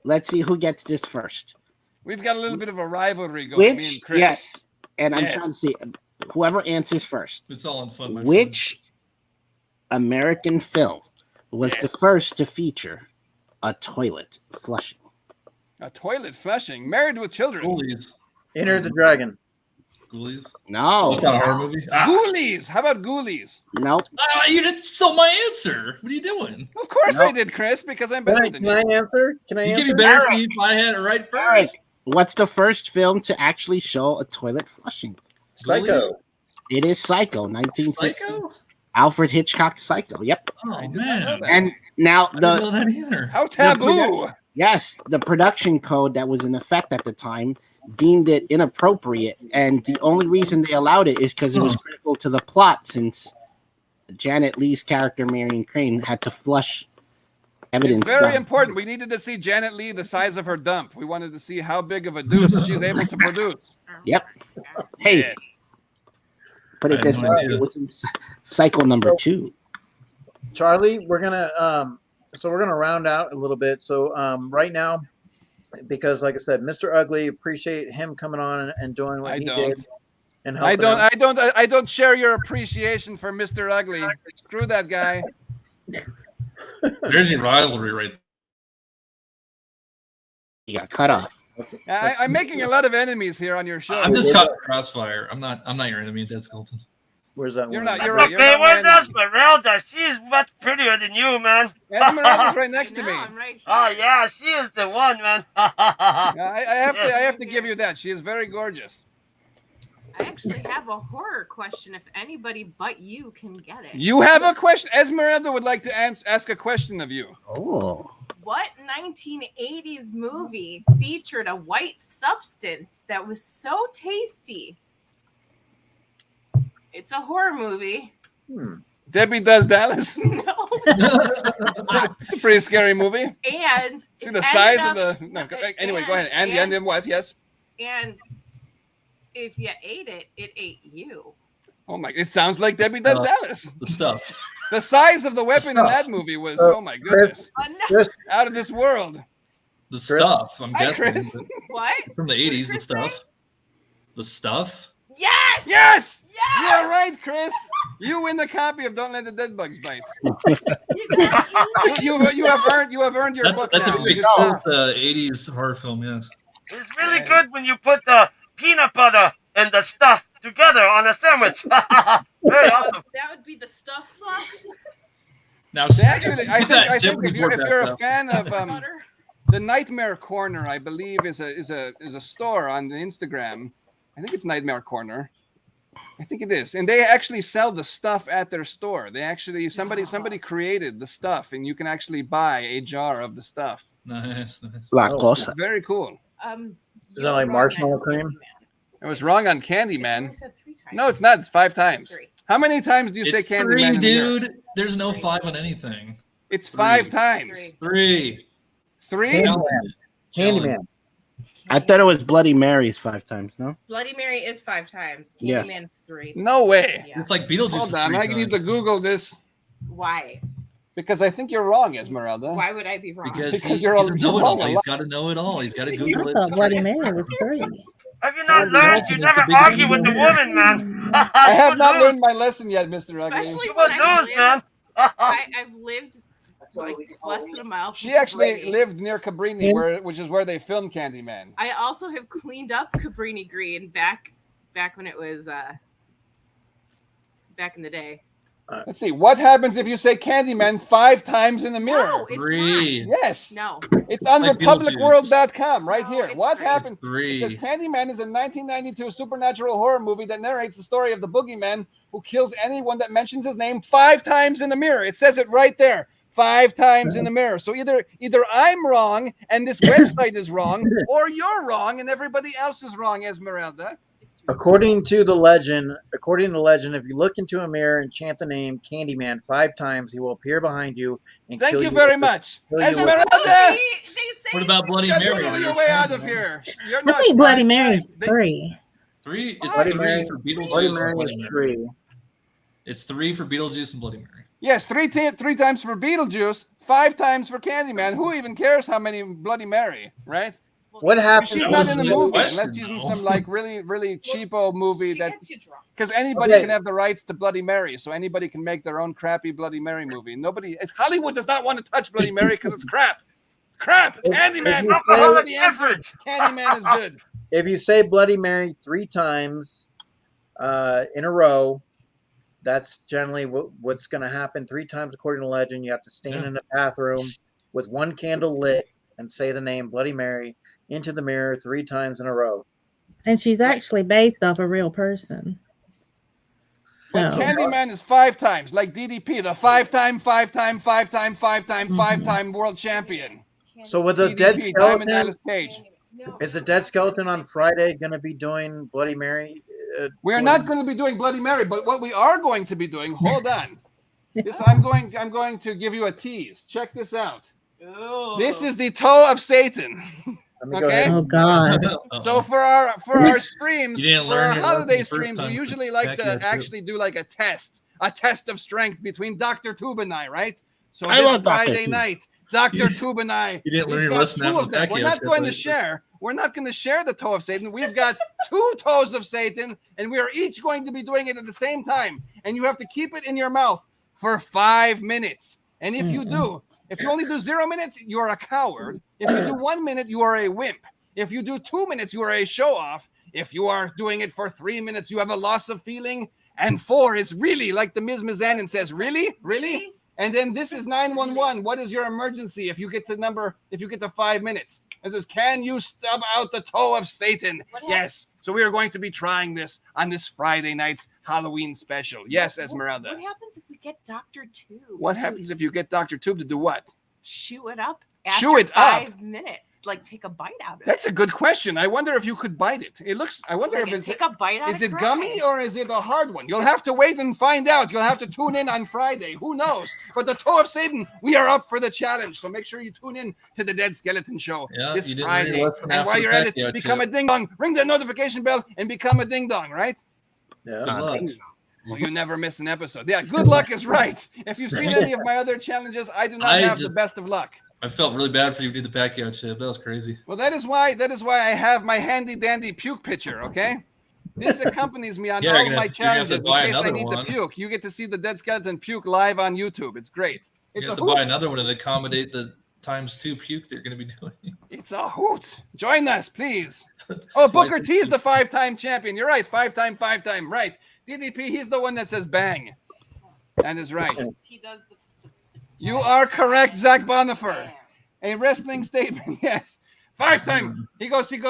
Let's see who gets this first. We've got a little bit of a rivalry going, me and Which, Chris. yes, and I'm Yes. trying to see whoever answers first. It's all in fun. My friend. Which American film was the first to feature a toilet flushing? A toilet flushing, Married with Children. Ghoulies? Enter the Dragon. Ghoulies? No. It's not a horror movie. Ghoulies. How about Ghoulies? Nope. You just stole my answer. What are you doing? Of course Nope. I did, Chris, because I'm Can better I, than can I you. answer? Can I You could be answer? better if I had it right first. What's the first film to actually show a toilet flushing? Psycho. It is Psycho, 1960. Psycho? Alfred Hitchcock's Psycho. Yep. Oh did not know man, that. And now I didn't know the that either. How taboo. yes, the production code that was in effect at the time deemed it inappropriate, and the only reason they allowed it is because it was critical to the plot, since Janet Leigh's character Marion Crane had to flush evidence. It's very down. important. We needed to see Janet Leigh the size of her dump. We wanted to see how big of a deuce she's able to produce. Yep. Hey, Yes. put I it had this no way: idea. it was in Cycle number 2. Charlie, we're gonna round out a little bit. So right now, because like I said, Mr. Ugly, appreciate him coming on and doing what I he don't. did. and I helping don't out. I don't share your appreciation for Mr. Ugly. Screw that guy. There's your rivalry right there. You got cut off. I'm making a lot of enemies here on your show. I'm just caught in the crossfire. I'm not your enemy, Dead Skeleton. Where's that You're one? not. You're right. You're Okay, not my where's enemy. Esmeralda? She's much prettier than you, man. Esmeralda's right next to me. I'm right here. Oh yeah, she is the one, man. Yeah, I have to give you that. She is very gorgeous. I actually have a horror question. If anybody but you can get it. You have a question. Esmeralda would like to ask a question of you. Oh. What 1980s movie featured a white substance that was so tasty? It's a horror movie. Debbie Does Dallas. No. It's a pretty scary movie. And See the it size of ended the. up- No, anyway, go ahead. And then what? Yes. And if you ate it, it ate you. Oh my! It sounds like Debbie Does Dallas. The stuff. The size of the weapon in stuff. that movie was, oh my goodness, Chris, out of this world. The stuff. I'm Hi, guessing. Chris. What? From the 80s, the Chris stuff. The stuff. Yes! Yes! Yes! You are right, Chris. You win the copy of Don't Let the Dead Bugs Bite. you have earned your book. That's a now. big You cult 80s horror film, yes. It's really good when you put the peanut butter and the stuff together on a sandwich. Very awesome. That would be the stuff. Now, Actually, I think if you're a fan of Butter. the Nightmare Corner, I believe is a store on the Instagram. I think it's Nightmare Corner. I think it is, and they actually sell the stuff at their store. They actually somebody created the stuff, and you can actually buy a jar of the stuff. Nice. La Oh, cosa. Very cool. Is that like marshmallow cream? I was wrong on Candyman. I said 3 times. No, it's not. It's 5 times. 3. How many times do you say It's Candyman? 3, in here? dude. There's no 5 on anything. It's 3. 5 times. 3. 3? Candyman. I thought it was Bloody Mary's 5 times, no? Bloody Mary is 5 times. Yeah. Candyman's 3. No way. Yeah. It's like Beetlejuice. Hold is on, 3 I need to times. Google this Why? because I think you're wrong, Esmeralda. Why would I be wrong? Because Because he, you're he's a all- know-it-all. you're He's wrong. got to know it all. He's got to I Google thought it. Bloody Mary was 3. Have you not learned? You never argue with the woman, man. I have You not lose. learned my lesson yet, Mr. Ugly. Especially You when would I lose, man. I've lived like less than a mile. From She actually Cabrini. lived near Cabrini, which is where they filmed Candyman. I also have cleaned up Cabrini Green back when it was back in the day. Let's see. What happens if you say Candyman 5 times in the mirror? No, it's 3. Yes. not. No. It's on Like republicworld.com right No, here. it's What three. happens? It's It says 3. Candyman is a 1992 supernatural horror movie that narrates the story of the boogeyman who kills anyone that mentions his name 5 times in the mirror. It says it right there. 5 times in the mirror. So either I'm wrong and this website is wrong, or you're wrong and everybody else is wrong, Esmeralda. According to the legend, if you look into a mirror and chant the name Candyman 5 times, he will appear behind you and Thank kill you you. very much. kill you with- Esmeralda! They say What about Bloody Scuttle Mary? your way out of here. You're I not think Bloody smart. Mary's They- 3. 3. It's Bloody 3 Mary- for Beetlejuice. Bloody and Mary Bloody is Mary. 3. It's 3 for Beetlejuice and Bloody Mary. Yes, 3 times for Beetlejuice, 5 times for Candyman. Who even cares how many Bloody Mary, right? What happens? She's That not was in the the movie question, unless she's in though. some like really cheapo movie She that gets you drunk. because anybody Okay. can have the rights to Bloody Mary, so anybody can make their own crappy Bloody Mary movie. Hollywood does not want to touch Bloody Mary because it's crap. It's crap. Candyman, Alcoholic the answer. beverage. Candyman is good. If you say Bloody Mary 3 times in a row, that's generally what's going to happen. 3 times according to legend. You have to stand in a bathroom with 1 candle lit and say the name Bloody Mary into the mirror 3 times in a row. And she's actually based off a real person. But So, Candyman is 5 times, like DDP, the 5-time world champion. So with the dead DDP, Diamond skeleton, Dallas Page. No. is the dead skeleton on Friday going to be doing Bloody Mary? We're not going to be doing Bloody Mary, but what we are going to be doing, hold on. I'm going to give you a tease. Check this out. Ooh. This is the toe of Satan. Let me go Okay. ahead. oh God. So for our streams, You didn't for our learn your holiday lesson the first streams, we time. usually like Back to to that actually do like a test of strength between Dr. Tube and I, right? So I this love Dr. Friday Tube. night, Dr. Tube and I, You didn't learn we've your got lesson 2 after of them. Becky, We're I not was going to gonna say. share. we're not going to share the toe of Satan. We've got 2 toes of Satan, and we are each going to be doing it at the same time. And you have to keep it in your mouth for 5 minutes. And if you only do 0 minutes, you are a coward. If you do 1 minute, you are a wimp. If you do 2 minutes, you are a show-off. If you are doing it for 3 minutes, you have a loss of feeling. And 4 is really, like the Ms. Mizanin says, really? Really? And then this is 911. What is your emergency if you get to 5 minutes? It says, can you stub out the toe of Satan? Yes. So we are going to be trying this on this Friday night's Halloween special. Yes, Esmeralda. What happens if we get Dr. Tube? What happens if you get Dr. Tube to do what? Chew it up. Chew it up. 5 minutes, like take a bite out of it. That's a good question. I wonder if you could bite it. I wonder if it's take a bite out. Is it gummy or is it a hard one? You'll have to wait and find out. You'll have to tune in on Friday. Who knows? But the toe of Satan, we are up for the challenge. So make sure you tune in to the Dead Skeleton Show this Friday. And while you're at it, become a ding dong. Ring the notification bell and become a ding dong. Right? Yeah. So you never miss an episode. Yeah. Good luck is right. If you've seen any of my other challenges, I do not have the best of luck. I felt really bad for you to do the Pacquiao chip. That was crazy. Well, that is why I have my handy dandy puke pitcher. Okay, this accompanies me on all my challenges in case I need to puke. You get to see the Dead Skeleton puke live on YouTube. It's great. You have to buy another one to accommodate the ×2 puke they're going to be doing. It's a hoot. Join us, please. Oh, Booker T is the 5-time champion. You're right. 5-time. Right. DDP, he's the one that says bang. That is right. He does the. You are correct, Zach Bonifer. A wrestling statement, yes. 5-time. He goes like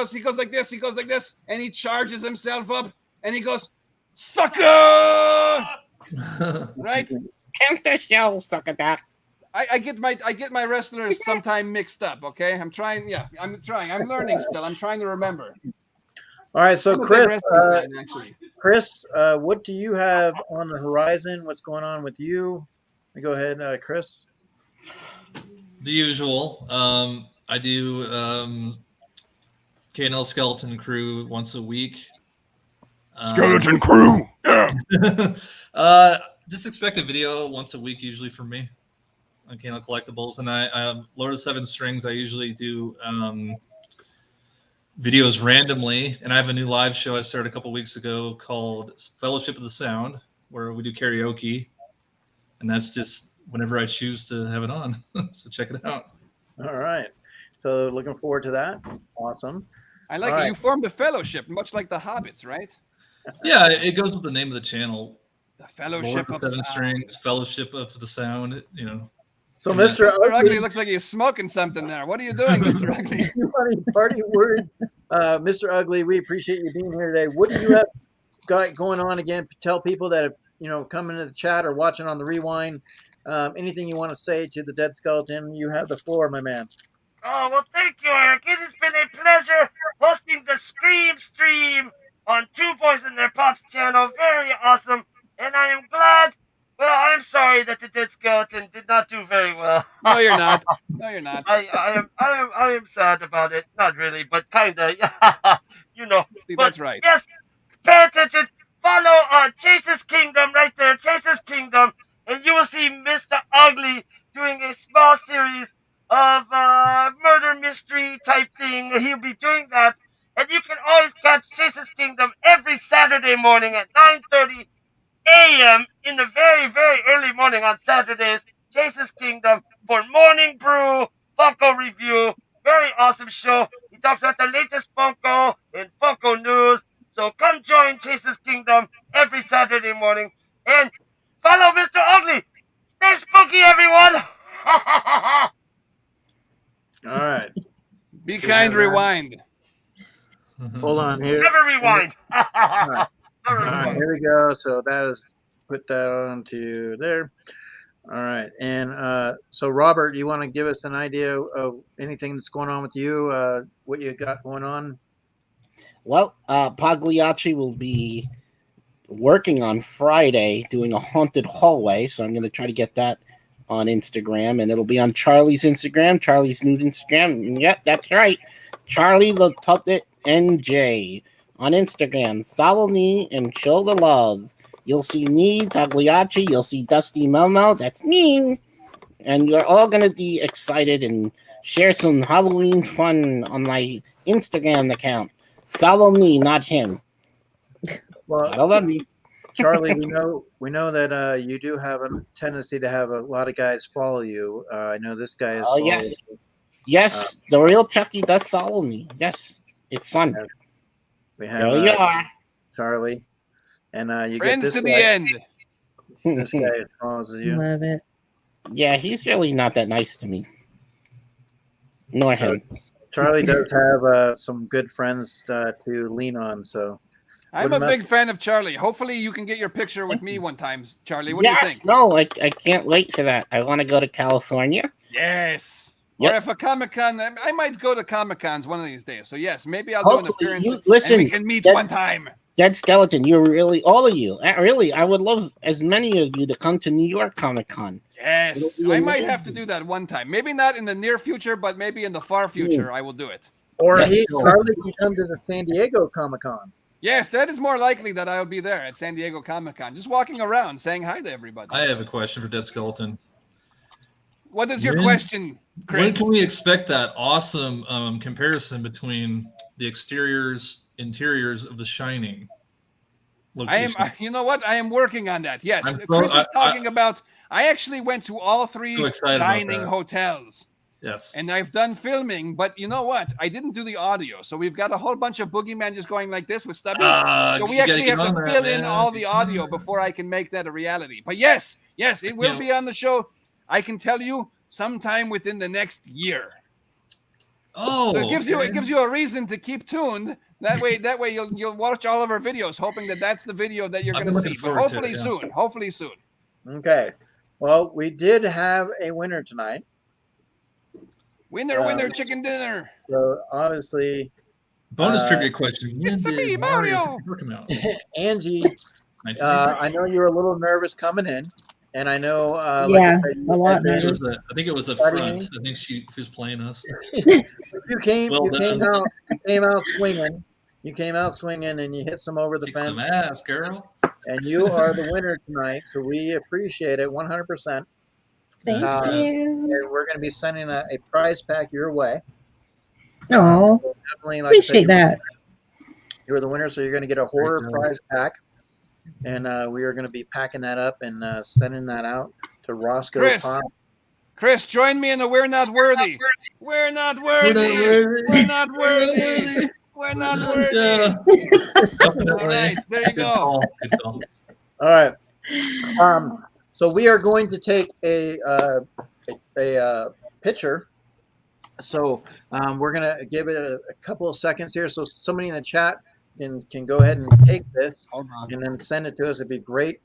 this. He goes like this, and he charges himself up, and he goes, sucker! Right? Count the show, sucker duck. I get my wrestlers sometime mixed up. Okay, I'm trying. Yeah, I'm trying. I'm learning still. I'm trying to remember. All right, so Chris, what do you have on the horizon? What's going on with you? Go ahead, Chris. The usual. I do K&L Skeleton Crew once a week. Skeleton Crew. Yeah. Just expect a video once a week, usually for me on K&L Collectibles, and I Lord of Seven Strings. I usually do videos randomly, and I have a new live show I started a couple weeks ago called Fellowship of the Sound, where we do karaoke. And that's just whenever I choose to have it on. So check it out. All right. So looking forward to that. Awesome. I like it. Right. You formed a fellowship, much like the Hobbits, right? Yeah, it goes with the name of the channel. The Fellowship of Seven Strings, Fellowship of the Sound, you know. So Mr. Ugly looks like he's smoking something there. What are you doing, Mr. Ugly? Party words. Mr. Ugly, we appreciate you being here today. What do you have got going on again? Tell people that have come into the chat or watching on the rewind. Anything you want to say to the Dead Skeleton, you have the floor, my man. Oh, well, thank you, Eric. It has been a pleasure hosting the Scream Stream on Two Boys and Their Pops channel. Very awesome. And I am glad. Well, I'm sorry that the Dead Skeleton did not do very well. No, you're not. No, you're not. I am sad about it. Not really, but kind of. See, that's right. Yes, pay attention. Follow Chase's Kingdom right there. Chase's Kingdom. And you will see Mr. Ugly doing a small series of murder mystery type thing. He'll be doing that. And you can always catch Chase's Kingdom every Saturday morning at 9:30 a.m. in the very, very early morning on Saturdays. Chase's Kingdom for Morning Brew, Funko Review. Very awesome show. He talks about the latest Funko and Funko news. So come join Chase's Kingdom every Saturday morning. And follow Mr. Ugly. Stay spooky, everyone. All right. Be kind, rewind. Hold on here. Never rewind. All right, here we go. So that is, put that onto there. All right. And so, Robert, you want to give us an idea of anything that's going on with you, what you got going on? Well, Pagliacci will be working on Friday doing a haunted hallway, so I'm going to try to get that on Instagram, and it'll be on Charlie's Instagram, Charlie's new Instagram. Yep, that's right. Charlie the Tuppet NJ on Instagram. Follow me and show the love. You'll see me, Pagliacci. You'll see Dusty Momo. That's me. And you're all going to be excited and share some Halloween fun on my Instagram account. Follow me, not him. Well, I love you. Charlie, we know that you do have a tendency to have a lot of guys follow you. I know this guy is. Oh yes, yes. The real Chucky does follow me. Yes, it's fun. We have There you are, Charlie, and you Friends get this to guy. the end. This guy follows you. Love it. Yeah, he's really not that nice to me. Nor So, him. Charlie does have some good friends to lean on. So I'm a big fan of Charlie. Hopefully, you can get your picture with me one time, Charlie. What do you think? No, I can't wait for that. I want to go to California. Yes. Yep. Or if a Comic-Con, I might go to Comic-Cons one of these days. So yes, maybe I'll do an Hopefully, appearance listen, and we can meet one time. Dead Skeleton, you're really, all of you. Really, I would love as many of you to come to New York Comic Con. Yes, I might have to do that one time. Maybe not in the near future, but maybe in the far future, I will do it. Or Charlie can come to the San Diego Comic-Con. Yes, that is more likely that I will be there at San Diego Comic-Con, just walking around saying hi to everybody. I have a question for Dead Skeleton. What is your question, Chris? When can we expect that awesome comparison between the interiors of The Shining location? You know what? I am working on that. Yes, I'm so- Chris is talking about. I actually went to all three So excited about Shining that. hotels. Yes. And I've done filming, but you know what? I didn't do the audio. So we've got a whole bunch of boogeyman just going like this with Stubby. So we you gotta actually get have to on that, fill in man. all the audio before I can make that a reality. But yes, it will be on the show. I can tell you sometime within the next year. Oh, So it gives you a reason to keep tuned. That way you'll watch all of our videos, hoping that that's the video that you're I've going been to looking see. But forward to hopefully it, yeah. soon. Hopefully soon. Okay. Well, we did have a winner tonight. Winner, chicken dinner. So obviously, bonus trivia question. When It's did me, Mario Mario. come out? Angie, 1996. I know you were a little nervous coming in, and I know, like Yeah, I said, a lot I think nervous. it was a Studying. front. I think she was playing us. you came done. out swinging. You came out swinging, and you hit some over the Kick some fence, ass, girl. and you are the winner tonight. So we appreciate it 100%. Thank Uh, you. And we're going to be sending a prize pack your way. Oh, So definitely, like I said, appreciate that. you're the winner, so you're going to get a horror job. prize pack, and we are going to be packing that up and sending that out to Roscoe Chris. Pop. Chris, join me in the We're Not Worthy. We're not worthy. We're not worthy. We're not worthy. Yeah. All right, there you Good go. call. Good call. All right. So we are going to take a picture. So we're going to give it a couple of seconds here. So somebody in the chat can go ahead and take this and then send it to us. It'd be great.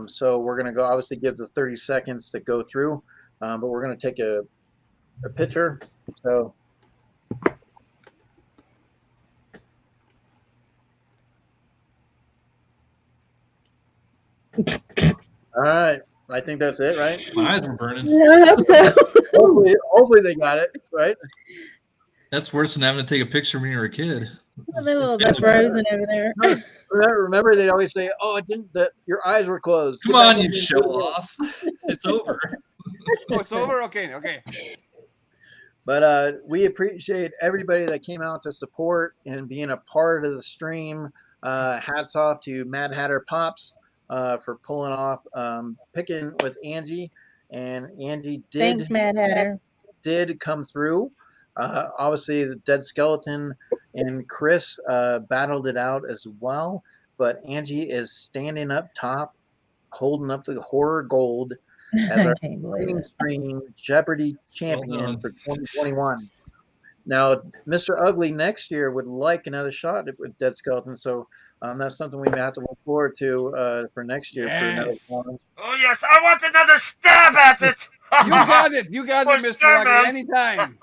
So we're going to go obviously give the 30 seconds to go through, but we're going to take a picture. So. All right. I think that's it, right? My eyes were burning. I hope so. Hopefully they got it, right? That's worse than having to take a picture when you were a kid. A little bit frozen over there. Remember, they'd always say, "Oh, it didn't. Your eyes were closed." Come on, you show off. It's over. Oh, it's over? Okay. But we appreciate everybody that came out to support and being a part of the stream. Hats off to Mad Hatter Pops for pulling off picking with Angie, and Angie Thanks, Mad Hatter. did come through. Obviously, the Dead Skeleton and Chris battled it out as well, but Angie is standing up top, holding up the horror gold as our I can't believe it. mainstream Jeopardy champion for 2021. Now, Mr. Ugly next year would like another shot with Dead Skeleton, so that's something we may have to look forward to for next year. For another Yes. challenge. Oh yes, I want another stab at it. You got it. You got For it, Mr. sure, Ugly. man. Anytime.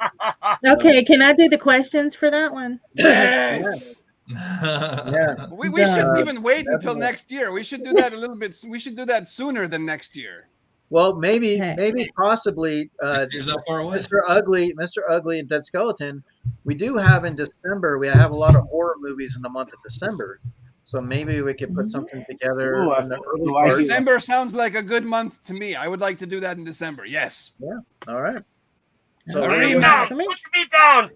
Okay, can I do the questions for that one? Yes. Yeah. We shouldn't Uh, even wait until definitely. next year. We should do that a little bit. We should do that sooner than next year. Well, maybe, Okay. possibly, Next year's not far away. Mr. Ugly, and Dead Skeleton. We do have in December. We have a lot of horror movies in the month of December, so maybe we could put something together Ooh, in the early do I part. hear- December sounds like a good month to me. I would like to do that in December. Yes. All right. So A we're rematch. gonna- Down. Put me down.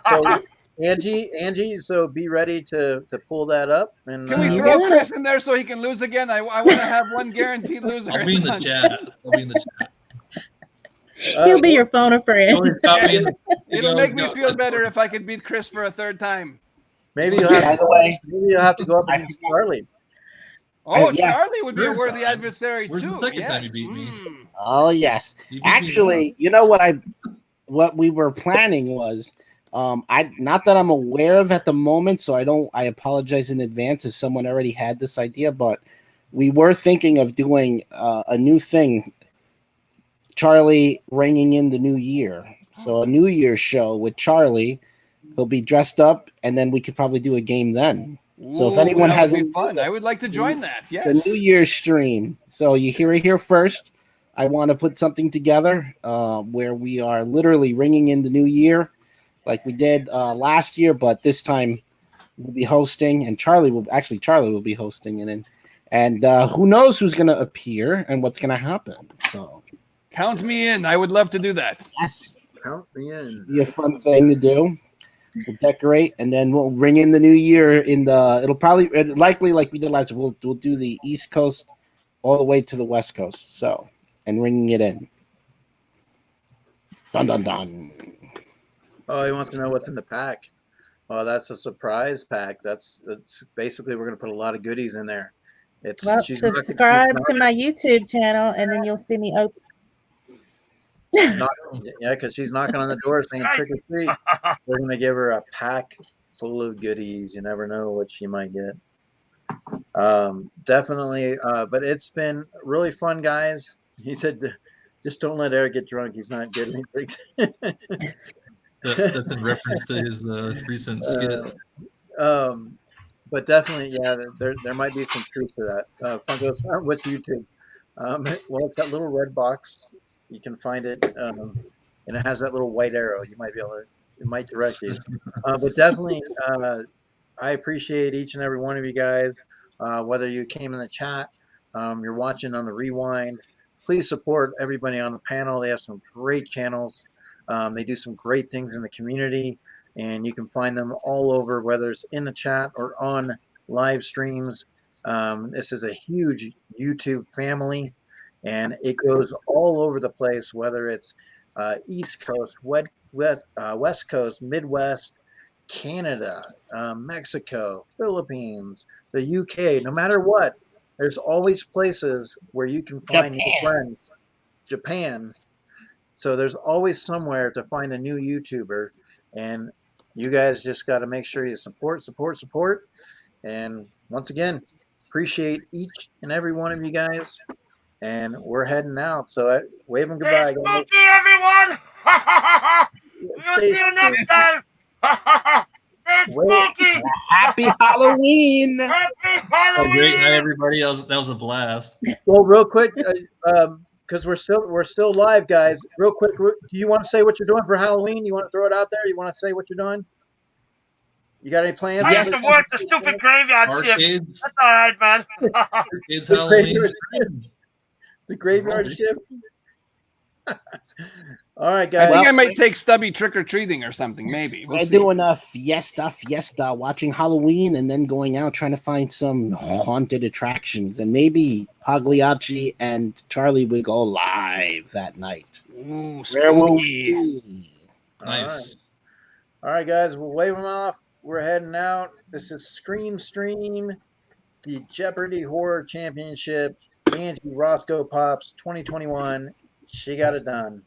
so Angie. So be ready to pull that up. And Can we You throw got Chris in there so he can lose again? I want to have one guaranteed loser. I'll be in the Done. chat. I'll be in the chat. He'll be your phone a friend. Only copy in the- It'll make me feel better if I could beat Chris for a third time. maybe you'll have By the way, maybe you'll have to go up against Charlie. Oh, yes. Charlie would be a Third worthy time. adversary Where's the too. second time you Yes. beat me? Oh yes. You beat me Actually, once. you know what we were planning was I not that I'm aware of at the moment, so I apologize in advance if someone already had this idea, but we were thinking of doing a new thing, Charlie ringing in the new year. So a New Year's show with Charlie. He'll be dressed up, and then we could probably do a game then. So if Ooh, anyone that has would any be fun, I would like to join that. the Yes. New Year's stream. So you hear it here first. I want to put something together where we are literally ringing in the new year like we did last year, but this time we'll be hosting, and Charlie will be hosting it. And who knows who's going to appear and what's going to happen. So Count me in. I would love to do that. yes, Count me in. be a fun thing to do. We'll decorate, and then we'll ring in the new year it'll likely like we did last year. We'll do the East Coast all the way to the West Coast. So, and ringing it in. Dun dun dun. Oh, he wants to know what's in the pack. Oh, that's a surprise pack. That's basically we're gonna put a lot of goodies in there. It's Well, she's not- subscribe to my YouTube channel, and then you'll see me open. yeah, because she's knocking on the door saying trick or treat. We're gonna give her a pack full of goodies. You never know what she might get. Definitely. But it's been really fun, guys. He said, just don't let Eric get drunk. He's not getting anything. That's in reference to his recent skit. But definitely, yeah, there might be some truth to that. Funkos, what's YouTube? Well, it's that little red box. You can find it, and it has that little white arrow. You might be able to. It might direct you. But definitely, I appreciate each and every one of you guys. Whether you came in the chat, you're watching on the rewind. Please support everybody on the panel. They have some great channels. They do some great things in the community, and you can find them all over, whether it's in the chat or on live streams. This is a huge YouTube family, and it goes all over the place, whether it's East Coast, West Coast, Midwest, Canada, Mexico, Philippines, the UK. No matter what, there's always places where you can find new friends. Japan. So there's always somewhere to find a new YouTuber, and you guys just got to make sure you support. And once again, appreciate each and every one of you guys. And we're heading out. So wave them goodbye. Stay spooky, everyone. We'll see you next time. Stay spooky. Happy Halloween! Happy Oh, Halloween. great night, everybody. That was a blast. Well, real quick, because we're still live, guys. Real quick, do you want to say what you're doing for Halloween? You want to throw it out there? You want to say what you're doing? You got any plans? I have to work the stupid graveyard shift. Arcades, That's all right, man. arcades, The Halloween. graveyard- The graveyard shift. All right, I guys. think I might take Stubby trick or treating or something. Maybe we'll We're see. doing a fiesta, watching Halloween, and then going out trying to find some haunted attractions, and maybe Pagliacci and Charlie will go live that night. Ooh, Where will spooky. we be? Nice. All right, guys. We'll wave them off. We're heading out. This is Scream Stream, the Jeopardy Horror Championship. Angie Roscoe Pops 2021. She got it done.